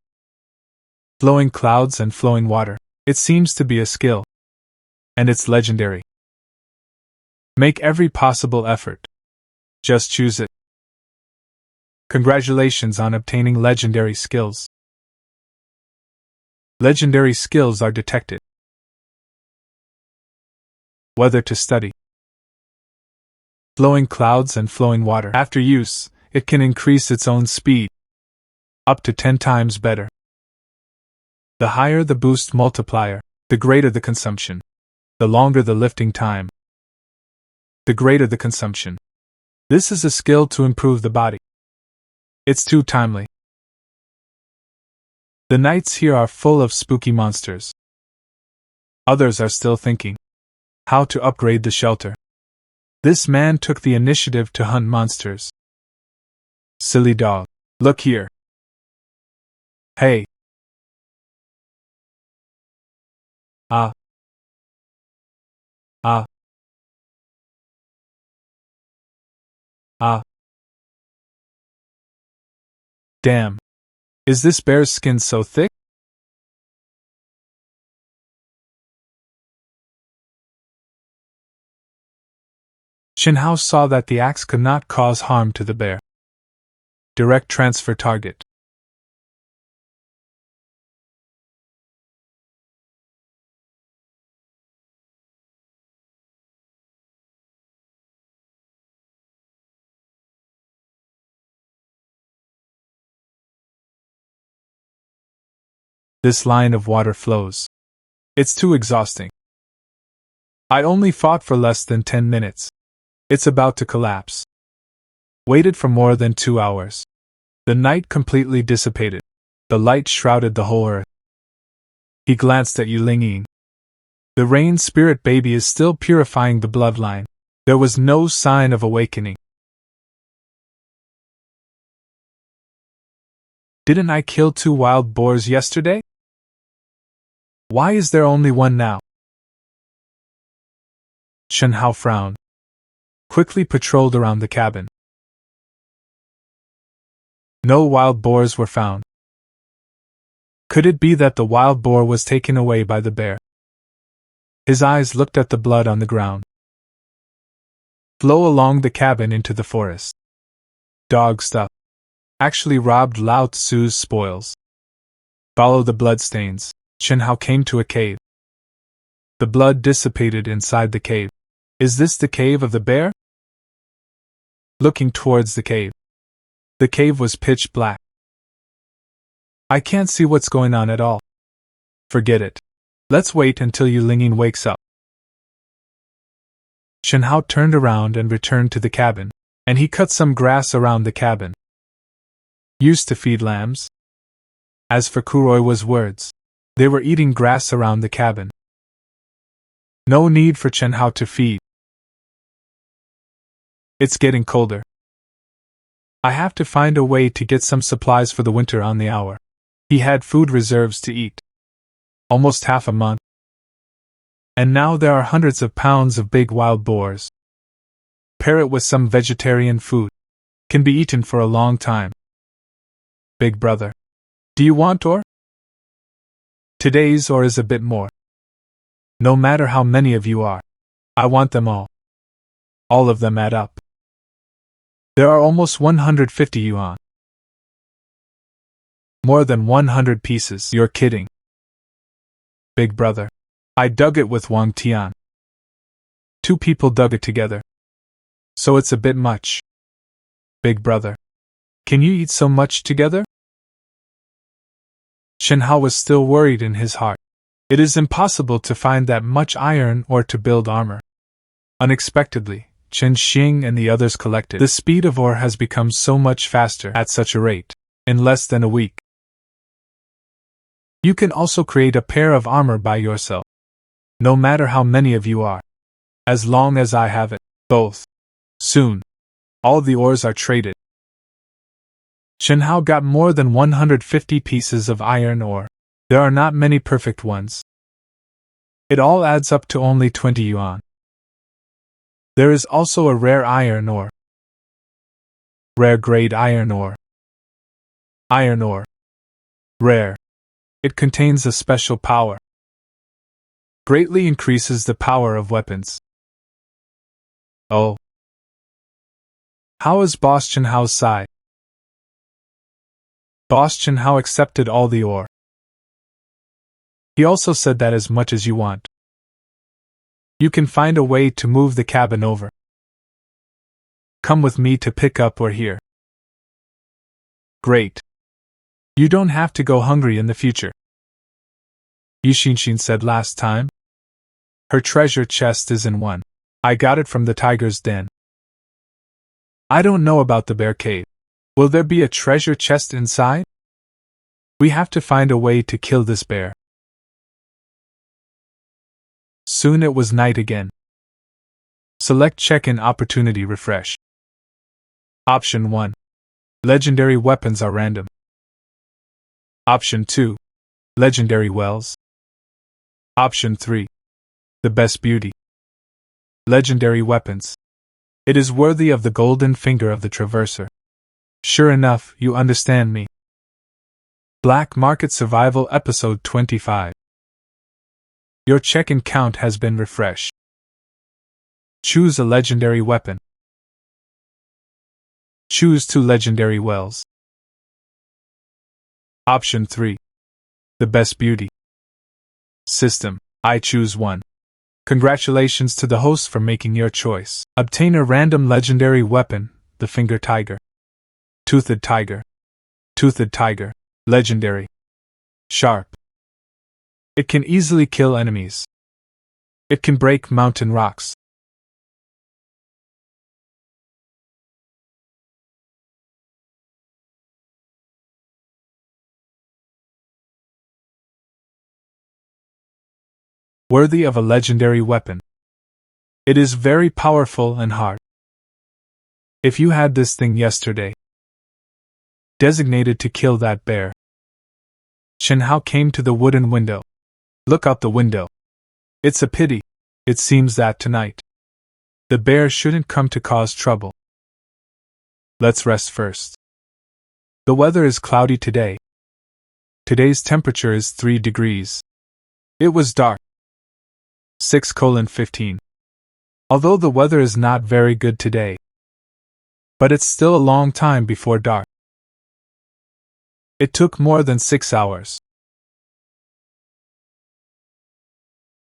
Flowing clouds and flowing water. It seems to be a skill. And it's legendary. Make every possible effort. Just choose it. Congratulations on obtaining legendary skills. Legendary skills are detected. Whether to study. Flowing clouds and flowing water. After use, it can increase its own speed. Up to 10 times better. The higher the boost multiplier, the greater the consumption. The longer the lifting time, the greater the consumption. This is a skill to improve the body. It's too timely. The nights here are full of spooky monsters. Others are still thinking how to upgrade the shelter. This man took the initiative to hunt monsters. Silly dog. Look here. Hey. Ah. Ah. Ah. Damn. Is this bear's skin so thick? Chen Hao saw that the axe could not cause harm to the bear. Direct transfer target. This line of water flows. It's too exhausting. I only fought for less than 10 minutes. It's about to collapse. Waited for more than 2 hours. The night completely dissipated. The light shrouded the whole earth. He glanced at Yulingyin. The rain spirit baby is still purifying the bloodline. There was no sign of awakening. Didn't I kill 2 wild boars yesterday? Why is there only one now? Chen Hao frowned. Quickly patrolled around the cabin. No wild boars were found. Could it be that the wild boar was taken away by the bear? His eyes looked at the blood on the ground. Flow along the cabin into the forest. Dog stuff. Actually robbed Lao Tzu's spoils. Follow the bloodstains. Chen Hao came to a cave. The blood dissipated inside the cave. Is this the cave of the bear? Looking towards the cave. The cave was pitch black. I can't see what's going on at all. Forget it. Let's wait until Yulingyin wakes up. Chen Hao turned around and returned to the cabin, and he cut some grass around the cabin. Used to feed lambs? As for Kuroiwa's words, they were eating grass around the cabin. No need for Chen Hao to feed. It's getting colder. I have to find a way to get some supplies for the winter on the hour. He had food reserves to eat. Almost half a month. And now there are hundreds of pounds of big wild boars. Pair it with some vegetarian food. Can be eaten for a long time. Big brother. Do you want ore? Today's ore is a bit more. No matter how many of you are. I want them all. All of them add up. There are almost 150 yuan. More than 100 pieces. You're kidding. Big brother. I dug it with Wang Tian. 2 people dug it together. So it's a bit much. Big brother. Can you eat so much together? Chen Hao was still worried in his heart. It is impossible to find that much iron or to build armor. Unexpectedly, Chen Xing and the others collected. The speed of ore has become so much faster at such a rate. In less than a week. You can also create a pair of armor by yourself. No matter how many of you are. As long as I have it. Both. Soon. All the ores are traded. Chen Hao got more than 150 pieces of iron ore. There are not many perfect ones. It all adds up to only 20 yuan. There is also a rare iron ore. Rare grade iron ore. Iron ore. Rare. It contains a special power. Greatly increases the power of weapons. Oh. How is Boss Chen Hao's side? Boss Chen Hao accepted all the ore. He also said that as much as you want. You can find a way to move the cabin over. Come with me to pick up ore here. Great. You don't have to go hungry in the future. Yushinshin said last time. Her treasure chest is in one. I got it from the tiger's den. I don't know about the bear cave. Will there be a treasure chest inside? We have to find a way to kill this bear. Soon it was night again. Select check-in opportunity refresh. Option 1. Legendary weapons are random. Option 2. Legendary wells. Option 3. The best beauty. Legendary weapons. It is worthy of the golden finger of the traverser. Sure enough, you understand me. Black Market Survival Episode 25. Your check-in count has been refreshed. Choose a legendary weapon. Choose 2 legendary wells. Option 3. The best beauty. System. I choose 1. Congratulations to the host for making your choice. Obtain a random legendary weapon, the Finger Tiger. Toothed Tiger. Toothed Tiger. Legendary. Sharp. It can easily kill enemies. It can break mountain rocks. worthy of a legendary weapon. It is very powerful and hard. If you had this thing yesterday, designated to kill that bear. Chen Hao came to the wooden window. Look out the window. It's a pity. It seems that tonight, the bear shouldn't come to cause trouble. Let's rest first. The weather is cloudy today. Today's temperature is 3 degrees. It was dark. 6:15. Although the weather is not very good today, but it's still a long time before dark. It took more than 6 hours.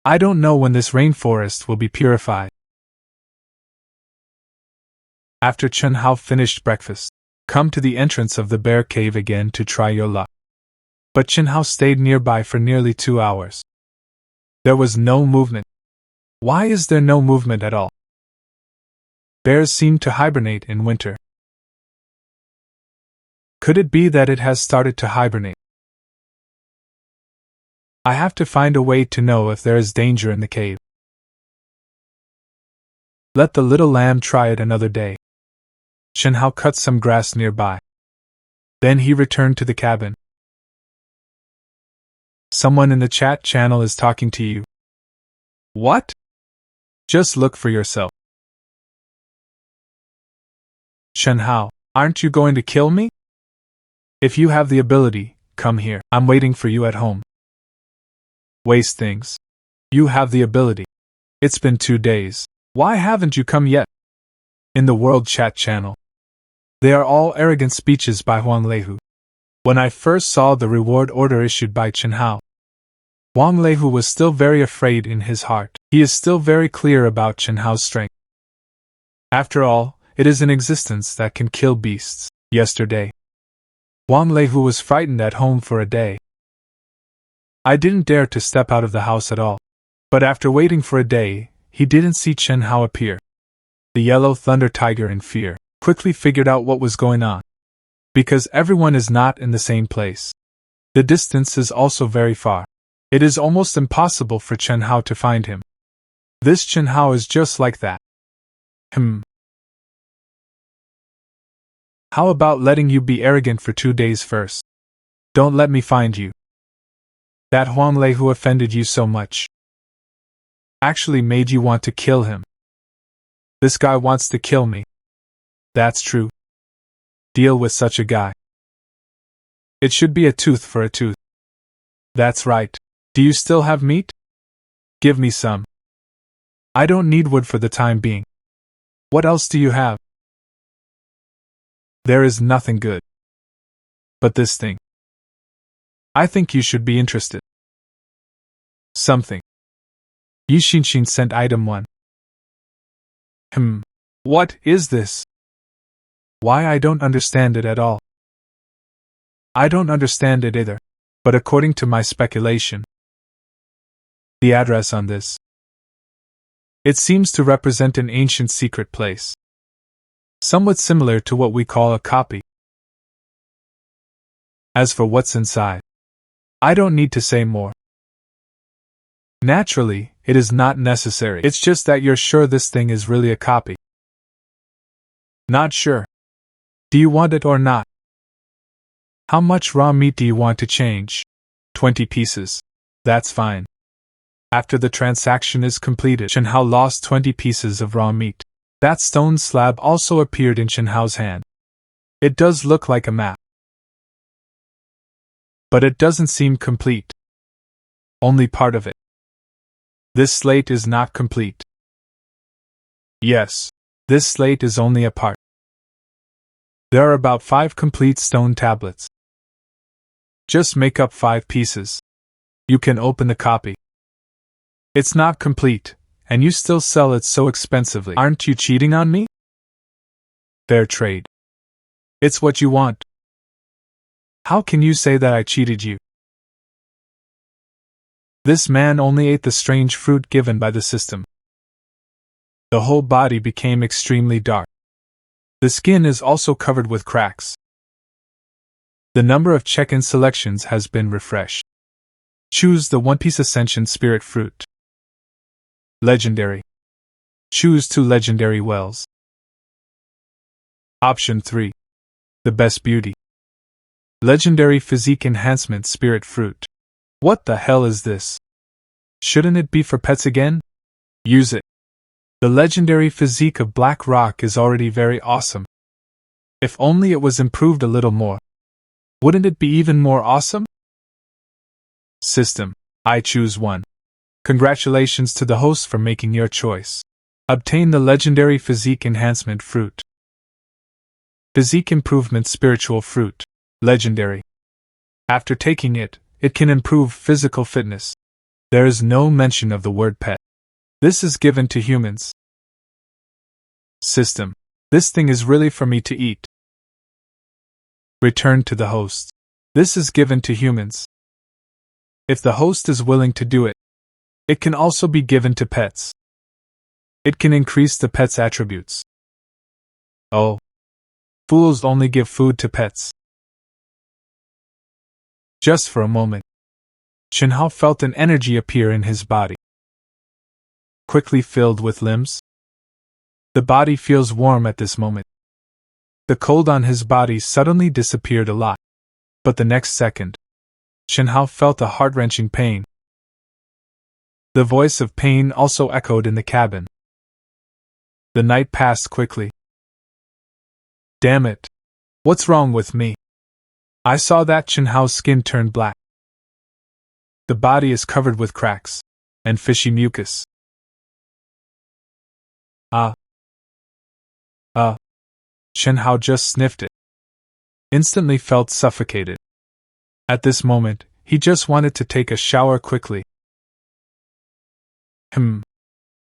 I don't know when this rainforest will be purified. After Chen Hao finished breakfast, come to the entrance of the bear cave again to try your luck. But Chen Hao stayed nearby for nearly 2 hours. There was no movement. Why is there no movement at all? Bears seem to hibernate in winter. Could it be that it has started to hibernate? I have to find a way to know if there is danger in the cave. Let the little lamb try it another day. Chen Hao cut some grass nearby. Then he returned to the cabin. Someone in the chat channel is talking to you. What? Just look for yourself. Chen Hao, aren't you going to kill me? If you have the ability, come here. I'm waiting for you at home. Waste things. You have the ability. It's been 2 days. Why haven't you come yet? In the World Chat channel. They are all arrogant speeches by Huang Leihu. When I first saw the reward order issued by Chen Hao, Huang Leihu was still very afraid in his heart. He is still very clear about Chen Hao's strength. After all, it is an existence that can kill beasts. Yesterday, Huang Leihu was frightened at home for a day. I didn't dare to step out of the house at all. But after waiting for a day, he didn't see Chen Hao appear. The yellow thunder tiger, in fear, quickly figured out what was going on. Because everyone is not in the same place. The distance is also very far. It is almost impossible for Chen Hao to find him. This Chen Hao is just like that. How about letting you be arrogant for 2 days first? Don't let me find you. That Huang Leihu offended you so much. Actually made you want to kill him. This guy wants to kill me. That's true. Deal with such a guy. It should be a tooth for a tooth. That's right. Do you still have meat? Give me some. I don't need wood for the time being. What else do you have? There is nothing good. But this thing. I think you should be interested. Something. Yu Xinxin sent item 1. What is this? Why, I don't understand it at all. I don't understand it either, but according to my speculation, the address on this, it seems to represent an ancient secret place. Somewhat similar to what we call a copy. As for what's inside, I don't need to say more. Naturally, it is not necessary. It's just that you're sure this thing is really a copy. Not sure. Do you want it or not? How much raw meat do you want to change? 20 pieces. That's fine. After the transaction is completed, Chen Hao lost 20 pieces of raw meat. That stone slab also appeared in Chen Hao's hand. It does look like a map. But it doesn't seem complete. Only part of it. This slate is not complete. Yes, this slate is only a part. There are about 5 complete stone tablets. Just make up 5 pieces. You can open the copy. It's not complete, and you still sell it so expensively. Aren't you cheating on me? Fair trade. It's what you want. How can you say that I cheated you? This man only ate the strange fruit given by the system. The whole body became extremely dark. The skin is also covered with cracks. The number of check-in selections has been refreshed. Choose the One Piece Ascension Spirit Fruit. Legendary. Choose 2 legendary wells. Option 3. The best beauty. Legendary physique enhancement spirit fruit. What the hell is this? Shouldn't it be for pets again? Use it. The legendary physique of Black Rock is already very awesome. If only it was improved a little more. Wouldn't it be even more awesome? System. I choose 1. Congratulations to the host for making your choice. Obtain the legendary physique enhancement fruit. Physique improvement spiritual fruit. Legendary. After taking it, it can improve physical fitness. There is no mention of the word pet. This is given to humans. System. This thing is really for me to eat. Return to the host. This is given to humans. If the host is willing to do it, it can also be given to pets. It can increase the pet's attributes. Oh. Fools only give food to pets. Just for a moment, Shinhao felt an energy appear in his body. Quickly filled with limbs. The body feels warm at this moment. The cold on his body suddenly disappeared a lot. But the next second, Shinhao felt a heart-wrenching pain. The voice of pain also echoed in the cabin. The night passed quickly. Damn it. What's wrong with me? I saw that Shinhao's skin turned black. The body is covered with cracks and fishy mucus. Shinhao just sniffed it. Instantly felt suffocated. At this moment, he just wanted to take a shower quickly.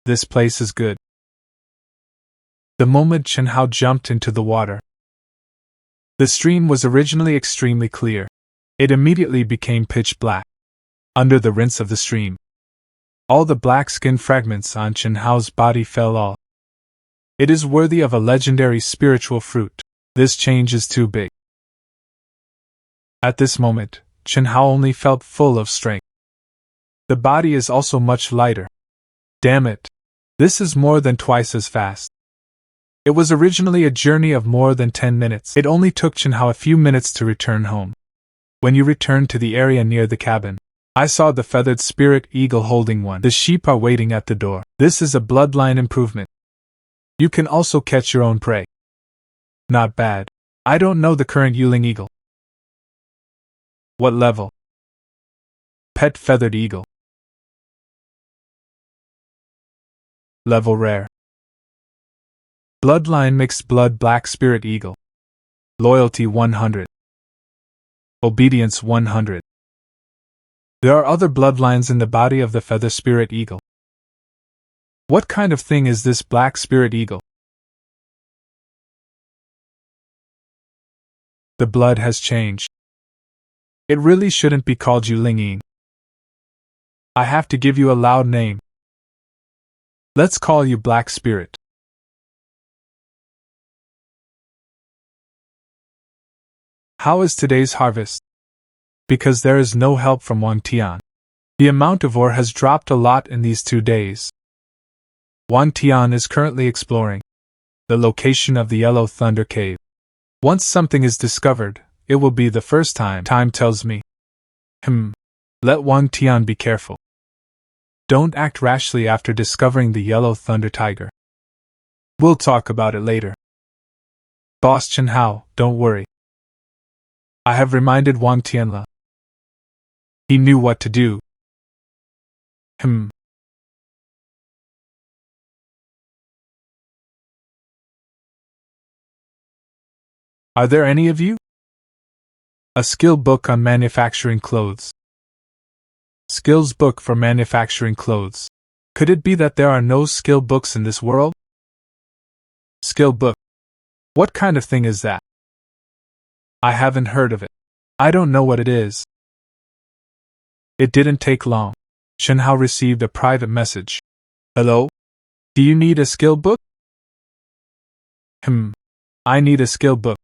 This place is good. The moment Shinhao jumped into the water, the stream was originally extremely clear. It immediately became pitch black. Under the rinse of the stream, all the black skin fragments on Shinhao's body fell all. It is worthy of a legendary spiritual fruit. This change is too big. At this moment, Shinhao only felt full of strength. The body is also much lighter. Damn it! This is more than twice as fast. It was originally a journey of more than 10 minutes. It only took Shinhao a few minutes to return home. When you returned to the area near the cabin, I saw the feathered spirit eagle holding one. The sheep are waiting at the door. This is a bloodline improvement. You can also catch your own prey. Not bad. I don't know the current Yuling eagle. What level? Pet feathered eagle. Level rare. Bloodline mixed blood black spirit eagle. Loyalty 100. Obedience 100. There are other bloodlines in the body of the feather spirit eagle. What kind of thing is this black spirit eagle? The blood has changed. It really shouldn't be called Yuling. I have to give you a loud name. Let's call you Black Spirit. How is today's harvest? Because there is no help from Wang Tian. The amount of ore has dropped a lot in these 2 days. Wang Tian is currently exploring the location of the Yellow Thunder Cave. Once something is discovered, it will be the first time. Time tells me. Let Wang Tian be careful. Don't act rashly after discovering the Yellow Thunder Tiger. We'll talk about it later. Boss Shinhao, don't worry. I have reminded Wang Tianle. He knew what to do. Are there any of you? A skill book on manufacturing clothes. Skills book for manufacturing clothes. Could it be that there are no skill books in this world? Skill book. What kind of thing is that? I haven't heard of it. I don't know what it is. It didn't take long. Shinhao received a private message. Hello? Do you need a skill book? I need a skill book.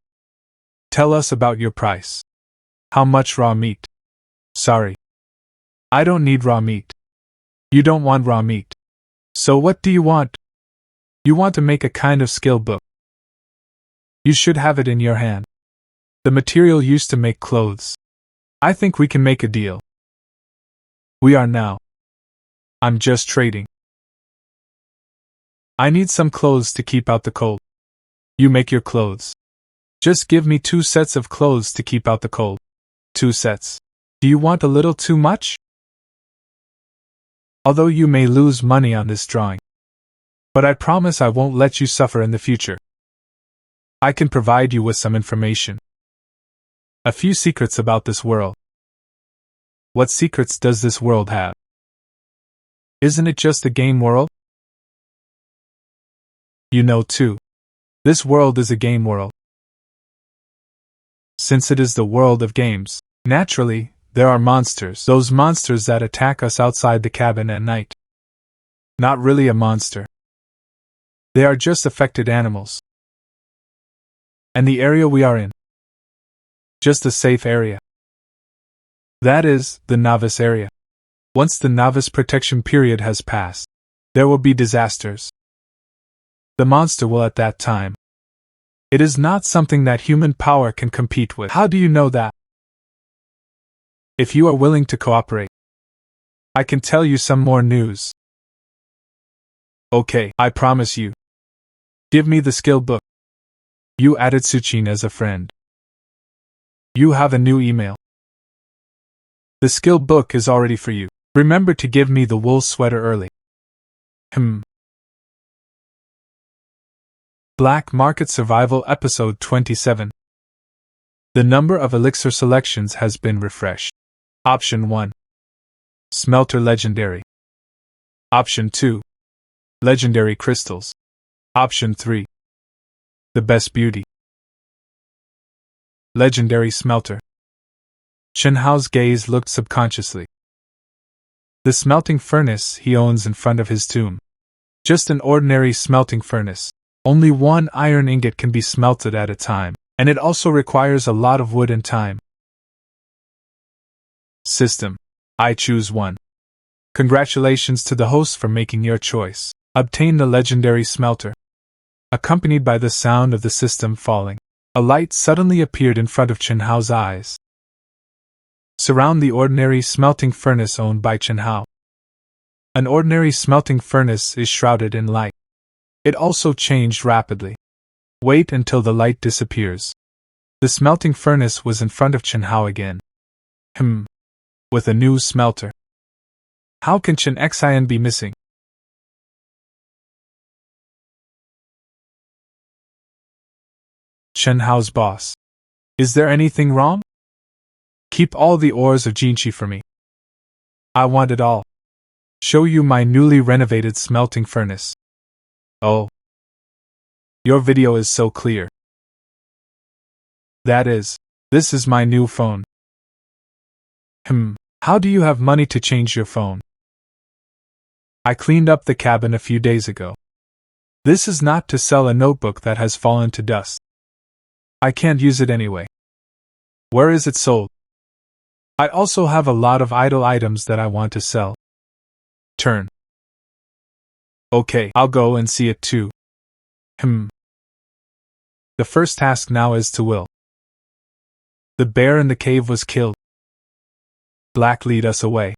Tell us about your price. How much raw meat? Sorry. I don't need raw meat. You don't want raw meat. So what do you want? You want to make a kind of skill book. You should have it in your hand. The material used to make clothes. I think we can make a deal. We are now. I'm just trading. I need some clothes to keep out the cold. You make your clothes. Just give me 2 sets of clothes to keep out the cold. 2 sets. Do you want a little too much? Although you may lose money on this drawing. But I promise I won't let you suffer in the future. I can provide you with some information. A few secrets about this world. What secrets does this world have? Isn't it just a game world? You know too. This world is a game world. Since it is the world of games, naturally, there are monsters. Those monsters that attack us outside the cabin at night. Not really a monster. They are just affected animals. And the area we are in. Just a safe area. That is, the novice area. Once the novice protection period has passed, there will be disasters. The monster will at that time. It is not something that human power can compete with. How do you know that? If you are willing to cooperate, I can tell you some more news. Okay, I promise you. Give me the skill book. You added Suchin as a friend. You have a new email. The skill book is already for you. Remember to give me the wool sweater early. Black Market Survival Episode 27. The number of elixir selections has been refreshed. Option 1. Smelter Legendary. Option 2. Legendary Crystals. Option 3. The Best Beauty. Legendary Smelter. Chen Hao's gaze looked subconsciously. The smelting furnace he owns in front of his tomb. Just an ordinary smelting furnace. Only 1 iron ingot can be smelted at a time, and it also requires a lot of wood and time. System. I choose 1. Congratulations to the host for making your choice. Obtain the legendary smelter. Accompanied by the sound of the system falling, a light suddenly appeared in front of Chen Hao's eyes. Surround the ordinary smelting furnace owned by Chen Hao. An ordinary smelting furnace is shrouded in light. It also changed rapidly. Wait until the light disappears. The smelting furnace was in front of Chen Hao again. With a new smelter. How can Chen Xian be missing? Chen Hao's boss. Is there anything wrong? Keep all the ores of Jinqi for me. I want it all. Show you my newly renovated smelting furnace. Oh. Your video is so clear. That is, this is my new phone. How do you have money to change your phone? I cleaned up the cabin a few days ago. This is not to sell a notebook that has fallen to dust. I can't use it anyway. Where is it sold? I also have a lot of idle items that I want to sell. Turn. Okay, I'll go and see it too. The first task now is to will. The bear in the cave was killed. Black, lead us away.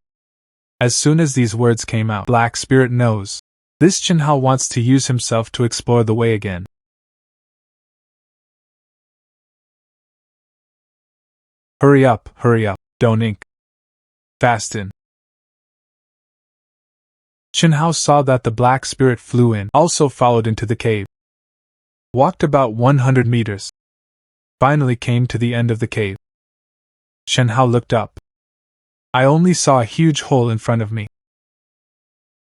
As soon as these words came out, Black Spirit knows. This Chen Hao wants to use himself to explore the way again. Hurry up, don't ink. Fasten. Chen Hao saw that the Black Spirit flew in, also followed into the cave. Walked about 100 meters. Finally came to the end of the cave. Chen Hao looked up. I only saw a huge hole in front of me.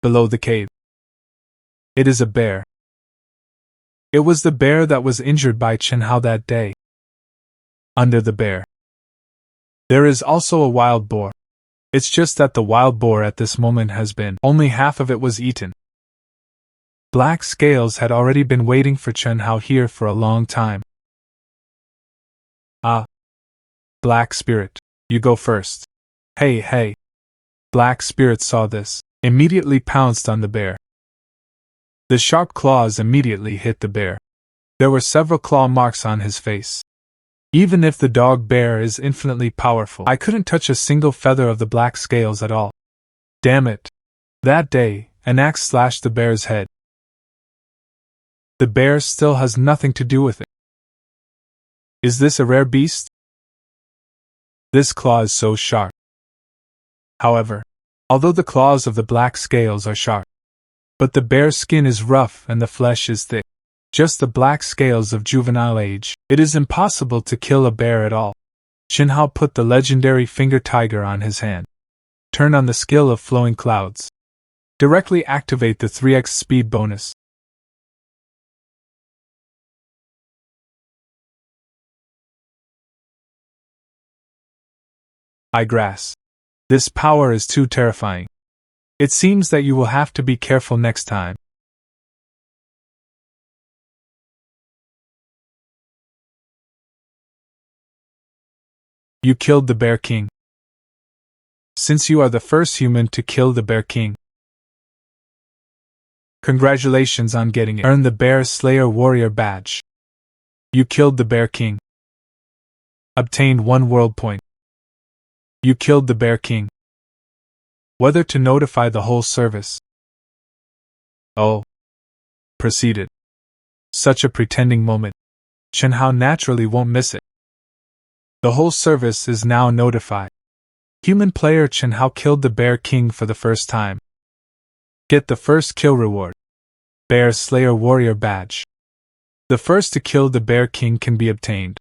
Below the cave. It is a bear. It was the bear that was injured by Chen Hao that day. Under the bear. There is also a wild boar. It's just that the wild boar at this moment has been, only half of it was eaten. Black Scales had already been waiting for Chen Hao here for a long time. Ah. Black Spirit, you go first. Hey. Black Spirit saw this, immediately pounced on the bear. The sharp claws immediately hit the bear. There were several claw marks on his face. Even if the dog bear is infinitely powerful, I couldn't touch a single feather of the black scales at all. Damn it. That day, an axe slashed the bear's head. The bear still has nothing to do with it. Is this a rare beast? This claw is so sharp. However, although the claws of the black scales are sharp, but the bear's skin is rough and the flesh is thick. Just the black scales of juvenile age. It is impossible to kill a bear at all. Shinhao put the legendary finger tiger on his hand. Turn on the skill of flowing clouds. Directly activate the 3x speed bonus. I grasp. This power is too terrifying. It seems that you will have to be careful next time. You killed the Bear King. Since you are the first human to kill the Bear King, congratulations on getting it. Earn the Bear Slayer Warrior badge. You killed the Bear King. Obtained 1 world point. You killed the Bear King. Whether to notify the whole service. Oh. Proceeded. Such a pretending moment. Shinhao naturally won't miss it. The whole service is now notified. Human player Shinhao killed the Bear King for the first time. Get the first kill reward. Bear Slayer Warrior badge. The first to kill the Bear King can be obtained.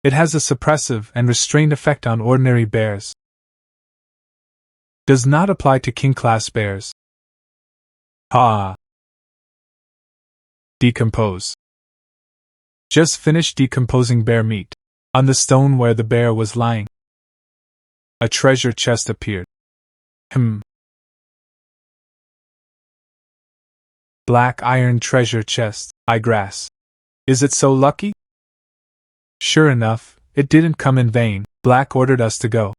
It has a suppressive and restrained effect on ordinary bears. Does not apply to king-class bears. Ha! Decompose. Just finished decomposing bear meat. On the stone where the bear was lying, a treasure chest appeared. Black iron treasure chest, I grasp. Is it so lucky? Sure enough, it didn't come in vain. Black ordered us to go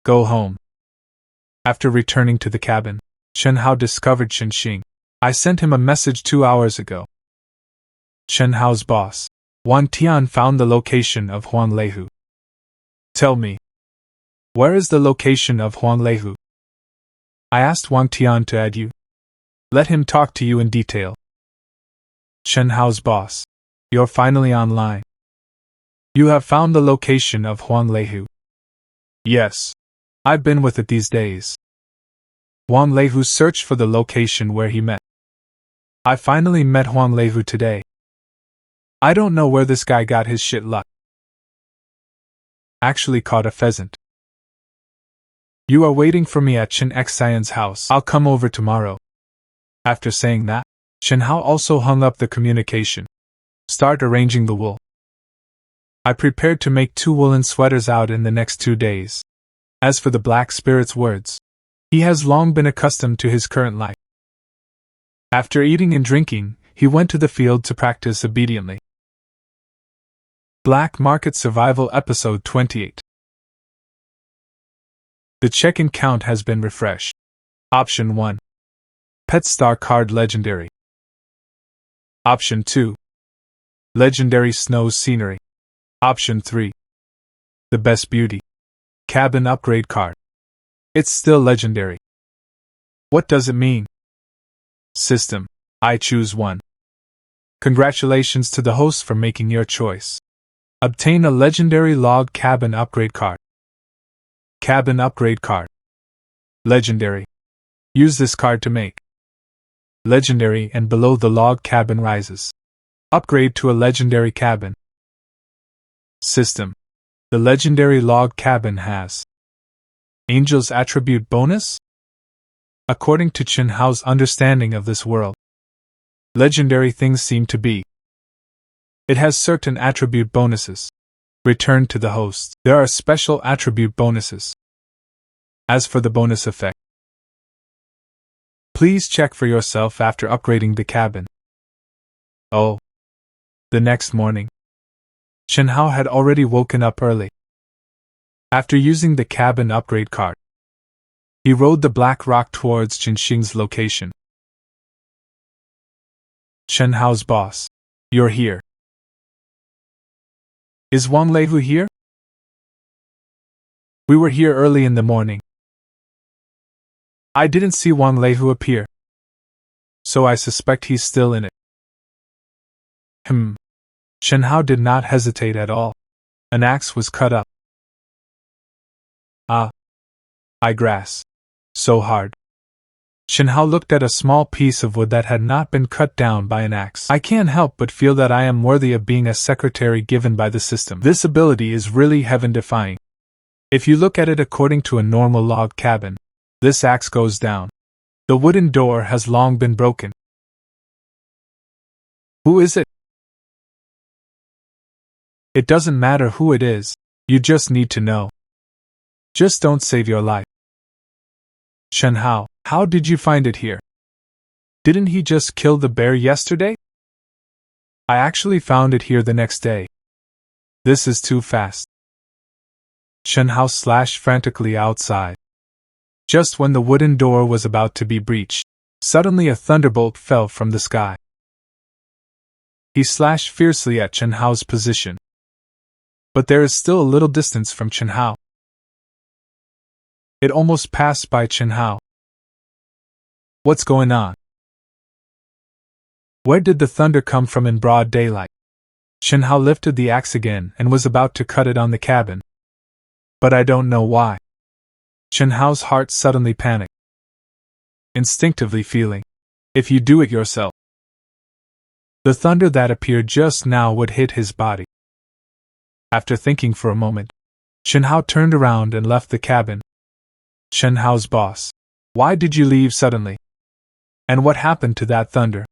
home. After returning to the cabin, Shenhao discovered Shenxing. I sent him a message 2 hours ago. Shenhao's boss, Wang Tian, found the location of Huang Leihu. Tell me, where is the location of Huang Leihu? I asked Wang Tian to add you. Let him talk to you in detail. Shenhao's boss, you're finally online. You have found the location of Huang Leihu. Yes. I've been with it these days. Huang Leihu searched for the location where he met. I finally met Huang Leihu today. I don't know where this guy got his shit luck. Actually caught a pheasant. You are waiting for me at Shin Xian's house. I'll come over tomorrow. After saying that, Shenhao also hung up the communication. Start arranging the wool. I prepared to make 2 woolen sweaters out in the next 2 days. As for the Black Spirit's words, he has long been accustomed to his current life. After eating and drinking, he went to the field to practice obediently. Black Market Survival Episode 28. The check-in count has been refreshed. Option 1. Pet Star Card Legendary. Option 2. Legendary Snow Scenery. Option 3. The Best Beauty. Cabin Upgrade Card. It's still legendary. What does it mean? System. I choose 1. Congratulations to the host for making your choice. Obtain a legendary log cabin upgrade card. Cabin upgrade card. Legendary. Use this card to make legendary and below the log cabin rises. Upgrade to a legendary cabin. System. The legendary log cabin has Angel's attribute bonus? According to Shenhao's understanding of this world, legendary things seem to be. It has certain attribute bonuses. Returned to the host. There are special attribute bonuses. As for the bonus effect, please check for yourself after upgrading the cabin. Oh. The next morning, Shenhao had already woken up early. After using the cabin upgrade card, he rode the Black Rock towards Jinxing's location. Chen Hao's boss. You're here. Is Wang Leihu here? We were here early in the morning. I didn't see Wang Leihu appear, so I suspect he's still in it. Chen Hao did not hesitate at all. An axe was cut up. Ah. I grasped. So hard. Chen Hao looked at a small piece of wood that had not been cut down by an axe. I can't help but feel that I am worthy of being a secretary given by the system. This ability is really heaven-defying. If you look at it according to a normal log cabin, this axe goes down. The wooden door has long been broken. Who is it? It doesn't matter who it is, you just need to know. Just don't save your life. Chen Hao, how did you find it here? Didn't he just kill the bear yesterday? I actually found it here the next day. This is too fast. Chen Hao slashed frantically outside. Just when the wooden door was about to be breached, suddenly a thunderbolt fell from the sky. He slashed fiercely at Chen Hao's position. But there is still a little distance from Chen Hao. It almost passed by Chen Hao. What's going on? Where did the thunder come from in broad daylight? Chen Hao lifted the axe again and was about to cut it on the cabin. But I don't know why. Chen Hao's heart suddenly panicked. Instinctively feeling, if you do it yourself, the thunder that appeared just now would hit his body. After thinking for a moment, Chen Hao turned around and left the cabin. Chen Hao's boss. Why did you leave suddenly? And what happened to that thunder?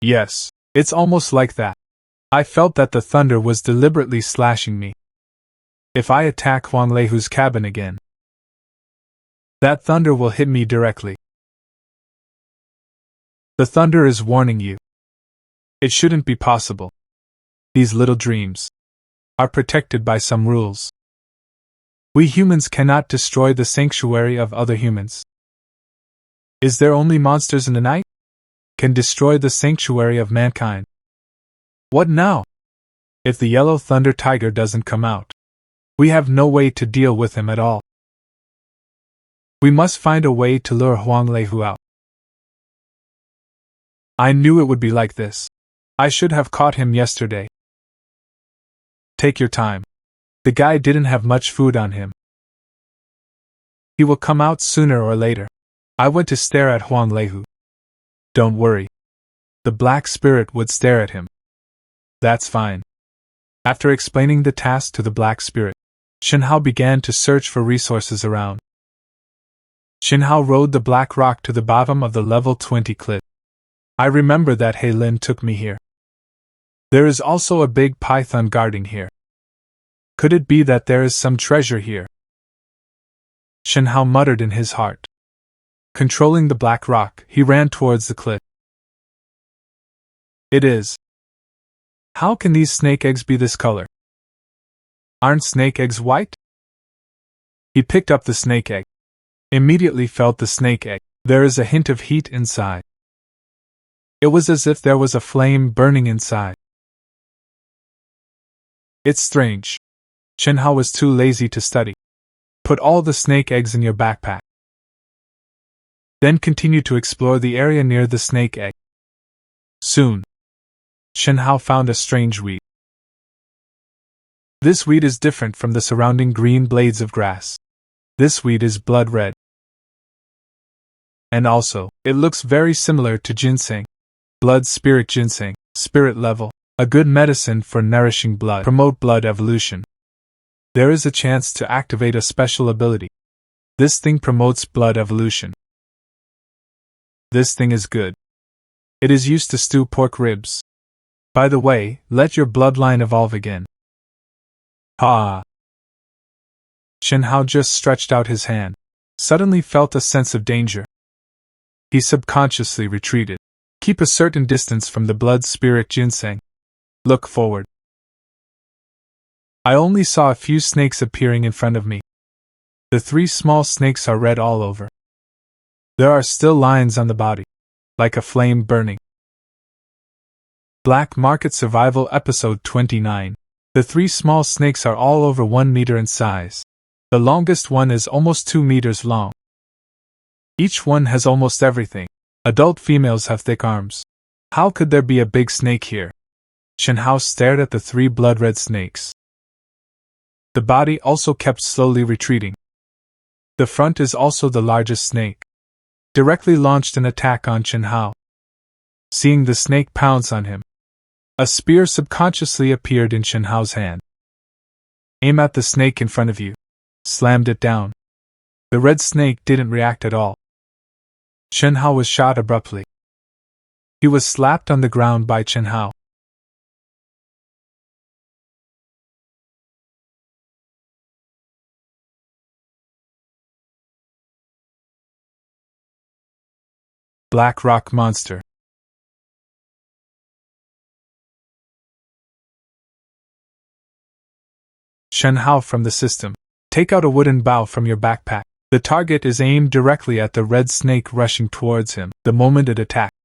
Yes, it's almost like that. I felt that the thunder was deliberately slashing me. If I attack Wang Leihu's cabin again, that thunder will hit me directly. The thunder is warning you. It shouldn't be possible. These little dreams are protected by some rules. We humans cannot destroy the sanctuary of other humans. Is there only monsters in the night? Can destroy the sanctuary of mankind. What now? If the yellow thunder tiger doesn't come out, we have no way to deal with him at all. We must find a way to lure Wang Leihu out. I knew it would be like this. I should have caught him yesterday. Take your time. The guy didn't have much food on him. He will come out sooner or later. I went to stare at Wang Leihu. Don't worry. The black spirit would stare at him. That's fine. After explaining the task to the black spirit, Chen Hao began to search for resources around. Chen Hao rode the black rock to the bottom of the level 20 cliff. I remember that He Lin took me here. There is also a big python guarding here. Could it be that there is some treasure here? Chen Hao muttered in his heart. Controlling the black rock, he ran towards the cliff. It is. How can these snake eggs be this color? Aren't snake eggs white? He picked up the snake egg. Immediately felt the snake egg. There is a hint of heat inside. It was as if there was a flame burning inside. It's strange. Chen Hao was too lazy to study. Put all the snake eggs in your backpack. Then continue to explore the area near the snake egg. Soon, Chen Hao found a strange weed. This weed is different from the surrounding green blades of grass. This weed is blood red. And also, it looks very similar to ginseng. Blood spirit ginseng, spirit level, a good medicine for nourishing blood, promote blood evolution. There is a chance to activate a special ability. This thing promotes blood evolution. This thing is good. It is used to stew pork ribs. By the way, let your bloodline evolve again. Ha! Chen Hao just stretched out his hand. Suddenly felt a sense of danger. He subconsciously retreated. Keep a certain distance from the blood spirit ginseng. Look forward. I only saw a few snakes appearing in front of me. The 3 small snakes are red all over. There are still lines on the body, like a flame burning. Black Market Survival Episode 29. The three small snakes are all over 1 meter in size. The longest one is almost 2 meters long. Each one has almost everything. Adult females have thick arms. How could there be a big snake here? Shenhao stared at the 3 blood-red snakes. The body also kept slowly retreating. The front is also the largest snake. Directly launched an attack on Shenhao. Seeing the snake pounce on him, a spear subconsciously appeared in Shenhao's hand. Aim at the snake in front of you. Slammed it down. The red snake didn't react at all. Shenhao was shot abruptly. He was slapped on the ground by Shenhao. Black Rock Monster. Shenhao from the system. Take out a wooden bow from your backpack. The target is aimed directly at the red snake rushing towards him the moment it attacked.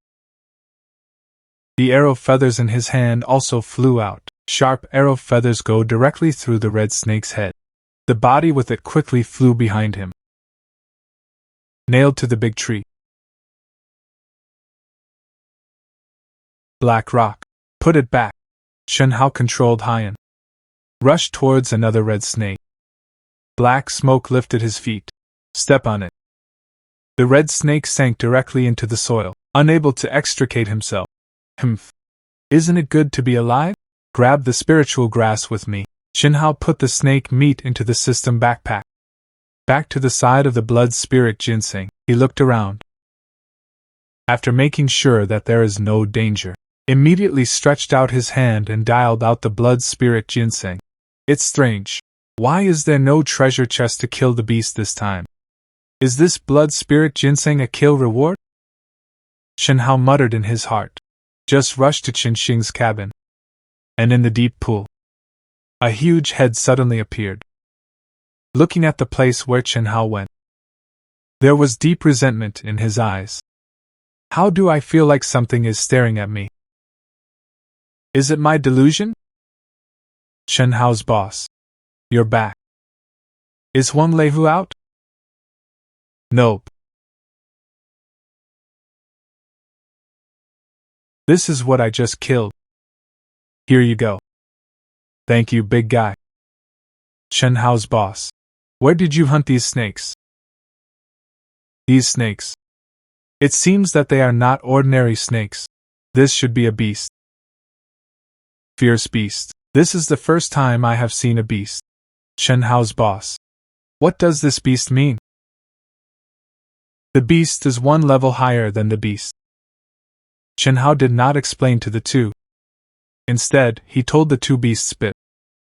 The arrow feathers in his hand also flew out. Sharp arrow feathers go directly through the red snake's head. The body with it quickly flew behind him. Nailed to the big tree. Black Rock. Put it back. Shenhao controlled Haiyan. Rushed towards another red snake. Black smoke lifted his feet. Step on it. The red snake sank directly into the soil, unable to extricate himself. Humph. Isn't it good to be alive? Grab the spiritual grass with me. Shenhao put the snake meat into the system backpack. Back to the side of the blood spirit ginseng, he looked around. After making sure that there is no danger, immediately stretched out his hand and dialed out the blood spirit ginseng. It's strange. Why is there no treasure chest to kill the beast this time? Is this blood spirit ginseng a kill reward? Shenhao muttered in his heart. Just rushed to Qinxing's cabin. And in the deep pool, a huge head suddenly appeared. Looking at the place where Shenhao went, there was deep resentment in his eyes. How do I feel like something is staring at me? Is it my delusion? Shenhao's boss. You're back. Is Huang Leihu out? Nope. This is what I just killed. Here you go. Thank you, big guy. Shenhao's boss. Where did you hunt these snakes? These snakes. It seems that they are not ordinary snakes. This should be a beast. Fierce beast. This is the first time I have seen a beast. Shenhao's boss. What does this beast mean? The beast is 1 level higher than the beast. Shenhao did not explain to the two. Instead, he told the two beasts bit.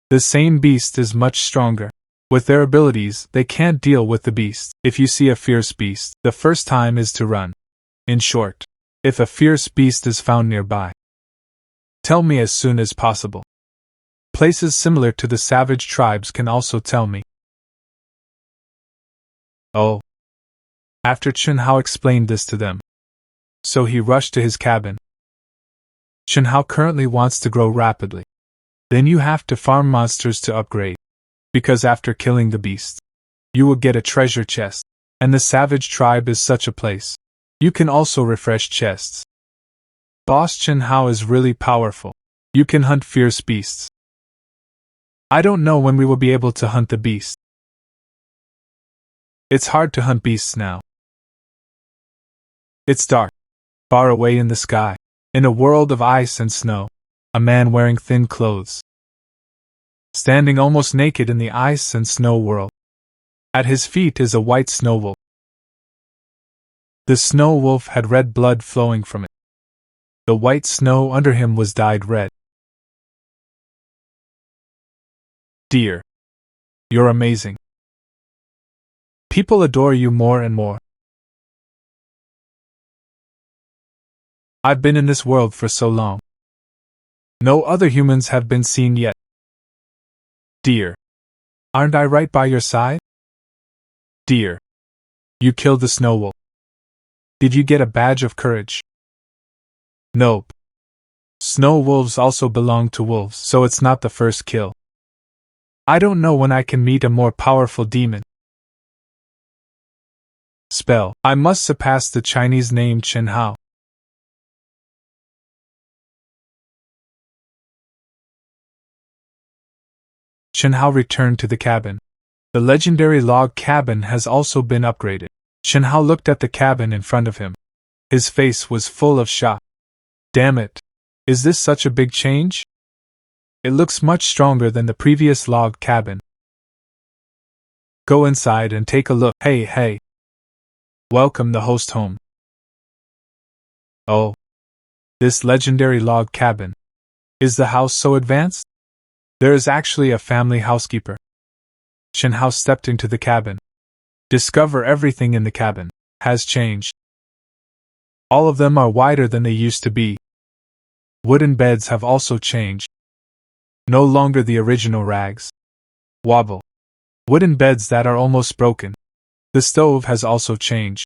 The same beast is much stronger. With their abilities, they can't deal with the beast. If you see a fierce beast, the first time is to run. In short, if a fierce beast is found nearby, tell me as soon as possible. Places similar to the savage tribes can also tell me. Oh. After Shenhao explained this to them, so he rushed to his cabin. Shenhao currently wants to grow rapidly. Then you have to farm monsters to upgrade. Because after killing the beast, you will get a treasure chest, and the savage tribe is such a place. You can also refresh chests. Boss Shenhao is really powerful. You can hunt fierce beasts. I don't know when we will be able to hunt the beast. It's hard to hunt beasts now. It's dark. Far away in the sky, in a world of ice and snow, a man wearing thin clothes. Standing almost naked in the ice and snow world. At his feet is a white snow wolf. The snow wolf had red blood flowing from it. The white snow under him was dyed red. Dear, you're amazing. People adore you more and more. I've been in this world for so long. No other humans have been seen yet. Dear, aren't I right by your side? Dear, you killed the snow wolf. Did you get a badge of courage? Nope. Snow wolves also belong to wolves, so it's not the first kill. I don't know when I can meet a more powerful demon. Spell. I must surpass the Chinese name Chen Hao. Chen Hao returned to the cabin. The legendary log cabin has also been upgraded. Chen Hao looked at the cabin in front of him. His face was full of shock. Damn it! Is this such a big change? It looks much stronger than the previous log cabin. Go inside and take a look. Hey. Welcome the host home. Oh. This legendary log cabin. Is the house so advanced? There is actually a family housekeeper. Chen Hao stepped into the cabin. Discover everything in the cabin has changed. All of them are wider than they used to be. Wooden beds have also changed. No longer the original rags. Wobble. Wooden beds that are almost broken. The stove has also changed.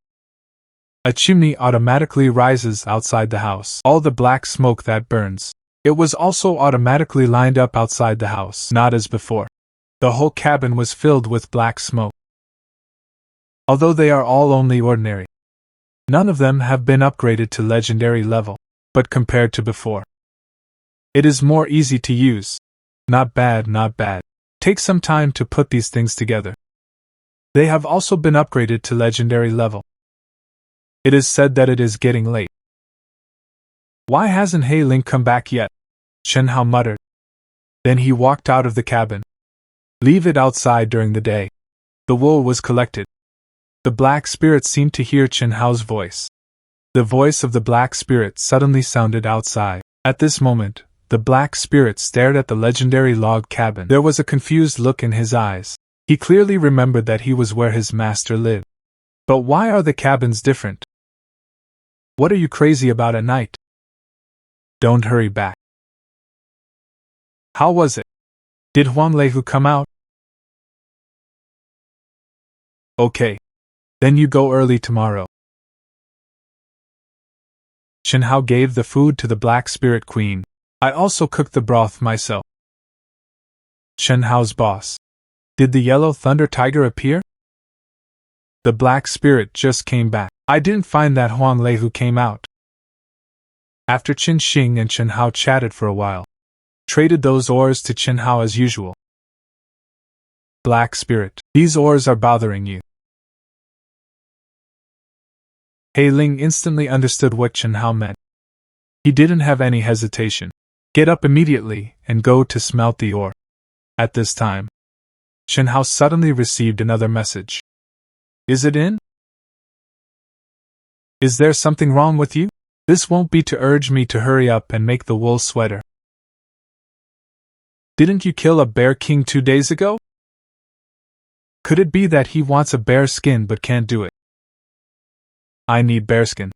A chimney automatically rises outside the house. All the black smoke that burns. It was also automatically lined up outside the house, not as before. The whole cabin was filled with black smoke. Although they are all only ordinary, none of them have been upgraded to legendary level, but compared to before, it is more easy to use. Not bad. Take some time to put these things together. They have also been upgraded to legendary level. It is said that it is getting late. Why hasn't Hei Ling come back yet? Chen Hao muttered. Then he walked out of the cabin. Leave it outside during the day. The wool was collected. The black spirit seemed to hear Chen Hao's voice. The voice of the black spirit suddenly sounded outside. At this moment, the black spirit stared at the legendary log cabin. There was a confused look in his eyes. He clearly remembered that he was where his master lived. But why are the cabins different? What are you crazy about at night? Don't hurry back. How was it? Did Huang Leihu come out? Okay. Then you go early tomorrow. Chen Hao gave the food to the Black Spirit Queen. I also cooked the broth myself. Chen Hao's boss. Did the Yellow Thunder Tiger appear? The Black Spirit just came back. I didn't find that Huang Leihu came out. After Qin Xing and Chen Hao chatted for a while, traded those ores to Chen Hao as usual. Black Spirit, these ores are bothering you. Hei Ling instantly understood what Chen Hao meant. He didn't have any hesitation. Get up immediately and go to smelt the ore. At this time, Chen Hao suddenly received another message. Is it in? Is there something wrong with you? This won't be to urge me to hurry up and make the wool sweater. Didn't you kill a bear king 2 days ago? Could it be that he wants a bear skin but can't do it? I need bearskin.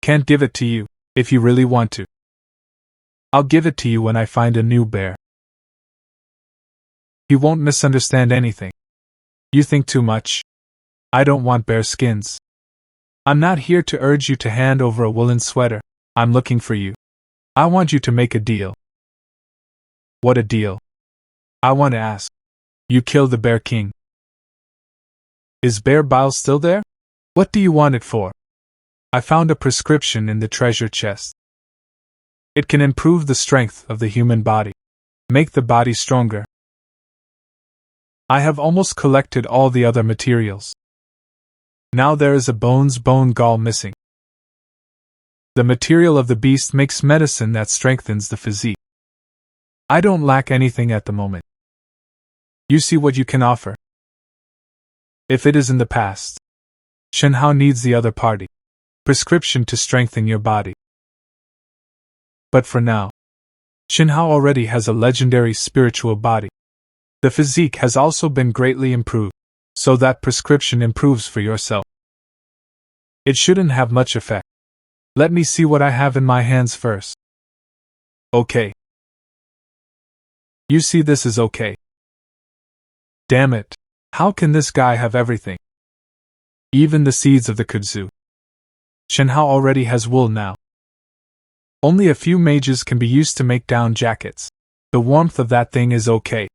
Can't give it to you, if you really want to. I'll give it to you when I find a new bear. He won't misunderstand anything. You think too much. I don't want bear skins. I'm not here to urge you to hand over a woolen sweater. I'm looking for you. I want you to make a deal. What a deal? I want to ask. You killed the Bear King. Is Bear Bile still there? What do you want it for? I found a prescription in the treasure chest. It can improve the strength of the human body, make the body stronger. I have almost collected all the other materials. Now there is a bone gall missing. The material of the beast makes medicine that strengthens the physique. I don't lack anything at the moment. You see what you can offer. If it is in the past, Chen Hao needs the other party. Prescription to strengthen your body. But for now, Chen Hao already has a legendary spiritual body. The physique has also been greatly improved, so that prescription improves for yourself. It shouldn't have much effect. Let me see what I have in my hands first. Okay. You see, this is okay. Damn it. How can this guy have everything? Even the seeds of the kudzu. Chen Hao already has wool now. Only a few mages can be used to make down jackets. The warmth of that thing is okay.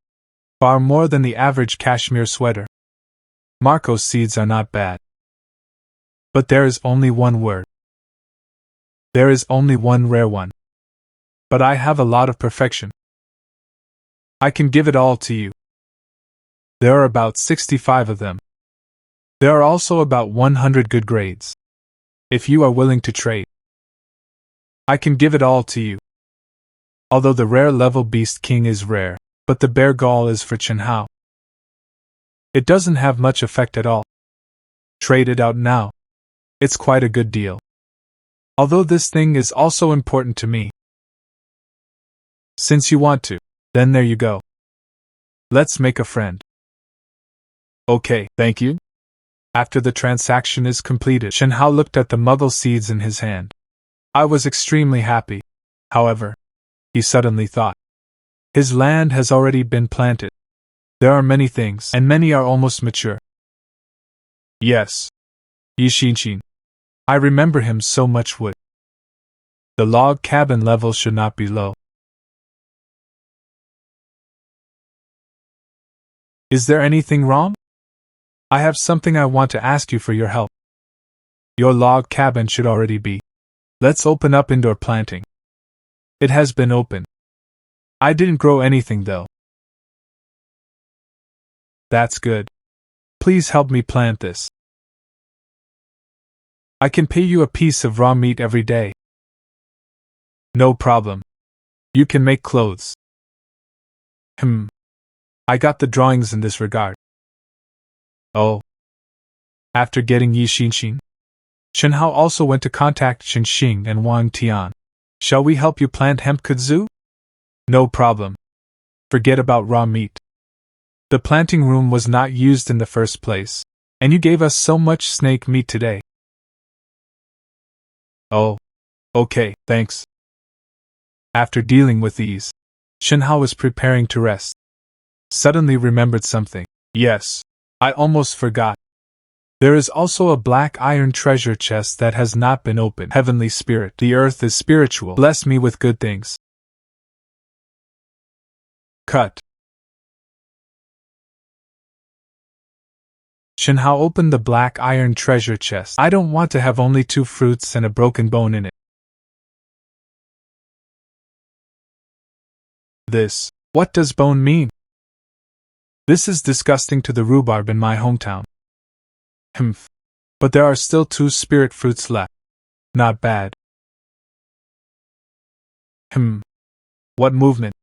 Far more than the average cashmere sweater. Marco's seeds are not bad. But there is only one word. There is only one rare one. But I have a lot of perfection. I can give it all to you. There are about 65 of them. There are also about 100 good grades. If you are willing to trade, I can give it all to you. Although the rare level Beast King is rare, but the bear gall is for Chen Hao. It doesn't have much effect at all. Trade it out now. It's quite a good deal. Although this thing is also important to me. Since you want to, then there you go. Let's make a friend. Okay, thank you. After the transaction is completed, Chen Hao looked at the muggle seeds in his hand. I was extremely happy. However, he suddenly thought. His land has already been planted. There are many things, and many are almost mature. Yes. Yi Xinxin. I remember him so much wood. The log cabin level should not be low. Is there anything wrong? I have something I want to ask you for your help. Your log cabin should already be. Let's open up indoor planting. It has been open. I didn't grow anything though. That's good. Please help me plant this. I can pay you a piece of raw meat every day. No problem. You can make clothes. I got the drawings in this regard. Oh. After getting Yi Xinxin, Chen Hao also went to contact Chen Xing and Wang Tian. Shall we help you plant hemp kudzu? No problem. Forget about raw meat. The planting room was not used in the first place, and you gave us so much snake meat today. Oh. Okay, thanks. After dealing with these, Chen Hao was preparing to rest. Suddenly remembered something. Yes, I almost forgot. There is also a black iron treasure chest that has not been opened. Heavenly Spirit, the earth is spiritual. Bless me with good things. Cut. Chen Hao opened the black iron treasure chest. I don't want to have only 2 fruits and a broken bone in it. This. What does bone mean? This is disgusting to the rhubarb in my hometown. But there are still 2 spirit fruits left. Not bad. What movement?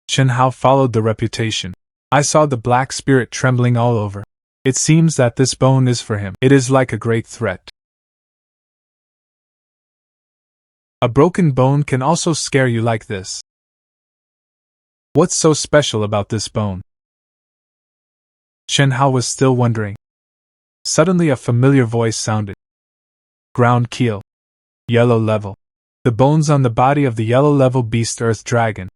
Chen Hao followed the reputation. I saw the black spirit trembling all over. It seems that this bone is for him. It is like a great threat. A broken bone can also scare you like this. What's so special about this bone? Chen Hao was still wondering. Suddenly a familiar voice sounded. Ground keel. Yellow level. The bones on the body of the yellow level beast Earth Dragon.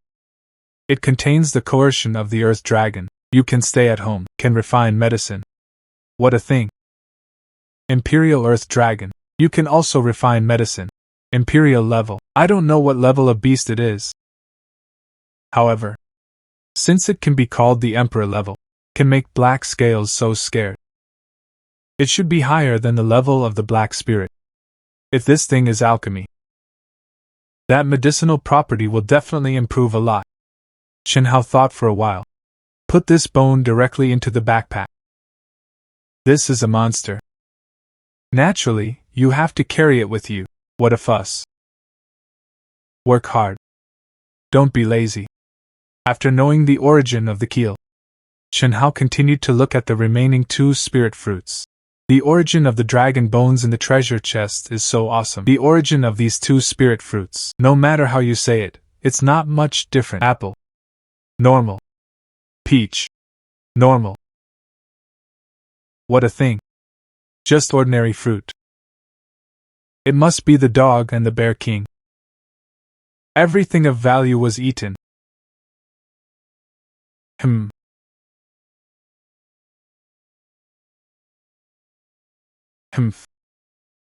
It contains the coercion of the Earth Dragon. You can stay at home, can refine medicine. What a thing. Imperial Earth Dragon. You can also refine medicine. Imperial level. I don't know what level of beast it is. However, since it can be called the Emperor level, can make black scales so scared. It should be higher than the level of the black spirit. If this thing is alchemy, that medicinal property will definitely improve a lot. Chen Hao thought for a while. Put this bone directly into the backpack. This is a monster. Naturally, you have to carry it with you. What a fuss. Work hard. Don't be lazy. After knowing the origin of the keel, Chen Hao continued to look at the remaining 2 spirit fruits. The origin of the dragon bones in the treasure chest is so awesome. The origin of these 2 spirit fruits, no matter how you say it, it's not much different. Apple. Normal. Peach. Normal. What a thing. Just ordinary fruit. It must be the dog and the bear king. Everything of value was eaten.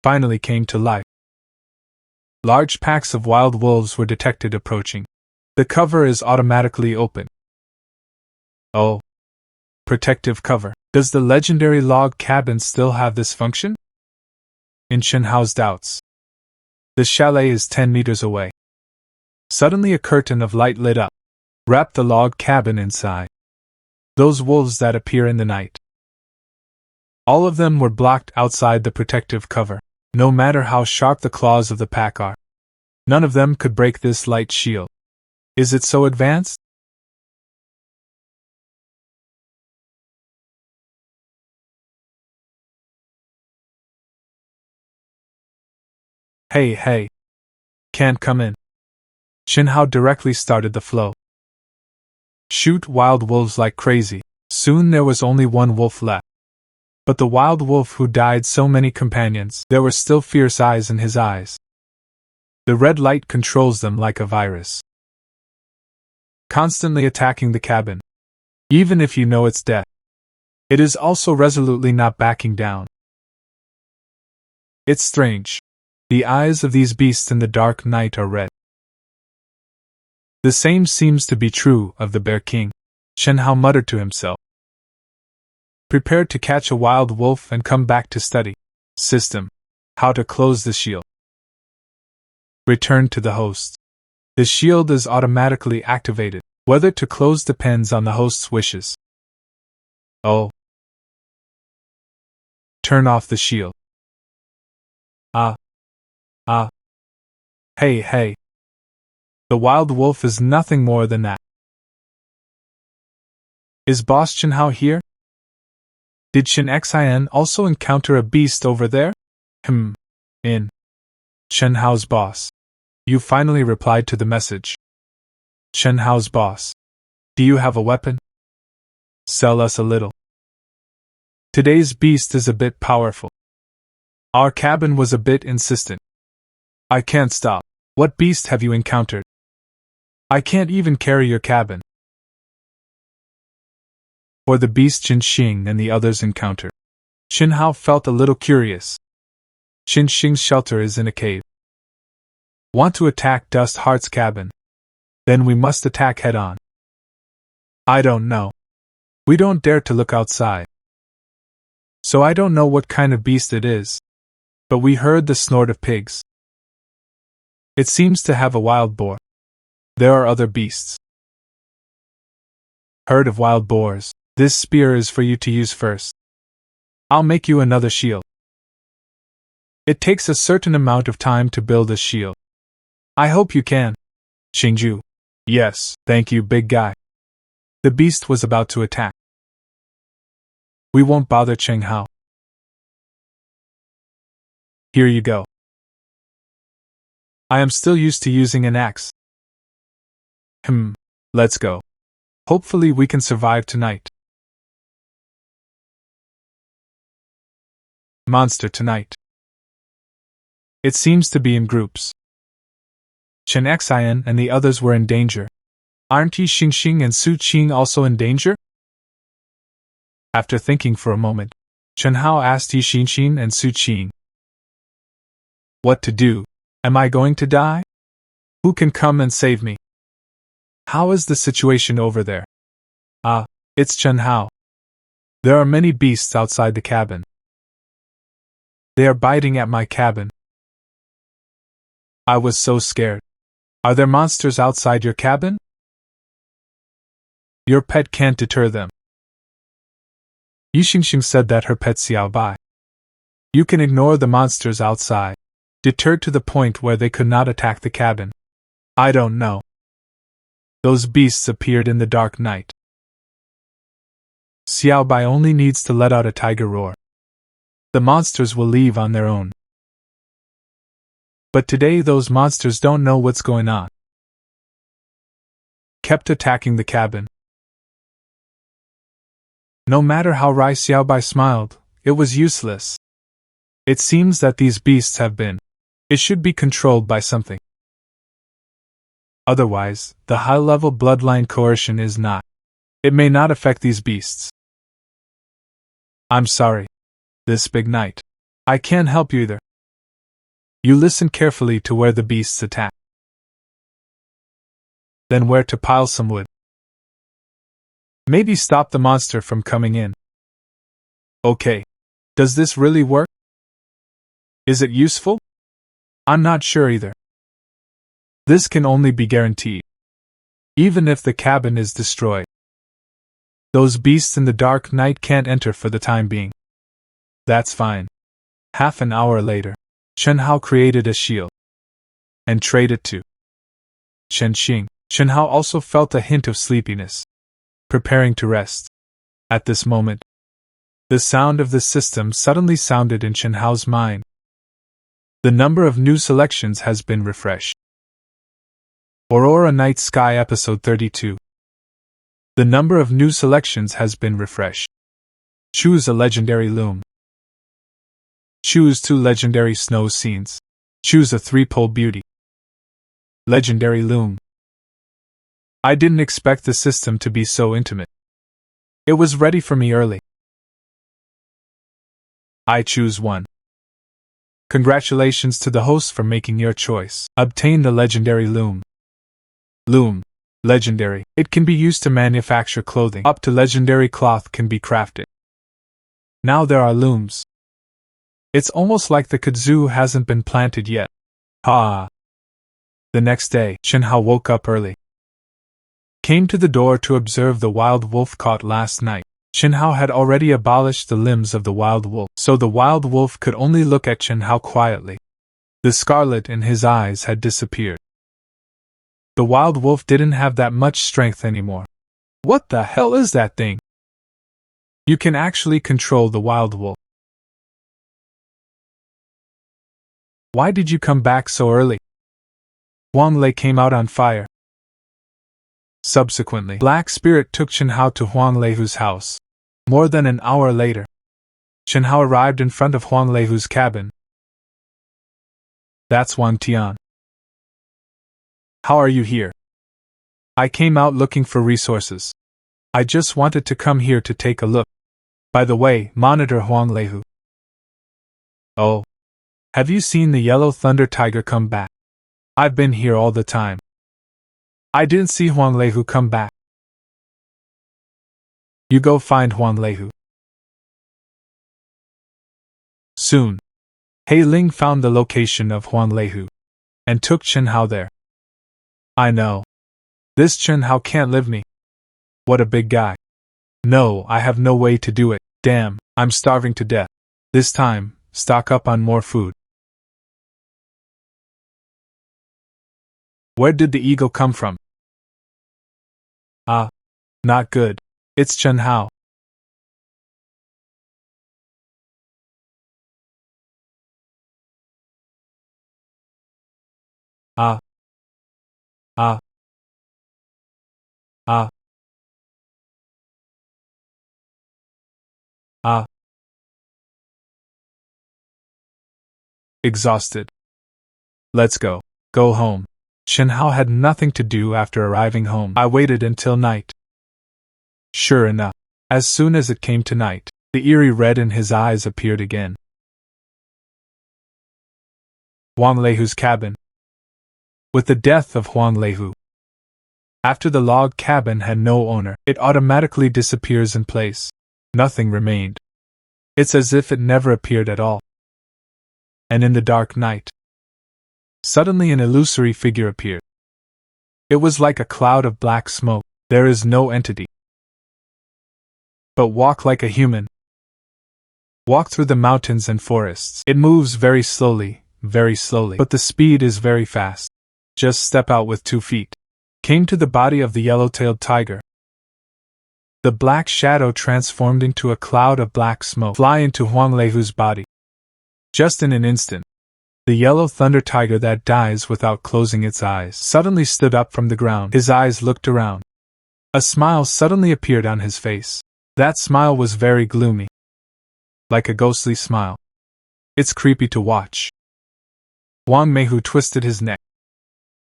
Finally came to life. large packs of wild wolves were detected approaching. The cover is automatically open. Oh. Protective cover. Does the legendary log cabin still have this function? In Chen Hao's doubts. The chalet is 10 meters away. Suddenly a curtain of light lit up, wrapped the log cabin inside. Those wolves that appear in the night. All of them were blocked outside the protective cover. No matter how sharp the claws of the pack are, none of them could break this light shield. Is it so advanced? Hey. Can't come in. Chen Hao directly started the flow. Shoot wild wolves like crazy. Soon there was only one wolf left. But the wild wolf who died so many companions, there were still fierce eyes in his eyes. The red light controls them like a virus. Constantly attacking the cabin. Even if you know it's death. It is also resolutely not backing down. It's strange. The eyes of these beasts in the dark night are red. The same seems to be true of the Bear King, Chen Hao muttered to himself. Prepared to catch a wild wolf and come back to study. System. How to close the shield. Return to the host. The shield is automatically activated. Whether to close depends on the host's wishes. Oh. Turn off the shield. Hey. The wild wolf is nothing more than that. Is Boss Chen Hao here? Did Shin Xin also encounter a beast over there? In. Chen Hao's boss. You finally replied to the message. Chen Hao's boss. Do you have a weapon? Sell us a little. Today's beast is a bit powerful. Our cabin was a bit insistent. I can't stop. What beast have you encountered? I can't even carry your cabin. Or the beast Qin Xing and the others encountered. Chen Hao felt a little curious. Qin Xing's shelter is in a cave. Want to attack Dust Heart's cabin? Then we must attack head-on. I don't know. We don't dare to look outside. So I don't know what kind of beast it is. But we heard the snort of pigs. It seems to have a wild boar. There are other beasts. Herd of wild boars. This spear is for you to use first. I'll make you another shield. It takes a certain amount of time to build a shield. I hope you can. Xingju. Yes, thank you, big guy. The beast was about to attack. We won't bother Cheng Hao. Here you go. I am still used to using an axe. Let's go. Hopefully we can survive tonight. Monster tonight. It seems to be in groups. Chen Xian and the others were in danger. Aren't Yi Xingxing and Su Qing also in danger? After thinking for a moment, Chen Hao asked Yi Xingxing and Su Qing. What to do? Am I going to die? Who can come and save me? How is the situation over there? It's Chen Hao. There are many beasts outside the cabin. They are biting at my cabin. I was so scared. Are there monsters outside your cabin? Your pet can't deter them. Yi Xingxing said that her pet Xiao Bai. You can ignore the monsters outside, deterred to the point where they could not attack the cabin. I don't know. Those beasts appeared in the dark night. Xiao Bai only needs to let out a tiger roar. The monsters will leave on their own. But today those monsters don't know what's going on. Kept attacking the cabin. No matter how Rai Xiaobai smiled, it was useless. It seems that these beasts have been. It should be controlled by something. Otherwise, the high-level bloodline coercion is not. It may not affect these beasts. I'm sorry. This big night. I can't help you either. You listen carefully to where the beasts attack. Then where to pile some wood. Maybe stop the monster from coming in. Okay. Does this really work? Is it useful? I'm not sure either. This can only be guaranteed. Even if the cabin is destroyed. Those beasts in the dark night can't enter for the time being. That's fine. Half an hour later, Chen Hao created a shield and traded to Chen Xing. Chen Hao also felt a hint of sleepiness, preparing to rest. At this moment, the sound of the system suddenly sounded in Chen Hao's mind. The number of new selections has been refreshed. Aurora Night Sky Episode 32. The number of new selections has been refreshed. Choose a legendary loom. Choose 2 legendary snow scenes. Choose a 3-pole beauty. Legendary loom. I didn't expect the system to be so intimate. It was ready for me early. I choose 1. Congratulations to the host for making your choice. Obtain the legendary loom. Loom. Legendary. It can be used to manufacture clothing. Up to legendary cloth can be crafted. Now there are looms. It's almost like the kudzu hasn't been planted yet. Ha! The next day, Chen Hao woke up early. Came to the door to observe the wild wolf caught last night. Chen Hao had already abolished the limbs of the wild wolf, so the wild wolf could only look at Chen Hao quietly. The scarlet in his eyes had disappeared. The wild wolf didn't have that much strength anymore. What the hell is that thing? You can actually control the wild wolf. Why did you come back so early? Huang Lei came out on fire. Subsequently, Black Spirit took Chen Hao to Huang Leihu's house. More than an hour later, Chen Hao arrived in front of Huang Leihu's cabin. That's Wang Tian. How are you here? I came out looking for resources. I just wanted to come here to take a look. By the way, monitor Huang Leihu. Oh. Have you seen the yellow thunder tiger come back? I've been here all the time. I didn't see Huang Leihu come back. You go find Huang Leihu. Soon, He Ling found the location of Huang Leihu and took Chen Hao there. I know. This Chen Hao can't live me. What a big guy. No, I have no way to do it. Damn, I'm starving to death. This time, stock up on more food. Where did the eagle come from? Ah, not good. It's Chen Hao. Ah. Ah. Ah. Ah. Exhausted. Let's go. Go home. Chen Hao had nothing to do after arriving home. I waited until night. Sure enough, as soon as it came to night, the eerie red in his eyes appeared again. Huang Leihu's cabin. With the death of Huang Leihu, after the log cabin had no owner, it automatically disappears in place. Nothing remained. It's as if it never appeared at all. And in the dark night, suddenly an illusory figure appeared. It was like a cloud of black smoke. There is no entity. But walk like a human. Walk through the mountains and forests. It moves very slowly, but the speed is very fast. Just step out with 2 feet. Came to the body of the yellow-tailed tiger. The black shadow transformed into a cloud of black smoke. Fly into Huang Leihu's body. Just in an instant, the yellow thunder tiger that dies without closing its eyes suddenly stood up from the ground. His eyes looked around. A smile suddenly appeared on his face. That smile was very gloomy. Like a ghostly smile. It's creepy to watch. Wang Meihu twisted his neck.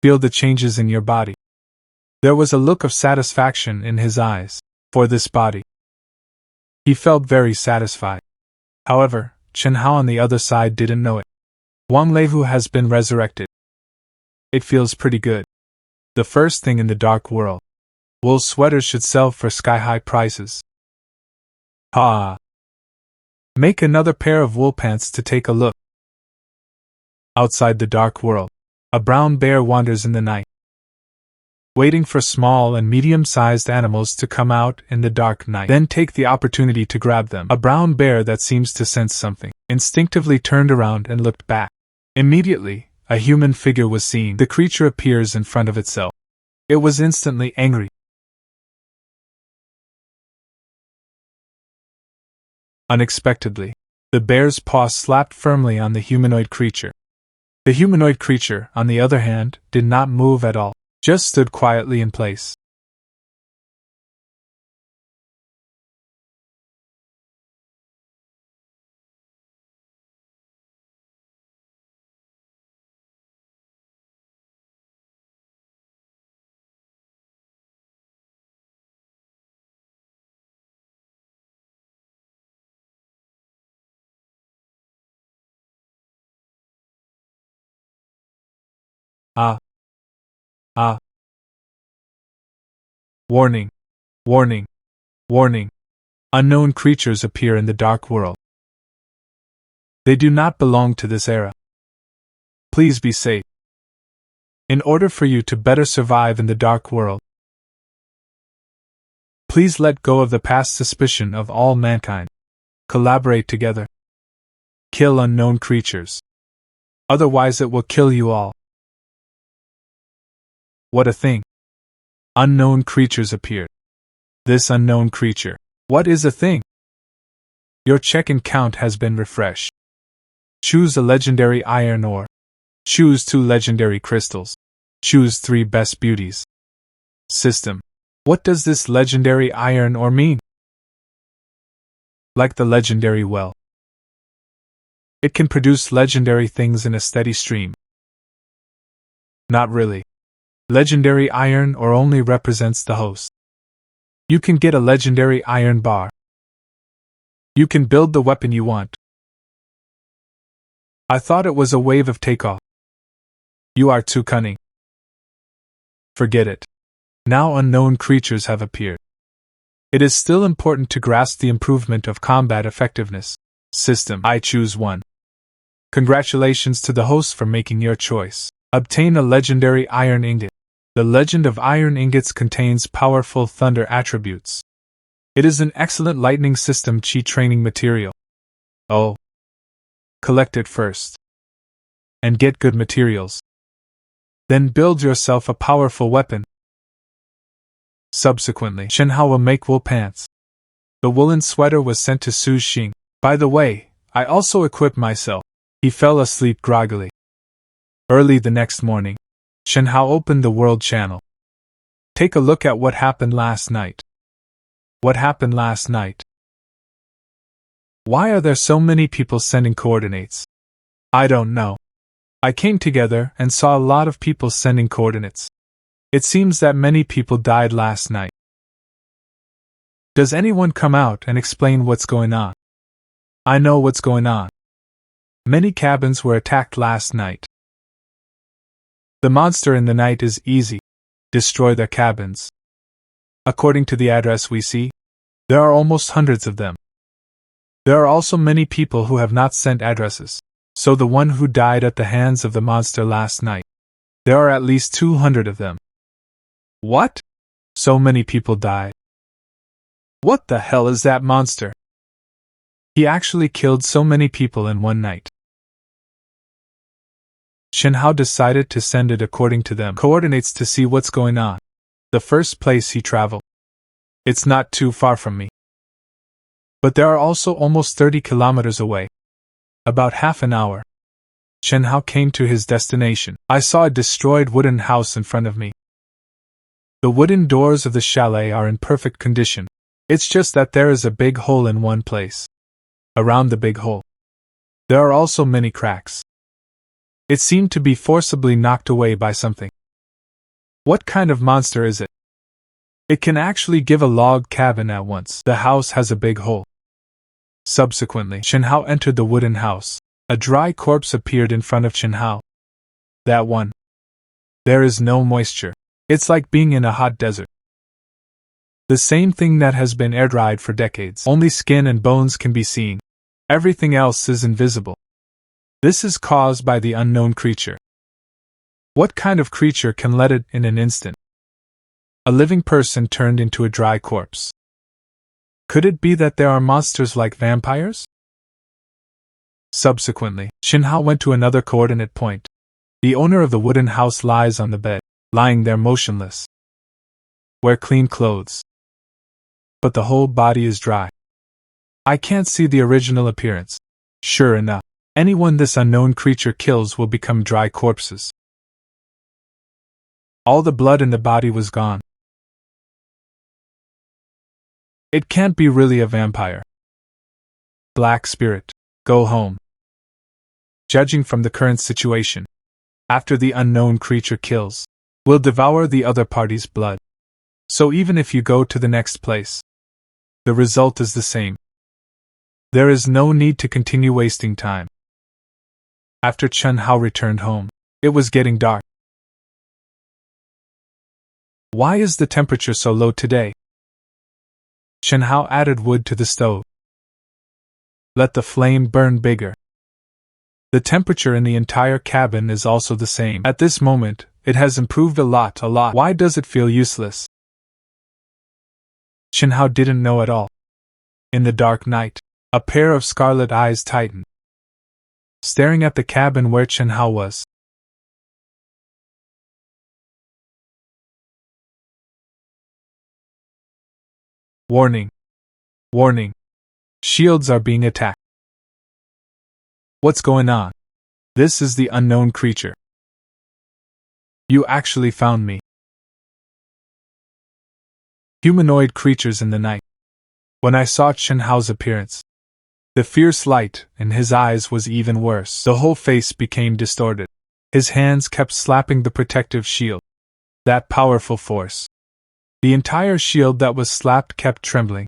Feel the changes in your body. There was a look of satisfaction in his eyes. For this body. He felt very satisfied. However, Chen Hao on the other side didn't know it. Wang Leifu has been resurrected. It feels pretty good. The first thing in the dark world. Wool sweaters should sell for sky-high prices. Ha! Make another pair of wool pants to take a look. Outside the dark world, a brown bear wanders in the night, waiting for small and medium-sized animals to come out in the dark night. Then take the opportunity to grab them. A brown bear that seems to sense something instinctively turned around and looked back. Immediately, a human figure was seen. The creature appears in front of itself. It was instantly angry. Unexpectedly, the bear's paw slapped firmly on the humanoid creature. The humanoid creature, on the other hand, did not move at all, just stood quietly in place. Ah! Ah! Warning! Warning! Warning! Unknown creatures appear in the dark world. They do not belong to this era. Please be safe. In order for you to better survive in the dark world, please let go of the past suspicion of all mankind. Collaborate together. Kill unknown creatures. Otherwise it will kill you all. What a thing. Unknown creatures appeared. This unknown creature. What is a thing? Your check-in count has been refreshed. Choose a legendary iron ore. Choose 2 legendary crystals. Choose 3 best beauties. System. What does this legendary iron ore mean? Like the legendary well, it can produce legendary things in a steady stream. Not really. Legendary iron ore only represents the host. You can get a legendary iron bar. You can build the weapon you want. I thought it was a wave of takeoff. You are too cunning. Forget it. Now unknown creatures have appeared. It is still important to grasp the improvement of combat effectiveness. System. I choose 1. Congratulations to the host for making your choice. Obtain a legendary iron ingot. The Legend of Iron Ingots contains powerful thunder attributes. It is an excellent lightning system chi training material. Oh. Collect it first. And get good materials. Then build yourself a powerful weapon. Subsequently, Shenhao will make wool pants. The woolen sweater was sent to Su Xing. By the way, I also equipped myself. He fell asleep groggily. Early the next morning, Shenhao opened the World Channel. Take a look at what happened last night. What happened last night? Why are there so many people sending coordinates? I don't know. I came together and saw a lot of people sending coordinates. It seems that many people died last night. Does anyone come out and explain what's going on? I know what's going on. Many cabins were attacked last night. The monster in the night is easy. Destroy their cabins. According to the address we see, there are almost hundreds of them. There are also many people who have not sent addresses, so the one who died at the hands of the monster last night. There are at least 200 of them. What? So many people died. What the hell is that monster? He actually killed so many people in one night. Shenhao decided to send it according to them coordinates to see what's going on. The first place he traveled. It's not too far from me. But there are also almost 30 kilometers away. About half an hour. Shenhao came to his destination. I saw a destroyed wooden house in front of me. The wooden doors of the chalet are in perfect condition. It's just that there is a big hole in one place. Around the big hole, there are also many cracks. It seemed to be forcibly knocked away by something. What kind of monster is it? It can actually give a log cabin at once. The house has a big hole. Subsequently, Shenhao entered the wooden house. A dry corpse appeared in front of Chen Hao. That one. There is no moisture. It's like being in a hot desert. The same thing that has been air-dried for decades. Only skin and bones can be seen. Everything else is invisible. This is caused by the unknown creature. What kind of creature can let it in an instant? A living person turned into a dry corpse. Could it be that there are monsters like vampires? Subsequently, Chen Hao went to another coordinate point. The owner of the wooden house lies on the bed, lying there motionless. Wear clean clothes. But the whole body is dry. I can't see the original appearance. Sure enough, anyone this unknown creature kills will become dry corpses. All the blood in the body was gone. It can't be really a vampire. Black spirit, go home. Judging from the current situation, after the unknown creature kills, will devour the other party's blood. So even if you go to the next place, the result is the same. There is no need to continue wasting time. After Chen Hao returned home, it was getting dark. Why is the temperature so low today? Chen Hao added wood to the stove. Let the flame burn bigger. The temperature in the entire cabin is also the same. At this moment, it has improved a lot. Why does it feel useless? Chen Hao didn't know at all. In the dark night, a pair of scarlet eyes tightened, staring at the cabin where Chen Hao was. Warning! Warning! Shields are being attacked. What's going on? This is the unknown creature. You actually found me. Humanoid creatures in the night. When I saw Chen Hao's appearance, the fierce light in his eyes was even worse. The whole face became distorted. His hands kept slapping the protective shield. That powerful force. The entire shield that was slapped kept trembling.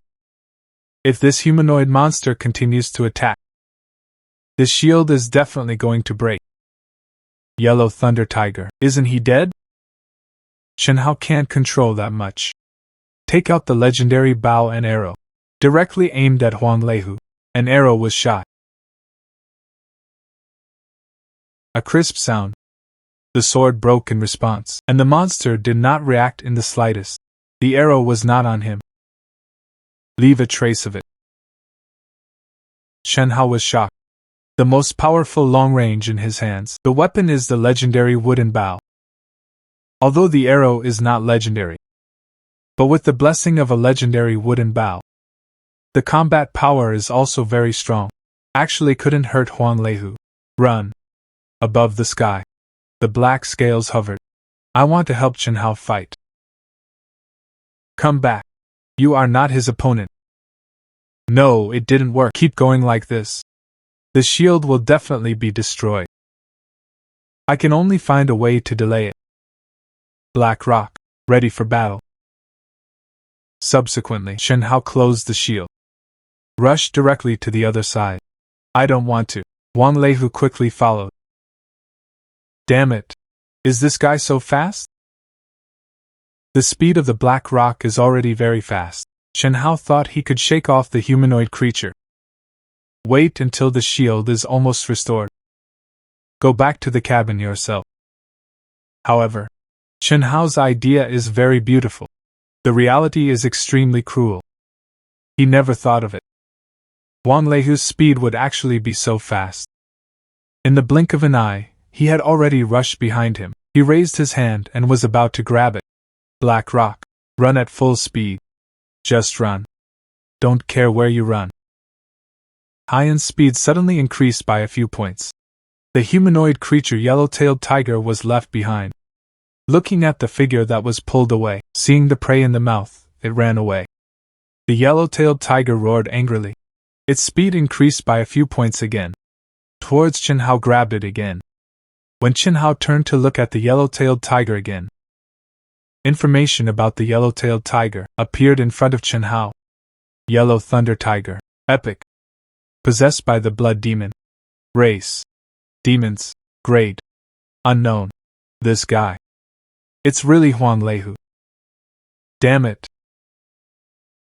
If this humanoid monster continues to attack, the shield is definitely going to break. Yellow Thunder Tiger, isn't he dead? Chen Hao can't control that much. Take out the legendary bow and arrow. Directly aimed at Huang Leihu, an arrow was shot. A crisp sound. The sword broke in response, and the monster did not react in the slightest. The arrow was not on him. Leave a trace of it. Chen Hao was shocked. The most powerful long range in his hands. The weapon is the legendary wooden bow. Although the arrow is not legendary, but with the blessing of a legendary wooden bow, the combat power is also very strong. Actually couldn't hurt Huang Leihu. Run. Above the sky, the black scales hovered. I want to help Chen Hao fight. Come back. You are not his opponent. No, it didn't work. Keep going like this. The shield will definitely be destroyed. I can only find a way to delay it. Black Rock, ready for battle. Subsequently, Chen Hao closed the shield. Rushed directly to the other side. I don't want to. Huang Leihu quickly followed. Damn it. Is this guy so fast? The speed of the Black Rock is already very fast. Chen Hao thought he could shake off the humanoid creature. Wait until the shield is almost restored. Go back to the cabin yourself. However, Chen Hao's idea is very beautiful. The reality is extremely cruel. He never thought of it. Huang Leihu's speed would actually be so fast. In the blink of an eye, he had already rushed behind him. He raised his hand and was about to grab it. Black Rock, run at full speed. Just run. Don't care where you run. Haiyan's speed suddenly increased by a few points. The humanoid creature Yellow-tailed Tiger was left behind. Looking at the figure that was pulled away, seeing the prey in the mouth, it ran away. The Yellow-tailed Tiger roared angrily. Its speed increased by a few points again. Towards Chen Hao grabbed it again. When Chen Hao turned to look at the Yellow-tailed Tiger again, information about the Yellow-tailed Tiger appeared in front of Chen Hao. Yellow Thunder Tiger, epic. Possessed by the Blood Demon. Race. Demons. Grade. Unknown. This guy. It's really Huang Leihu. Damn it.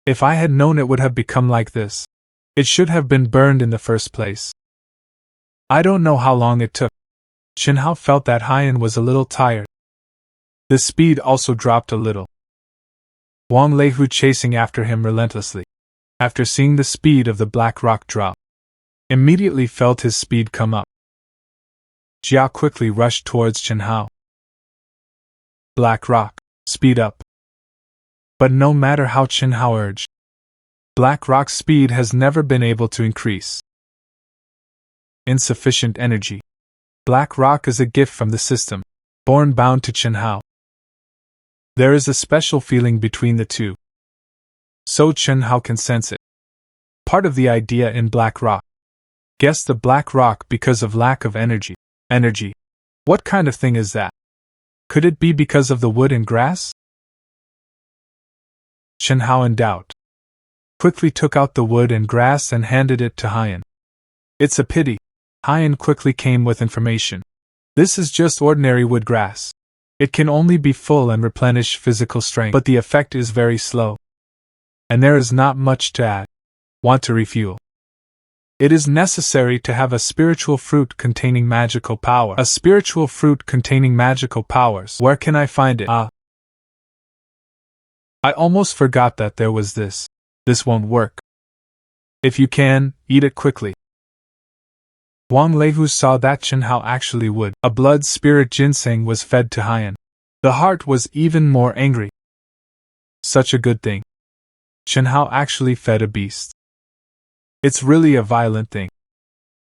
If I had known it would have become like this. It should have been burned in the first place. I don't know how long it took. Chen Hao felt that Haiyan was a little tired. The speed also dropped a little. Wang Leihu chasing after him relentlessly. After seeing the speed of the black rock drop, immediately felt his speed come up. Jia quickly rushed towards Chen Hao. Black rock, speed up. But no matter how Chen Hao urged, black rock's speed has never been able to increase. Insufficient energy. Black rock is a gift from the system, born bound to Chen Hao. There is a special feeling between the two. So Chen Hao can sense it. Part of the idea in black rock. Guess the black rock because of lack of energy. Energy. What kind of thing is that? Could it be because of the wood and grass? Chen Hao in doubt. Quickly took out the wood and grass and handed it to Haiyan. It's a pity. Haiyan quickly came with information. This is just ordinary wood grass. It can only be full and replenish physical strength, but the effect is very slow. And there is not much to add. Want to refuel? It is necessary to have a spiritual fruit containing magical power. A spiritual fruit containing magical powers. Where can I find it? I almost forgot that there was this. This won't work. If you can, eat it quickly. Wang Leihu saw that Chen Hao actually would. A blood spirit ginseng was fed to Haiyan. The heart was even more angry. Such a good thing. Chen Hao actually fed a beast. It's really a violent thing.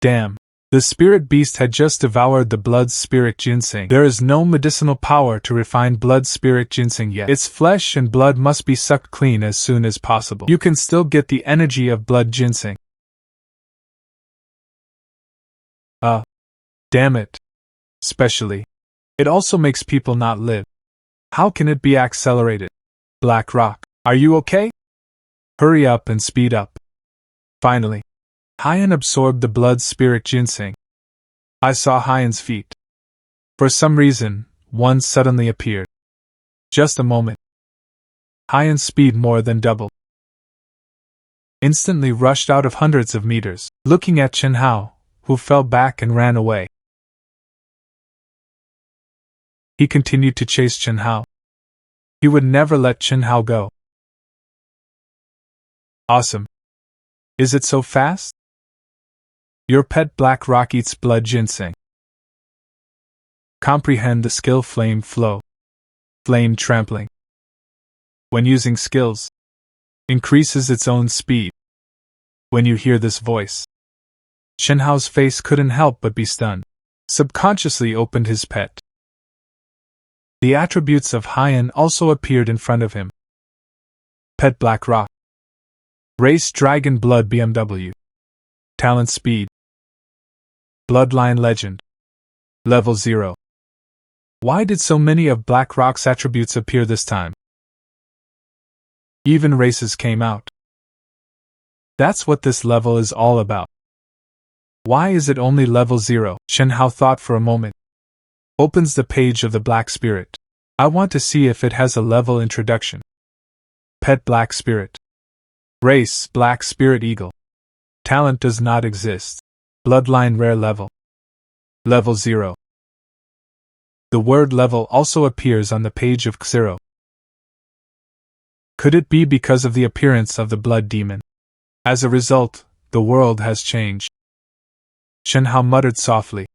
Damn. The spirit beast had just devoured the blood spirit ginseng. There is no medicinal power to refine blood spirit ginseng yet. Its flesh and blood must be sucked clean as soon as possible. You can still get the energy of blood ginseng. Damn it. Especially. It also makes people not live. How can it be accelerated? Black Rock, are you okay? Hurry up and speed up. Finally. Haiyan absorbed the blood spirit ginseng. I saw Haiyan's feet. For some reason, one suddenly appeared. Just a moment. Haiyan's speed more than doubled. Instantly rushed out of hundreds of meters, looking at Chen Hao, who fell back and ran away. He continued to chase Chen Hao. He would never let Chen Hao go. Awesome. Is it so fast? Your pet Black Rock eats blood ginseng. Comprehend the skill Flame Flow. Flame Trampling. When using skills, increases its own speed. When you hear this voice, Chen Hao's face couldn't help but be stunned. Subconsciously opened his pet. The attributes of Haiyan also appeared in front of him. Pet Black Rock. Race Dragon Blood BMW. Talent Speed. Bloodline Legend. Level 0. Why did so many of Black Rock's attributes appear this time? Even races came out. That's what this level is all about. Why is it only level 0? Chen Hao thought for a moment. Opens the page of the Black Spirit. I want to see if it has a level introduction. Pet Black Spirit. Race Black Spirit Eagle. Talent does not exist. Bloodline Rare Level. Level 0. The word level also appears on the page of Xero. Could it be because of the appearance of the blood demon? As a result, the world has changed. Chen Hao muttered softly.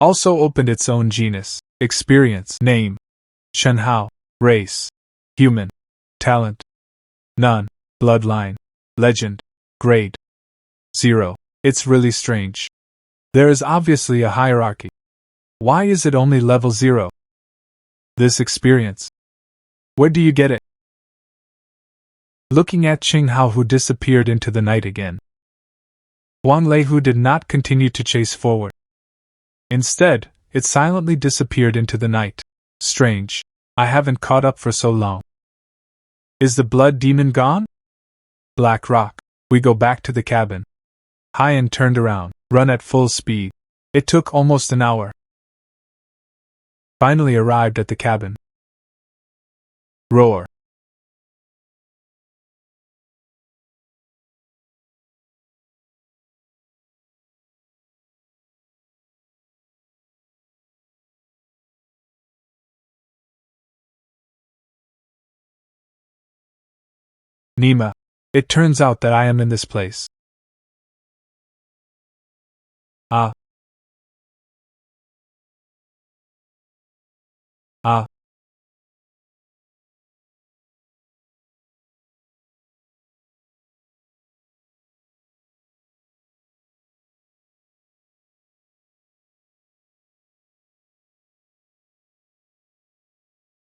Also opened its own genus, experience, name. Chen Hao, race, human, talent, none, bloodline, legend, grade, 0. It's really strange. There is obviously a hierarchy. Why is it only level 0? This experience. Where do you get it? Looking at Chen Hao, who disappeared into the night again. Wang Leihu did not continue to chase forward. Instead, it silently disappeared into the night. Strange. I haven't caught up for so long. Is the blood demon gone? Black Rock. We go back to the cabin. Haiyan turned around. Run at full speed. It took almost an hour. Finally arrived at the cabin. Roar. Nima, it turns out that I am in this place. Ah. Ah.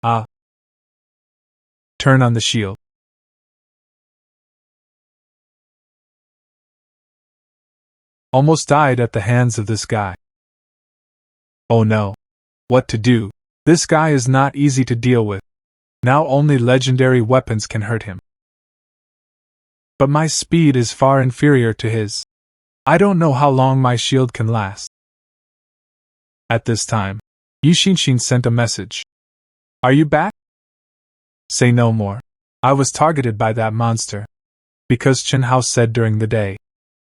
Ah. Turn on the shield. Almost died at the hands of this guy. Oh no. What to do? This guy is not easy to deal with. Now only legendary weapons can hurt him. But my speed is far inferior to his. I don't know how long my shield can last. At this time, Yishinshin sent a message. Are you back? Say no more. I was targeted by that monster. Because Chen Hao said during the day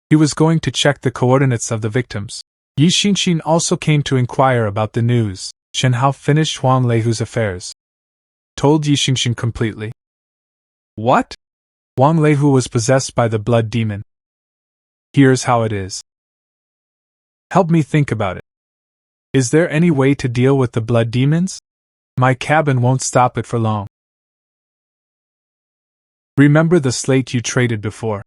he was going to check the coordinates of the victims. Yishinshin also came to inquire about the news. Chen Hao finished Huang Leihu's affairs. Told Yishinshin completely. What? Huang Leihu was possessed by the blood demon. Here's how it is. Help me think about it. Is there any way to deal with the blood demons? My cabin won't stop it for long. Remember the slate you traded before?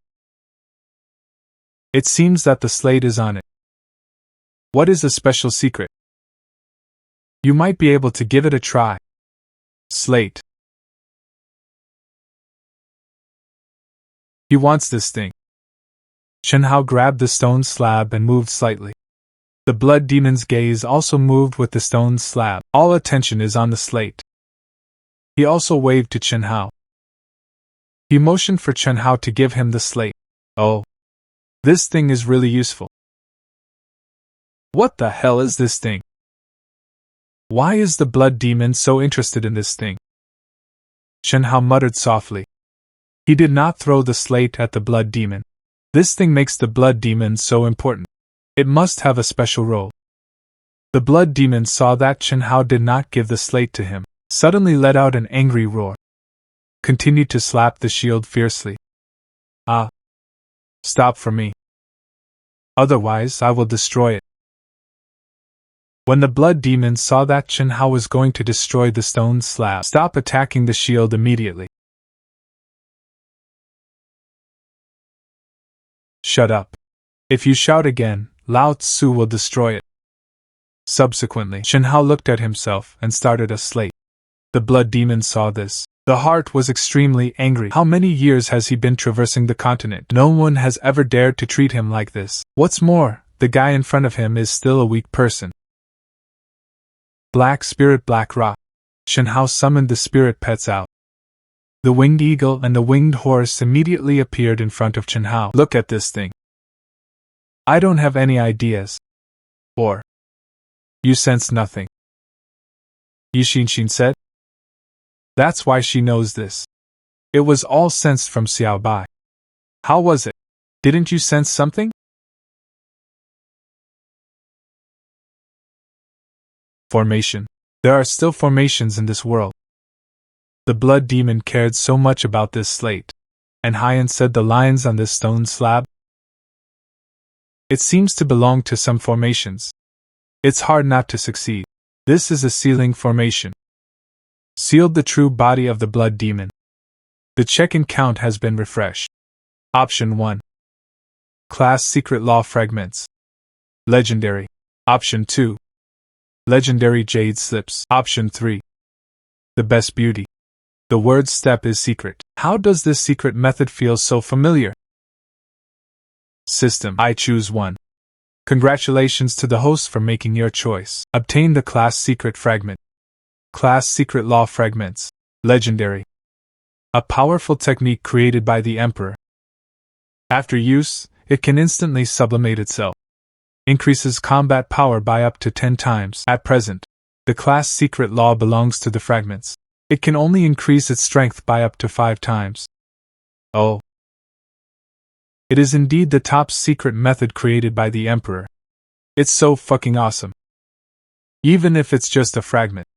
It seems that the slate is on it. What is the special secret? You might be able to give it a try. Slate. He wants this thing. Chen Hao grabbed the stone slab and moved slightly. The blood demon's gaze also moved with the stone slab. All attention is on the slate. He also waved to Chen Hao. He motioned for Chen Hao to give him the slate. Oh. This thing is really useful. What the hell is this thing? Why is the blood demon so interested in this thing? Chen Hao muttered softly. He did not throw the slate at the blood demon. This thing makes the blood demon so important. It must have a special role. The blood demon saw that Chen Hao did not give the slate to him, suddenly let out an angry roar. Continued to slap the shield fiercely. Ah. Stop for me. Otherwise, I will destroy it. When the blood demon saw that Chen Hao was going to destroy the stone slab, stop attacking the shield immediately. Shut up. If you shout again, Lao Tzu will destroy it. Subsequently, Chen Hao looked at himself and started a slate. The blood demon saw this. The heart was extremely angry. How many years has he been traversing the continent? No one has ever dared to treat him like this. What's more, the guy in front of him is still a weak person. Black Spirit Black Rock. Chen Hao summoned the spirit pets out. The winged eagle and the winged horse immediately appeared in front of Chen Hao. Look at this thing. I don't have any ideas. Or. You sense nothing. Yishinshin said. That's why she knows this. It was all sensed from Xiao Bai. How was it? Didn't you sense something? Formation. There are still formations in this world. The blood demon cared so much about this slate. And Haiyan said the lines on this stone slab? It seems to belong to some formations. It's hard not to succeed. This is a sealing formation. Sealed the true body of the blood demon. The check-in count has been refreshed. Option 1. Class Secret Law Fragments. Legendary. Option 2. Legendary Jade Slips. Option 3. The Best Beauty. The word step is secret. How does this secret method feel so familiar? System. I choose 1. Congratulations to the host for making your choice. Obtain the Class Secret Fragment. Class Secret Law Fragments. Legendary. A powerful technique created by the Emperor. After use, it can instantly sublimate itself. increases combat power by up to 10 times. At present, the class secret law belongs to the fragments. It can only increase its strength by up to 5 times. Oh. It is indeed the top secret method created by the Emperor. It's so fucking awesome. Even if it's just a fragment.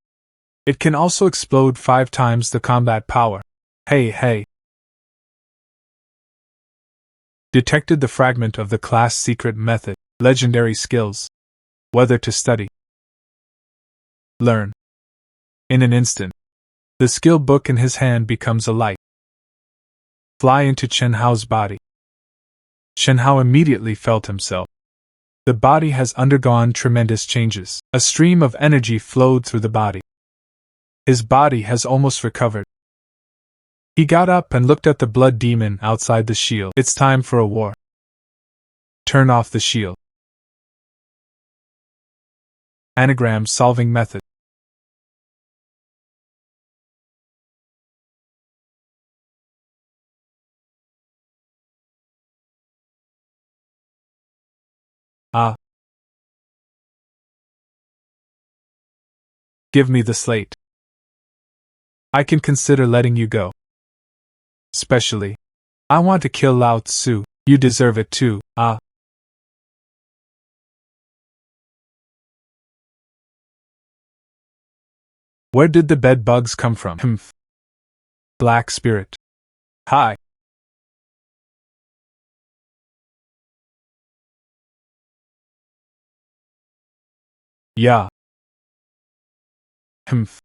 It can also explode 5 times the combat power. Hey. Detected the fragment of the class secret method. Legendary skills. Whether to study. Learn. In an instant, the skill book in his hand becomes a light. Fly into Chen Hao's body. Chen Hao immediately felt himself. The body has undergone tremendous changes. A stream of energy flowed through the body. His body has almost recovered. He got up and looked at the blood demon outside the shield. It's time for a war. Turn off the shield. Anagram solving method. Give me the slate. I can consider letting you go. Especially, I want to kill Lao Tzu. You deserve it too. Where did the bed bugs come from? Humph. Black spirit. Hi. Yeah. Humph.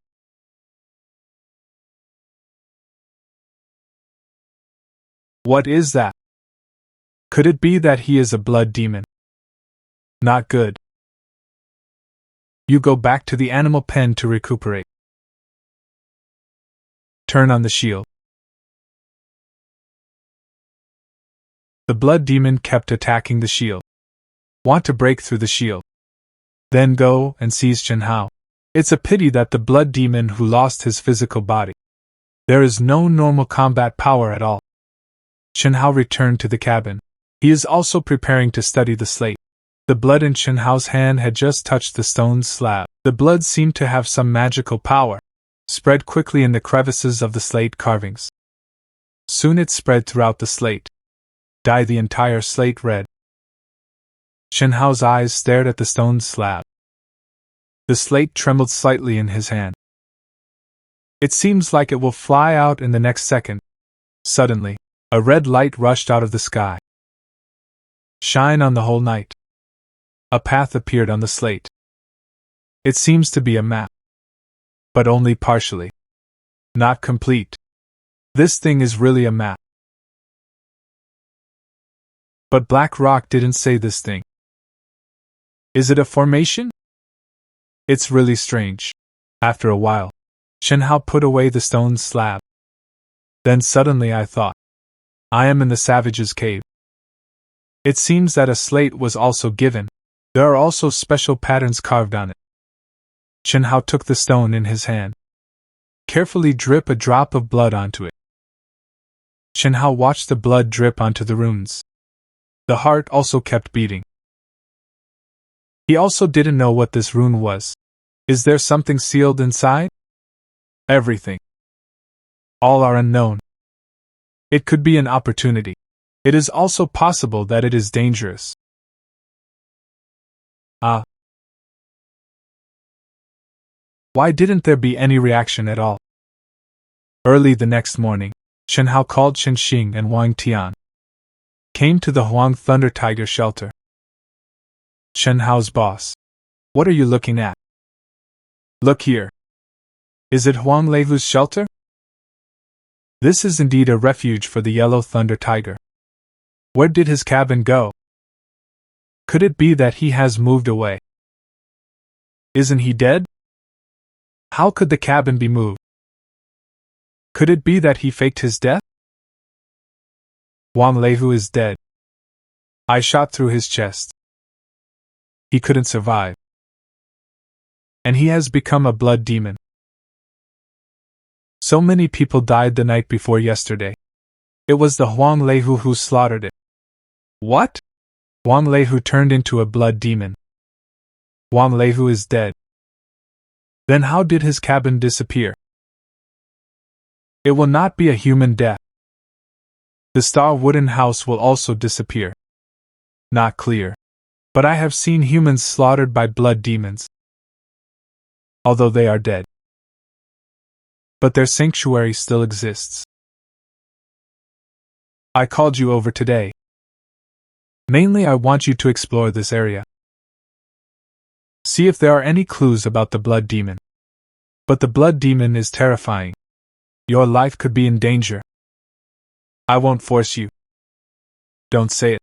What is that? Could it be that he is a blood demon? Not good. You go back to the animal pen to recuperate. Turn on the shield. The blood demon kept attacking the shield. Want to break through the shield. Then go and seize Chen Hao. It's a pity that the blood demon who lost his physical body. There is no normal combat power at all. Chen Hao returned to the cabin. He is also preparing to study the slate. The blood in Chen Hao's hand had just touched the stone slab. The blood seemed to have some magical power. Spread quickly in the crevices of the slate carvings. Soon it spread throughout the slate. Dye the entire slate red. Chen Hao's eyes stared at the stone slab. The slate trembled slightly in his hand. It seems like it will fly out in the next second. Suddenly, a red light rushed out of the sky. Shine on the whole night. A path appeared on the slate. It seems to be a map. But only partially. Not complete. This thing is really a map. But Black Rock didn't say this thing. Is it a formation? It's really strange. After a while, Chen Hao put away the stone slab. Then suddenly I thought, I am in the savage's cave. It seems that a slate was also given. There are also special patterns carved on it. Chen Hao took the stone in his hand. Carefully drip a drop of blood onto it. Chen Hao watched the blood drip onto the runes. The heart also kept beating. He also didn't know what this rune was. Is there something sealed inside? Everything. All are unknown. It could be an opportunity. It is also possible that it is dangerous. Why didn't there be any reaction at all? Early the next morning, Chen Hao called Chen Xing and Wang Tian. Came to the Huang Thunder Tiger shelter. Chen Hao's boss. What are you looking at? Look here. Is it Huang Leihu's shelter? This is indeed a refuge for the Yellow Thunder Tiger. Where did his cabin go? Could it be that he has moved away? Isn't he dead? How could the cabin be moved? Could it be that he faked his death? Huang Leihu is dead. I shot through his chest. He couldn't survive. And he has become a blood demon. So many people died the night before yesterday. It was the Huang Leihu who slaughtered it. What? Wang Leihu turned into a blood demon. Wang Leihu is dead. Then how did his cabin disappear? It will not be a human death. The star wooden house will also disappear. Not clear. But I have seen humans slaughtered by blood demons. Although they are dead. But their sanctuary still exists. I called you over today. Mainly I want you to explore this area. See if there are any clues about the blood demon. But the blood demon is terrifying. Your life could be in danger. I won't force you. Don't say it.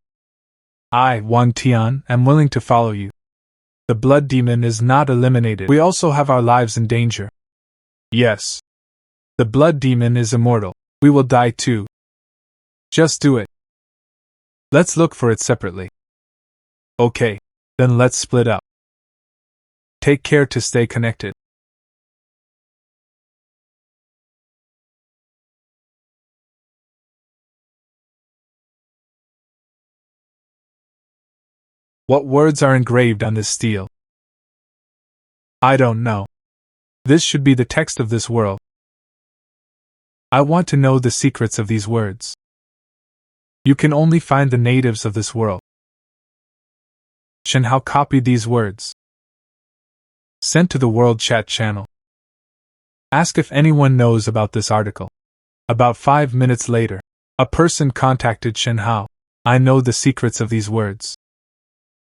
I, Wang Tian, am willing to follow you. The blood demon is not eliminated. We also have our lives in danger. Yes. The blood demon is immortal. We will die too. Just do it. Let's look for it separately. Okay, then let's split up. Take care to stay connected. What words are engraved on this steel? I don't know. This should be the text of this world. I want to know the secrets of these words. You can only find the natives of this world. Shen Hao copied these words. Sent to the World Chat channel. Ask if anyone knows about this article. About 5 minutes later, a person contacted Shen Hao. I know the secrets of these words.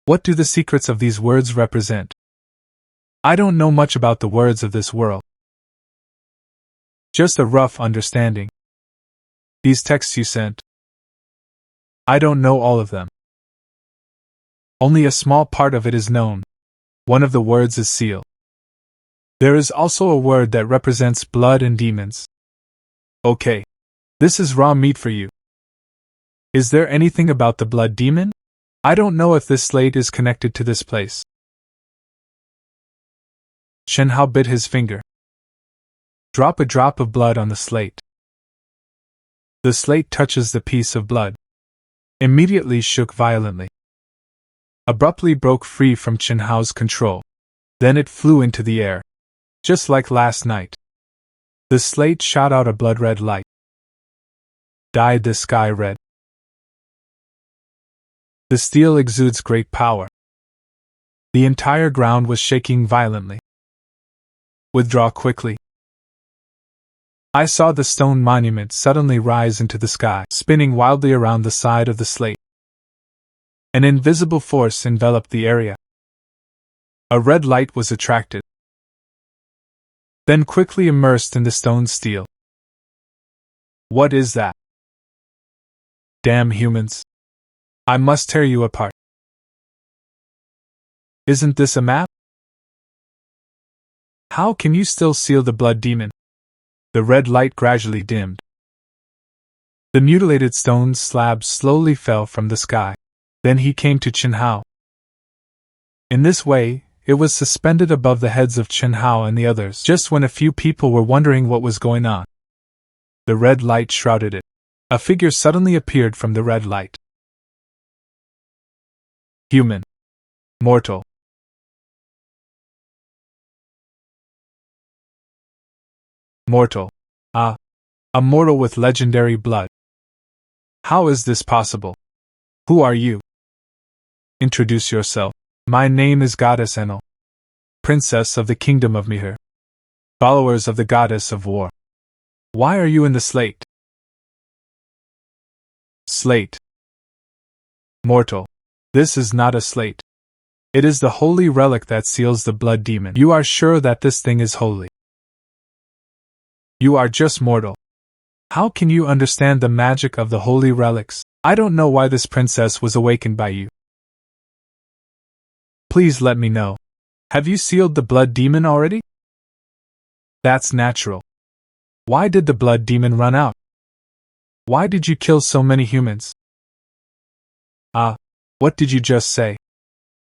What do the secrets of these words represent? I don't know much about the words of this world. Just a rough understanding. These texts you sent. I don't know all of them. Only a small part of it is known. One of the words is seal. There is also a word that represents blood and demons. Okay. This is raw meat for you. Is there anything about the blood demon? I don't know if this slate is connected to this place. Shen Hao bit his finger. Drop a drop of blood on the slate. The slate touches the piece of blood. Immediately shook violently. Abruptly broke free from Shen Hao's control. Then it flew into the air. Just like last night. The slate shot out a blood-red light. Dyed the sky red. The steel exudes great power. The entire ground was shaking violently. Withdraw quickly. I saw the stone monument suddenly rise into the sky, spinning wildly around the side of the slate. An invisible force enveloped the area. A red light was attracted. Then quickly immersed in the stone steel. What is that? Damn humans. I must tear you apart. Isn't this a map? How can you still seal the blood demon? The red light gradually dimmed. The mutilated stone slab slowly fell from the sky. Then he came to Shen Hao. In this way, it was suspended above the heads of Shen Hao and the others, just when a few people were wondering what was going on. The red light shrouded it. A figure suddenly appeared from the red light. Human. Mortal. Mortal. Ah. A mortal with legendary blood. How is this possible? Who are you? Introduce yourself. My name is Goddess Enel. Princess of the Kingdom of Mihir. Followers of the Goddess of War. Why are you in the slate? Slate. Mortal. This is not a slate. It is the holy relic that seals the blood demon. You are sure that this thing is holy? You are just mortal. How can you understand the magic of the holy relics? I don't know why this princess was awakened by you. Please let me know. Have you sealed the blood demon already? That's natural. Why did the blood demon run out? Why did you kill so many humans? What did you just say?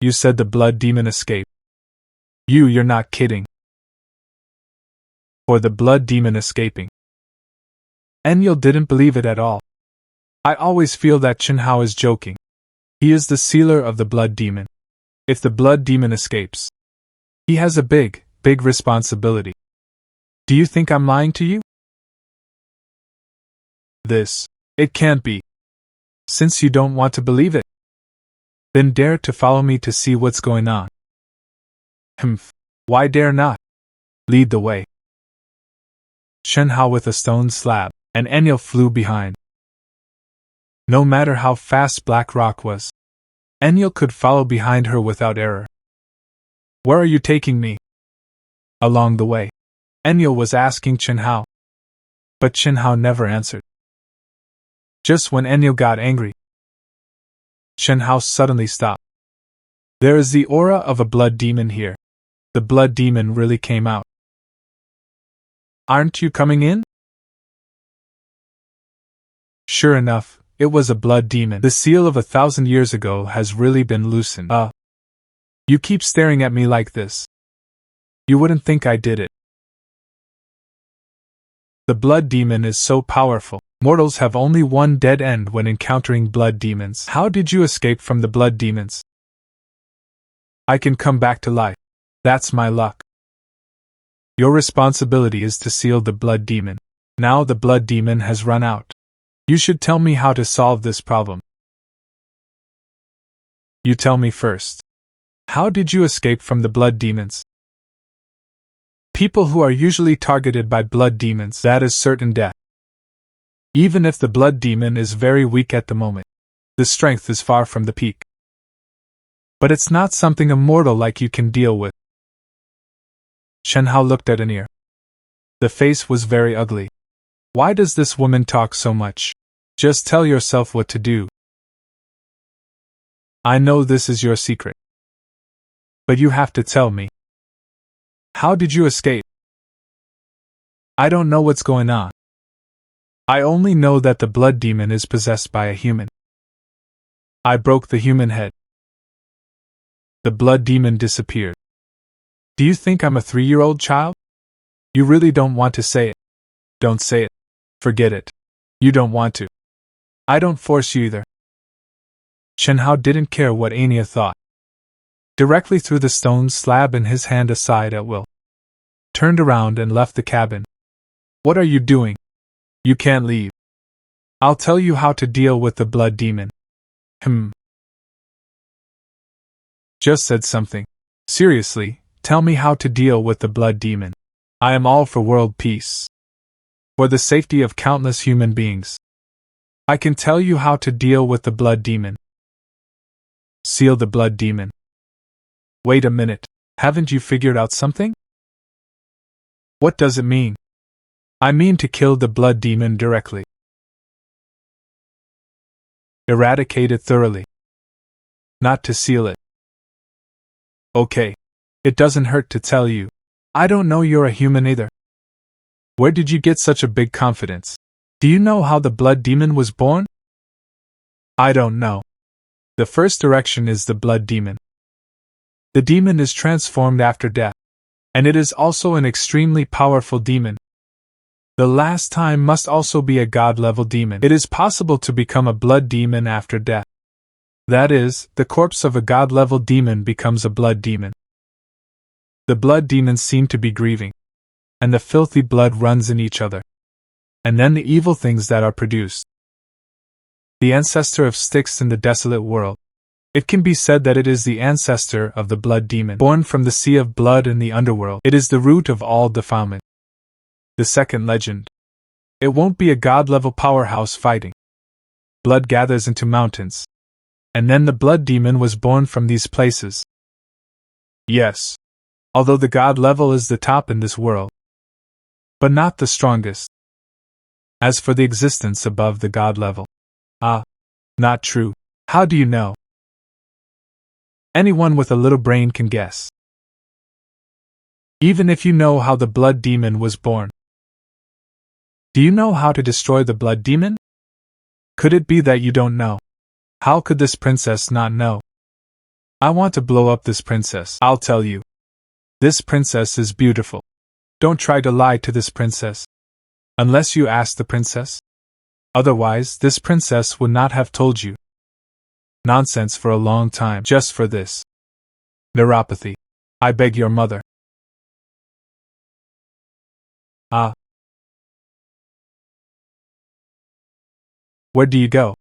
You said the blood demon escaped. You're not kidding. Or the blood demon escaping. Enlil didn't believe it at all. I always feel that Shen Hao is joking. He is the sealer of the blood demon. If the blood demon escapes, he has a big responsibility. Do you think I'm lying to you? It can't be. Since you don't want to believe it, then dare to follow me to see what's going on. Humph. Why dare not? Lead the way. Shen Hao with a stone slab, and Enyo flew behind. No matter how fast Black Rock was, Enyo could follow behind her without error. Where are you taking me? Along the way, Enyo was asking Chen Hao. But Chen Hao never answered. Just when Enyo got angry, Chen Hao suddenly stopped. There is the aura of a blood demon here. The blood demon really came out. Aren't you coming in? Sure enough, it was a blood demon. The seal of 1,000 years ago has really been loosened. You keep staring at me like this. You wouldn't think I did it. The blood demon is so powerful. Mortals have only one dead end when encountering blood demons. How did you escape from the blood demons? I can come back to life. That's my luck. Your responsibility is to seal the blood demon. Now the blood demon has run out. You should tell me how to solve this problem. You tell me first. How did you escape from the blood demons? People who are usually targeted by blood demons, that is certain death. Even if the blood demon is very weak at the moment, the strength is far from the peak. But it's not something a mortal like you can deal with. Shen Hao looked at Anir. The face was very ugly. Why does this woman talk so much? Just tell yourself what to do. I know this is your secret. But you have to tell me. How did you escape? I don't know what's going on. I only know that the blood demon is possessed by a human. I broke the human head. The blood demon disappeared. Do you think I'm a 3-year-old child? You really don't want to say it. Don't say it. Forget it. You don't want to. I don't force you either. Chen Hao didn't care what Anya thought. Directly threw the stone slab in his hand aside at will. Turned around and left the cabin. What are you doing? You can't leave. I'll tell you how to deal with the blood demon. Just said something. Seriously, tell me how to deal with the blood demon. I am all for world peace. For the safety of countless human beings. I can tell you how to deal with the blood demon. Seal the blood demon. Wait a minute, haven't you figured out something? What does it mean? I mean to kill the blood demon directly. Eradicate it thoroughly. Not to seal it. Okay. It doesn't hurt to tell you. I don't know you're a human either. Where did you get such a big confidence? Do you know how the blood demon was born? I don't know. The first direction is the blood demon. The demon is transformed after death. And it is also an extremely powerful demon. The last time must also be a god-level demon. It is possible to become a blood demon after death. That is, the corpse of a god-level demon becomes a blood demon. The blood demons seem to be grieving. And the filthy blood runs in each other. And then the evil things that are produced. The ancestor of Styx in the desolate world. It can be said that it is the ancestor of the blood demon, born from the sea of blood in the underworld. It is the root of all defilement. The second legend. It won't be a god-level powerhouse fighting. Blood gathers into mountains. And then the blood demon was born from these places. Yes. Although the god level is the top in this world. But not the strongest. As for the existence above the god level. Not true. How do you know? Anyone with a little brain can guess. Even if you know how the blood demon was born. Do you know how to destroy the blood demon? Could it be that you don't know? How could this princess not know? I want to blow up this princess. I'll tell you. This princess is beautiful. Don't try to lie to this princess. Unless you ask the princess. Otherwise, this princess would not have told you. Nonsense for a long time just for this. Neuropathy. I beg your mother. Ah. Where do you go?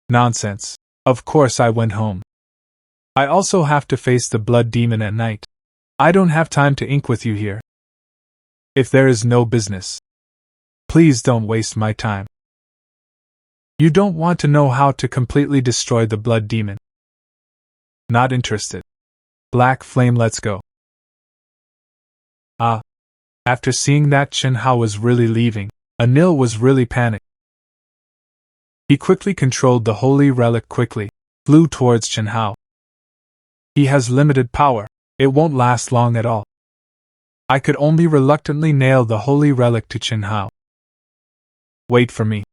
Nonsense. Of course I went home. I also have to face the blood demon at night. I don't have time to ink with you here. If there is no business, please don't waste my time. You don't want to know how to completely destroy the blood demon. Not interested. Black Flame, let's go. Ah. After seeing that Chen Hao was really leaving, Anil was really panicked. He quickly controlled the holy relic quickly, flew towards Chen Hao. He has limited power, it won't last long at all. I could only reluctantly nail the holy relic to Chen Hao. Wait for me.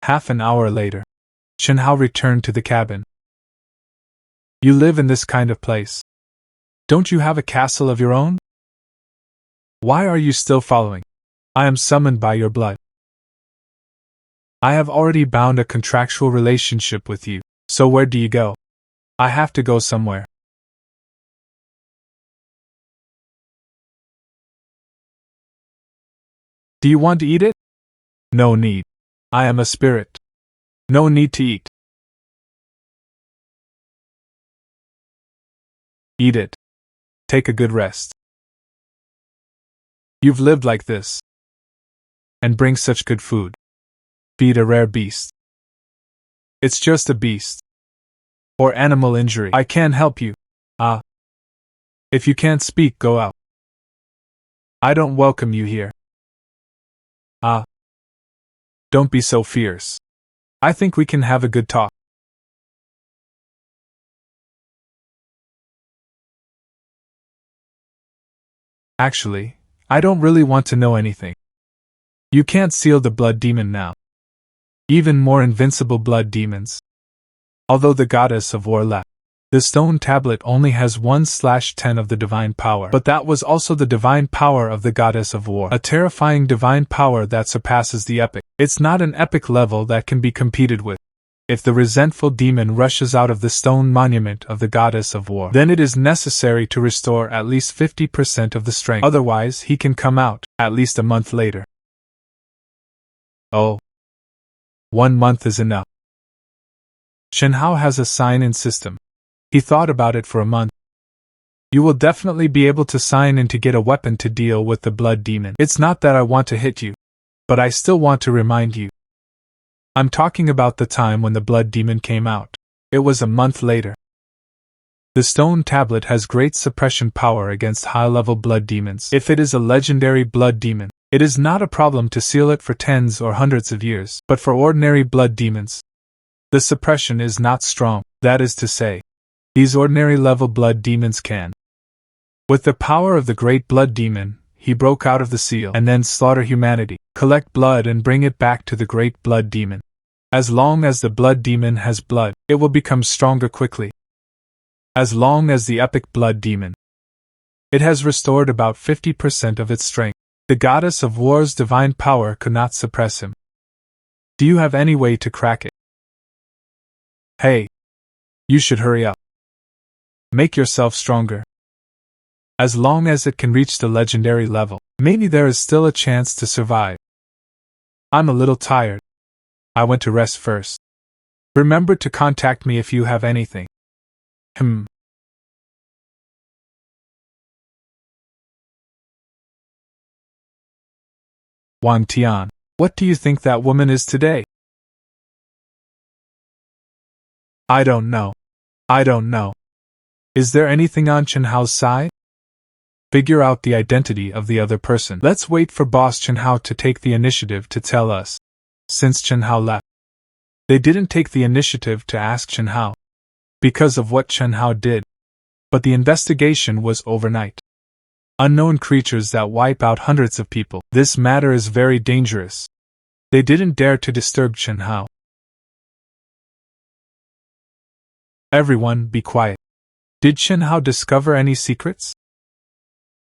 Half an hour later, Chen Hao returned to the cabin. You live in this kind of place. Don't you have a castle of your own? Why are you still following? I am summoned by your blood. I have already bound a contractual relationship with you, so where do you go? I have to go somewhere. Do you want to eat it? No need. I am a spirit. No need to eat. Eat it. Take a good rest. You've lived like this. And bring such good food. Feed a rare beast. It's just a beast. Or animal injury. I can't help you. Ah. If you can't speak, go out. I don't welcome you here. Ah. Don't be so fierce. I think we can have a good talk. Actually, I don't really want to know anything. You can't seal the blood demon now. Even more invincible blood demons. Although the goddess of war left, the stone tablet only has 1/10 of the divine power, but that was also the divine power of the goddess of war, a terrifying divine power that surpasses the epic. It's not an epic level that can be competed with. If the resentful demon rushes out of the stone monument of the goddess of war, then it is necessary to restore at least 50% of the strength. Otherwise, he can come out, at least a month later. Oh. 1 month is enough. Chen Hao has a sign-in system. He thought about it for a month. You will definitely be able to sign in to get a weapon to deal with the blood demon. It's not that I want to hit you, but I still want to remind you. I'm talking about the time when the blood demon came out. It was a month later. The stone tablet has great suppression power against high-level blood demons. If it is a legendary blood demon, it is not a problem to seal it for tens or hundreds of years, but for ordinary blood demons, the suppression is not strong. That is to say, these ordinary level blood demons can. With the power of the great blood demon, he broke out of the seal and then slaughter humanity, collect blood and bring it back to the great blood demon. As long as the blood demon has blood, it will become stronger quickly. As long as the epic blood demon, it has restored about 50% of its strength. The goddess of war's divine power could not suppress him. Do you have any way to crack it? Hey! You should hurry up. Make yourself stronger. As long as it can reach the legendary level, maybe there is still a chance to survive. I'm a little tired. I went to rest first. Remember to contact me if you have anything. Wang Tian, what do you think that woman is today? I don't know. I don't know. Is there anything on Chen Hao's side? Figure out the identity of the other person. Let's wait for Boss Chen Hao to take the initiative to tell us. Since Chen Hao left, they didn't take the initiative to ask Chen Hao because of what Chen Hao did. But the investigation was overnight. Unknown creatures that wipe out hundreds of people. This matter is very dangerous. They didn't dare to disturb Chen Hao. Everyone, be quiet. Did Chen Hao discover any secrets?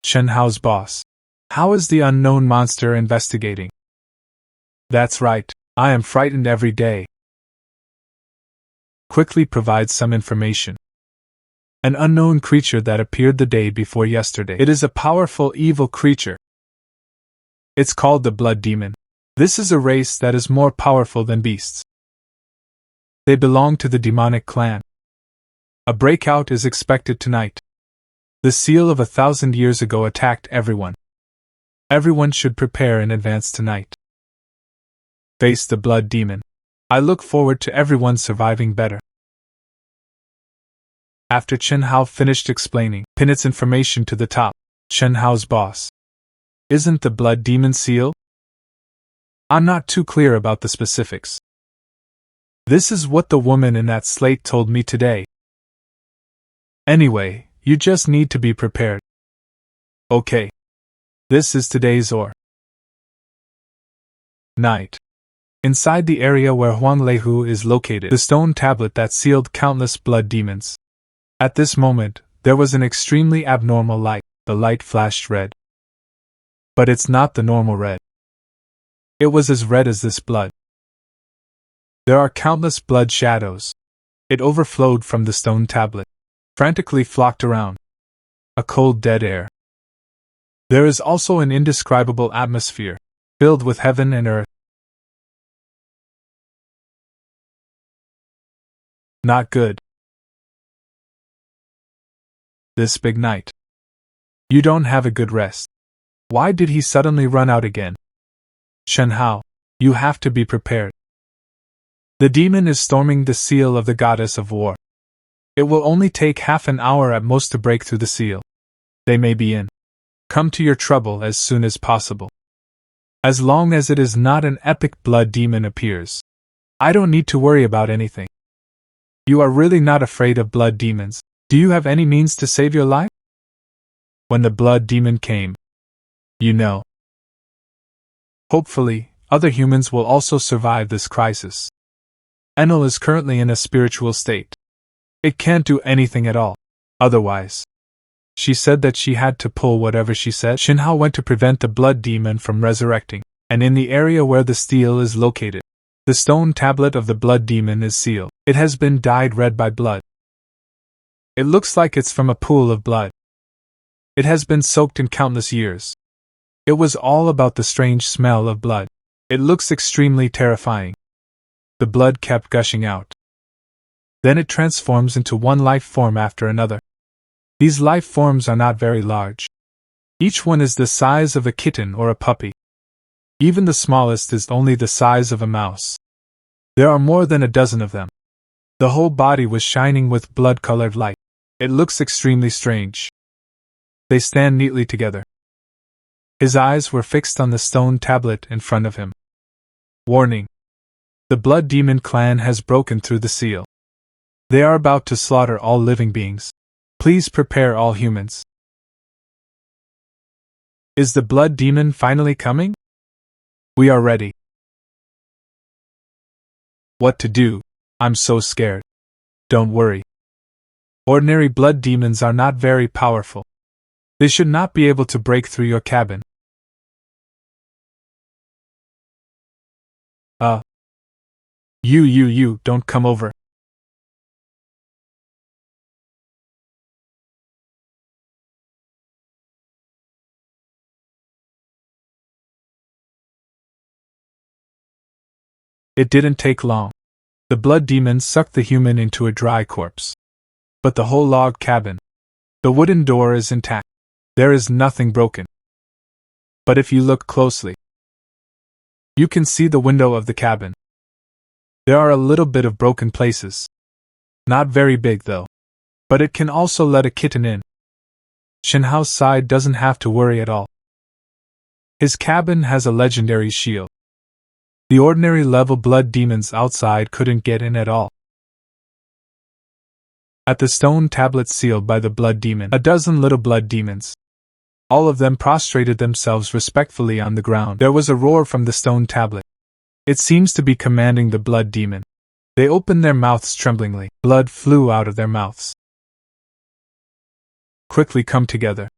Chen Hao's boss. How is the unknown monster investigating? That's right, I am frightened every day. Quickly provide some information. An unknown creature that appeared the day before yesterday. It is a powerful evil creature. It's called the Blood Demon. This is a race that is more powerful than beasts. They belong to the demonic clan. A breakout is expected tonight. The seal of 1,000 years ago attacked everyone. Everyone should prepare in advance tonight. Face the Blood Demon. I look forward to everyone surviving better. After Chen Hao finished explaining, pin its information to the top. Chen Hao's boss. Isn't the Blood Demon seal? I'm not too clear about the specifics. This is what the woman in that slate told me today. Anyway, you just need to be prepared. Okay. This is today's night. Inside the area where Huang Leihu is located, the stone tablet that sealed countless blood demons. At this moment, there was an extremely abnormal light. The light flashed red. But it's not the normal red. It was as red as this blood. There are countless blood shadows. It overflowed from the stone tablet, frantically flocked around. A cold dead air. There is also an indescribable atmosphere, filled with heaven and earth. Not good. This big night. You don't have a good rest. Why did he suddenly run out again? Chen Hao, you have to be prepared. The demon is storming the seal of the goddess of war. It will only take half an hour at most to break through the seal. They may be in. Come to your trouble as soon as possible. As long as it is not an epic blood demon appears, I don't need to worry about anything. You are really not afraid of blood demons. Do you have any means to save your life? When the blood demon came, you know. Hopefully, other humans will also survive this crisis. Enel is currently in a spiritual state. It can't do anything at all. Otherwise. She said that she had to pull whatever she said. Chen Hao went to prevent the blood demon from resurrecting, and in the area where the steel is located, the stone tablet of the blood demon is sealed. It has been dyed red by blood. It looks like it's from a pool of blood. It has been soaked in countless years. It was all about the strange smell of blood. It looks extremely terrifying. The blood kept gushing out. Then it transforms into one life form after another. These life forms are not very large. Each one is the size of a kitten or a puppy. Even the smallest is only the size of a mouse. There are more than a dozen of them. The whole body was shining with blood-colored light. It looks extremely strange. They stand neatly together. His eyes were fixed on the stone tablet in front of him. Warning. The Blood Demon clan has broken through the seal. They are about to slaughter all living beings. Please prepare all humans. Is the Blood Demon finally coming? We are ready. What to do? I'm so scared. Don't worry. Ordinary blood demons are not very powerful. They should not be able to break through your cabin. You, don't come over. It didn't take long. The blood demon sucked the human into a dry corpse. But the whole log cabin, the wooden door is intact. There is nothing broken. But if you look closely, you can see the window of the cabin. There are a little bit of broken places. Not very big though. But it can also let a kitten in. Chen Hao's side doesn't have to worry at all. His cabin has a legendary shield. The ordinary level blood demons outside couldn't get in at all. At the stone tablet sealed by the blood demon, a dozen little blood demons. All of them prostrated themselves respectfully on the ground. There was a roar from the stone tablet. It seems to be commanding the blood demon. They opened their mouths tremblingly. Blood flew out of their mouths. Quickly come together.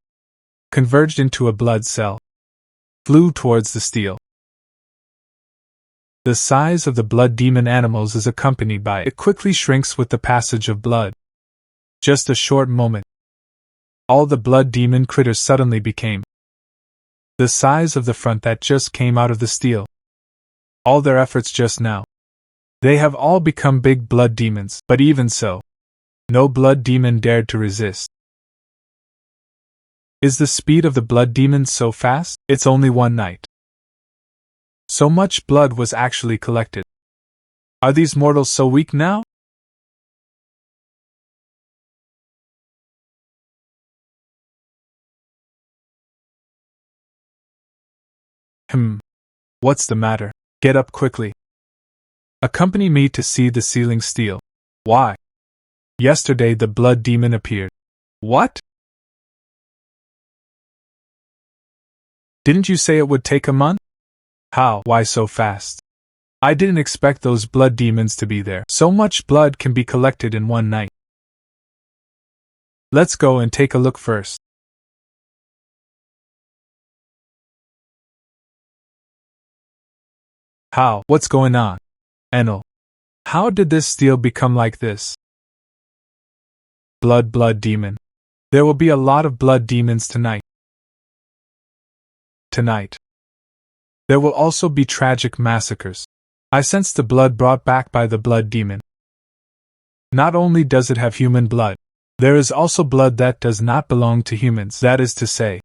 converged into a blood cell, flew towards the steel. The size of the blood demon animals is accompanied by it quickly shrinks with the passage of blood. Just a short moment. All the blood demon critters suddenly became the size of the front that just came out of the steel. All their efforts just now. They have all become big blood demons, but even so, no blood demon dared to resist. Is the speed of the blood demons so fast? It's only one night. So much blood was actually collected. Are these mortals so weak now? What's the matter? Get up quickly. Accompany me to see the ceiling steel. Why? Yesterday the blood demon appeared. What? Didn't you say it would take a month? How? Why so fast? I didn't expect those blood demons to be there. So much blood can be collected in one night. Let's go and take a look first. How? What's going on? Enel. How did this steel become like this? Blood demon. There will be a lot of blood demons tonight. Tonight. There will also be tragic massacres. I sense the blood brought back by the blood demon. Not only does it have human blood, there is also blood that does not belong to humans. That is to say,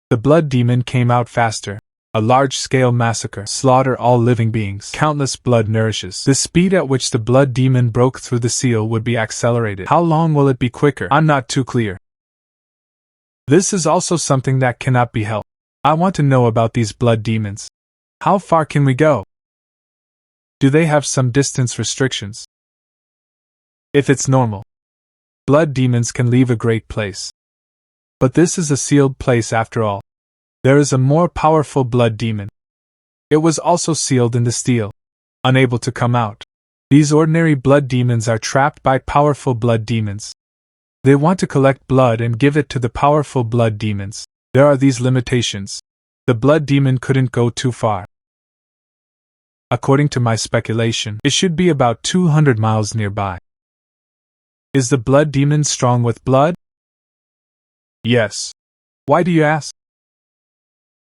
the blood demon came out faster. A large-scale massacre, slaughter all living beings, countless blood nourishes. The speed at which the blood demon broke through the seal would be accelerated. How long will it be quicker? I'm not too clear. This is also something that cannot be helped. I want to know about these blood demons. How far can we go? Do they have some distance restrictions? If it's normal, blood demons can leave a great place. But this is a sealed place after all. There is a more powerful blood demon. It was also sealed in the steel, unable to come out. These ordinary blood demons are trapped by powerful blood demons. They want to collect blood and give it to the powerful blood demons. There are these limitations. The blood demon couldn't go too far. According to my speculation, it should be about 200 miles nearby. Is the blood demon strong with blood? Yes. Why do you ask?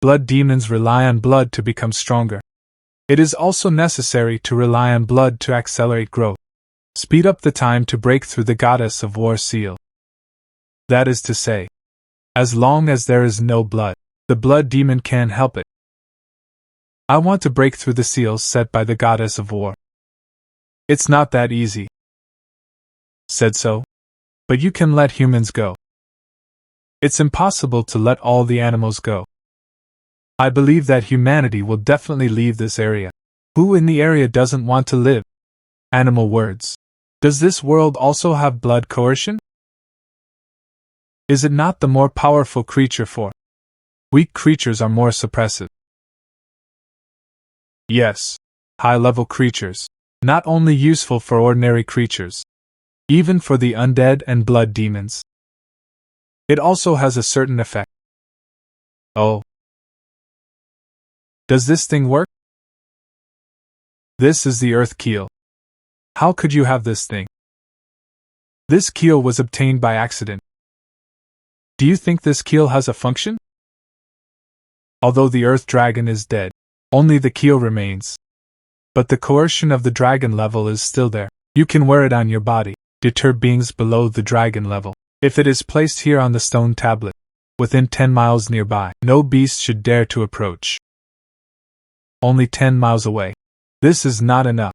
Blood demons rely on blood to become stronger. It is also necessary to rely on blood to accelerate growth. Speed up the time to break through the goddess of war seal. That is to say, as long as there is no blood, the blood demon can't help it. I want to break through the seals set by the goddess of war. It's not that easy. Said so? But you can let humans go. It's impossible to let all the animals go. I believe that humanity will definitely leave this area. Who in the area doesn't want to live? Animal words. Does this world also have blood coercion? Is it not the more powerful creature for? Weak creatures are more suppressive. Yes. High-level creatures. Not only useful for ordinary creatures. Even for the undead and blood demons. It also has a certain effect. Oh. Does this thing work? This is the earth keel. How could you have this thing? This keel was obtained by accident. Do you think this keel has a function? Although the earth dragon is dead, only the keel remains. But the coercion of the dragon level is still there. You can wear it on your body, deter beings below the dragon level. If it is placed here on the stone tablet, within 10 miles nearby, no beast should dare to approach. Only 10 miles away. This is not enough.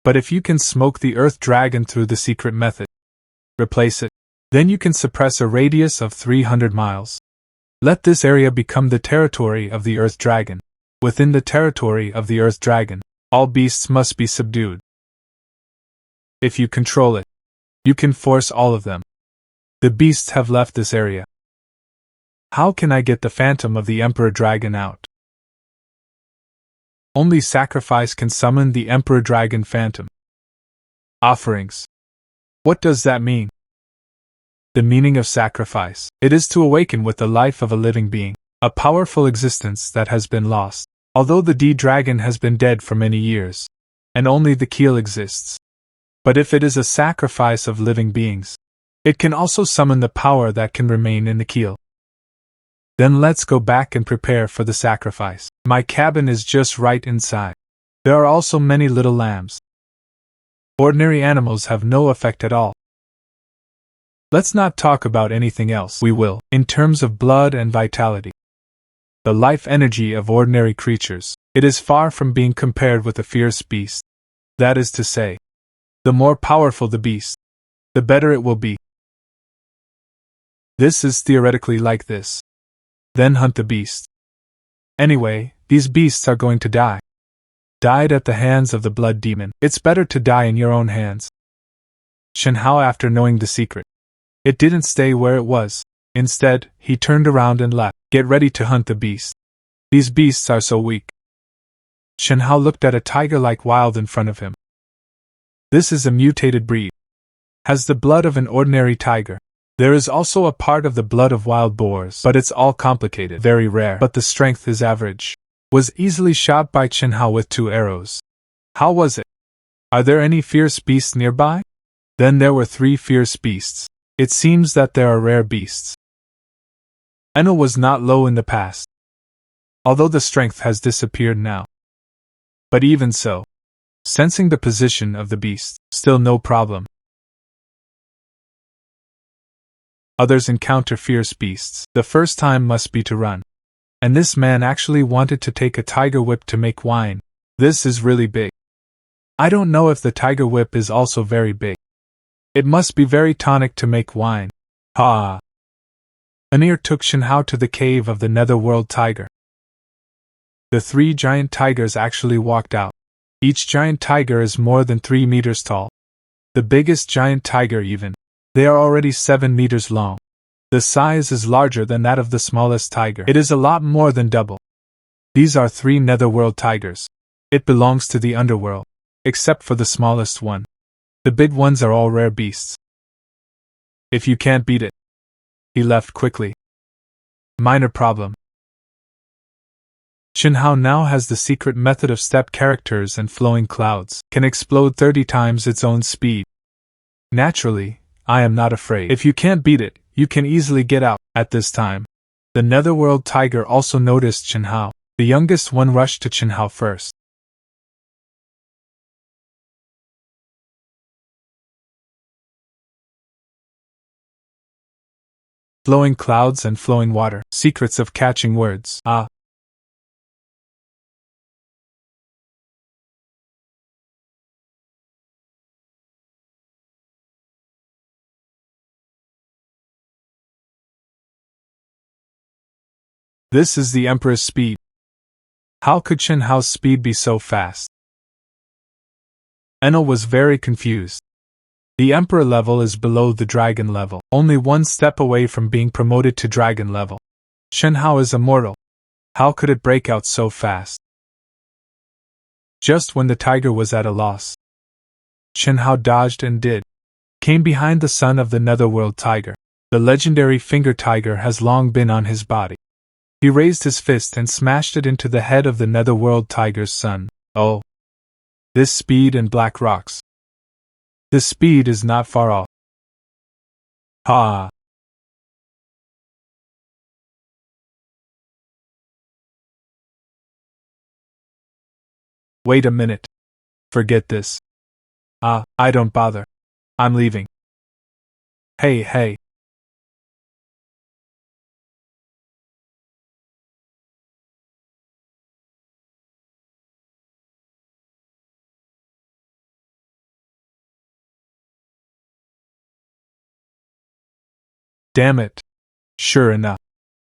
But if you can smoke the earth dragon through the secret method, replace it, then you can suppress a radius of 300 miles. Let this area become the territory of the earth dragon. Within the territory of the earth dragon, all beasts must be subdued. If you control it, you can force all of them. The beasts have left this area. How can I get the phantom of the Emperor Dragon out? Only sacrifice can summon the Emperor Dragon Phantom. Offerings. What does that mean? The meaning of sacrifice. It is to awaken with the life of a living being, a powerful existence that has been lost. Although the D-dragon has been dead for many years, and only the keel exists. But if it is a sacrifice of living beings, it can also summon the power that can remain in the keel. Then let's go back and prepare for the sacrifice. My cabin is just right inside. There are also many little lambs. Ordinary animals have no effect at all. Let's not talk about anything else. We will, in terms of blood and vitality. The life energy of ordinary creatures, it is far from being compared with a fierce beast. That is to say, the more powerful the beast, the better it will be. This is theoretically like this. Then hunt the beast. Anyway, these beasts are going to die. Died at the hands of the blood demon. It's better to die in your own hands. Shen Hao, after knowing the secret, it didn't stay where it was. Instead, he turned around and left. Get ready to hunt the beast. These beasts are so weak. Shen Hao looked at a tiger-like wild in front of him. This is a mutated breed. Has the blood of an ordinary tiger. There is also a part of the blood of wild boars, but it's all complicated, very rare, but the strength is average. Was easily shot by Shen Hao with 2 arrows. How was it? Are there any fierce beasts nearby? Then there were 3 fierce beasts. It seems that there are rare beasts. Enel was not low in the past, although the strength has disappeared now. But even so, sensing the position of the beast, still no problem. Others encounter fierce beasts. The first time must be to run. And this man actually wanted to take a tiger whip to make wine. This is really big. I don't know if the tiger whip is also very big. It must be very tonic to make wine. Ha! Anir took Shen Hao to the cave of the netherworld tiger. The 3 giant tigers actually walked out. Each giant tiger is more than 3 meters tall. The biggest giant tiger even. They are already 7 meters long. The size is larger than that of the smallest tiger. It is a lot more than double. These are 3 netherworld tigers. It belongs to the underworld, except for the smallest one. The big ones are all rare beasts. If you can't beat it. He left quickly. Minor problem. Shen Hao now has the secret method of step characters and flowing clouds, can explode 30 times its own speed. Naturally, I am not afraid. If you can't beat it, you can easily get out. At this time, the netherworld tiger also noticed Shen Hao. The youngest one rushed to Shen Hao first. Flowing clouds and flowing water. Secrets of catching words. Ah. This is the Emperor's speed. How could Shen Hao's speed be so fast? Enel was very confused. The Emperor level is below the Dragon level, only 1 step away from being promoted to Dragon level. Shen Hao is immortal. How could it break out so fast? Just when the tiger was at a loss, Shen Hao dodged and came behind the son of the netherworld tiger. The legendary finger tiger has long been on his body. He raised his fist and smashed it into the head of the netherworld tiger's son. Oh! This speed and black rocks. The speed is not far off. Ha! Wait a minute. Forget this. I don't bother. I'm leaving. Hey. Damn it. Sure enough.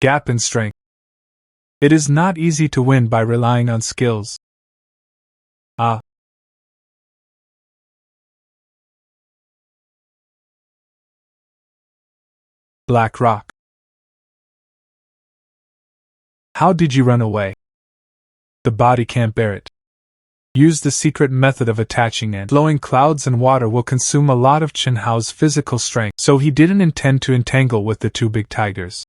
Gap in strength. It is not easy to win by relying on skills. Black rock. How did you run away? The body can't bear it. Use the secret method of attaching and blowing clouds and water will consume a lot of Chen Hao's physical strength, so he didn't intend to entangle with the two big tigers.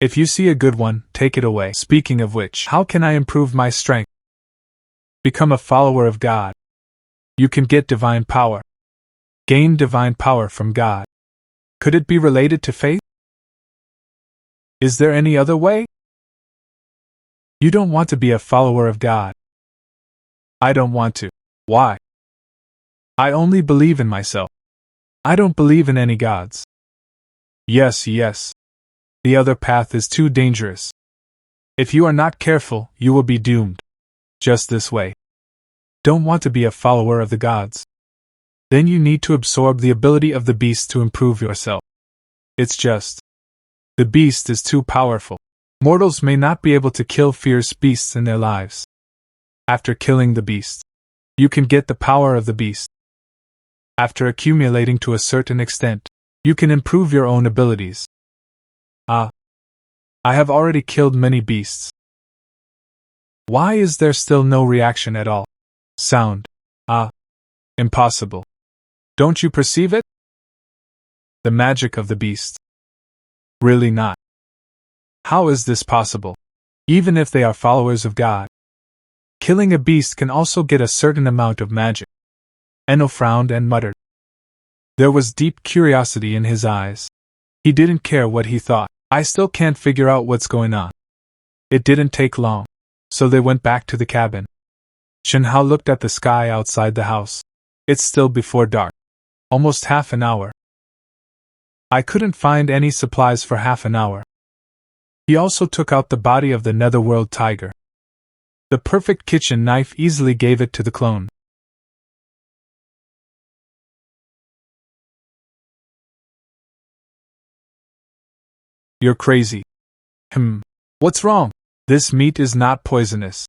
If you see a good one, take it away. Speaking of which, how can I improve my strength? Become a follower of God. You can get divine power. Gain divine power from God. Could it be related to faith? Is there any other way? You don't want to be a follower of God. I don't want to. Why? I only believe in myself. I don't believe in any gods. Yes. The other path is too dangerous. If you are not careful, you will be doomed. Just this way. Don't want to be a follower of the gods. Then you need to absorb the ability of the beast to improve yourself. It's just. The beast is too powerful. Mortals may not be able to kill fierce beasts in their lives. After killing the beast, you can get the power of the beast. After accumulating to a certain extent, you can improve your own abilities. I have already killed many beasts. Why is there still no reaction at all? Sound. Impossible. Don't you perceive it? The magic of the beast. Really not. How is this possible? Even if they are followers of God. Killing a beast can also get a certain amount of magic. Enno frowned and muttered. There was deep curiosity in his eyes. He didn't care what he thought. I still can't figure out what's going on. It didn't take long, so they went back to the cabin. Chen Hao looked at the sky outside the house. It's still before dark. Almost half an hour. I couldn't find any supplies for half an hour. He also took out the body of the netherworld tiger. The perfect kitchen knife easily gave it to the clone. You're crazy. What's wrong? This meat is not poisonous.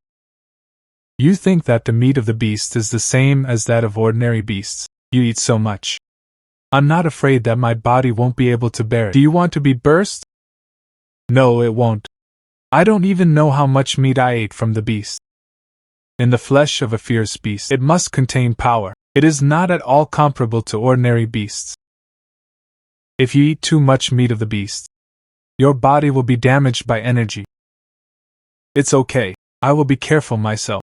You think that the meat of the beast is the same as that of ordinary beasts. You eat so much. I'm not afraid that my body won't be able to bear it. Do you want to be burst? No, it won't. I don't even know how much meat I ate from the beast. In the flesh of a fierce beast, it must contain power. It is not at all comparable to ordinary beasts. If you eat too much meat of the beast, your body will be damaged by energy. It's okay, I will be careful myself.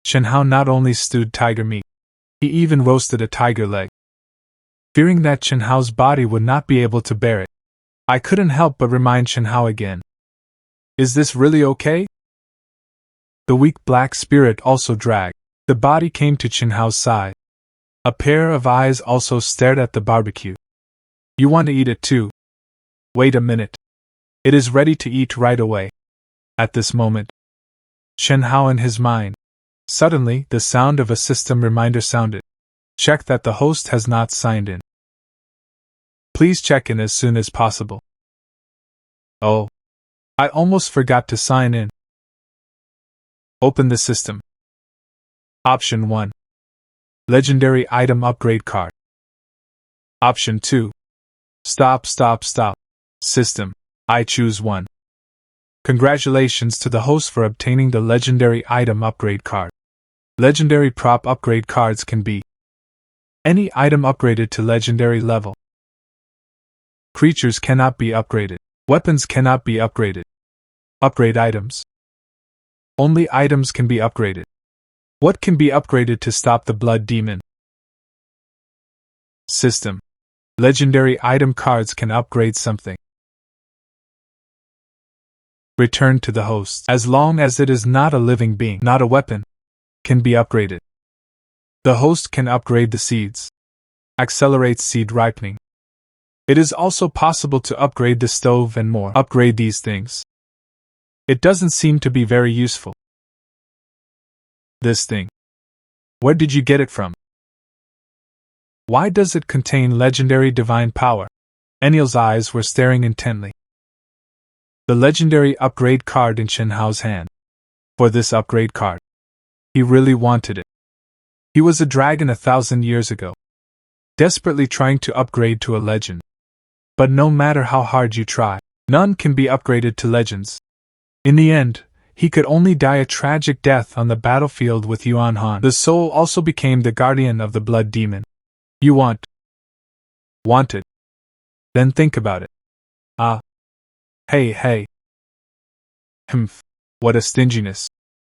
Chen Hao not only stewed tiger meat, he even roasted a tiger leg. Fearing that Chen Hao's body would not be able to bear it, I couldn't help but remind Chen Hao again. Is this really okay? The weak black spirit also dragged. The body came to Chen Hao's side. A pair of eyes also stared at the barbecue. You want to eat it too? Wait a minute. It is ready to eat right away. At this moment, Chen Hao in his mind. Suddenly, the sound of a system reminder sounded. Check that the host has not signed in. Please check in as soon as possible. Oh. I almost forgot to sign in. Open the system. Option 1. Legendary item upgrade card. Option 2. Stop. System. I choose 1. Congratulations to the host for obtaining the legendary item upgrade card. Legendary prop upgrade cards can be any item upgraded to legendary level. Creatures cannot be upgraded. Weapons cannot be upgraded. Upgrade items. Only items can be upgraded. What can be upgraded to stop the blood demon? System. Legendary item cards can upgrade something. Return to the host. As long as it is not a living being, not a weapon, can be upgraded. The host can upgrade the seeds. Accelerates seed ripening. It is also possible to upgrade the stove and more. Upgrade these things. It doesn't seem to be very useful. This thing. Where did you get it from? Why does it contain legendary divine power? Enniel's eyes were staring intently. The legendary upgrade card in Chen Hao's hand. For this upgrade card. He really wanted it. He was a dragon 1,000 years ago. Desperately trying to upgrade to a legend. But no matter how hard you try, none can be upgraded to legends. In the end, he could only die a tragic death on the battlefield with Yuan Han. The soul also became the guardian of the blood demon. You want it? Then think about it. Ah. Hey. Humph. What a stinginess.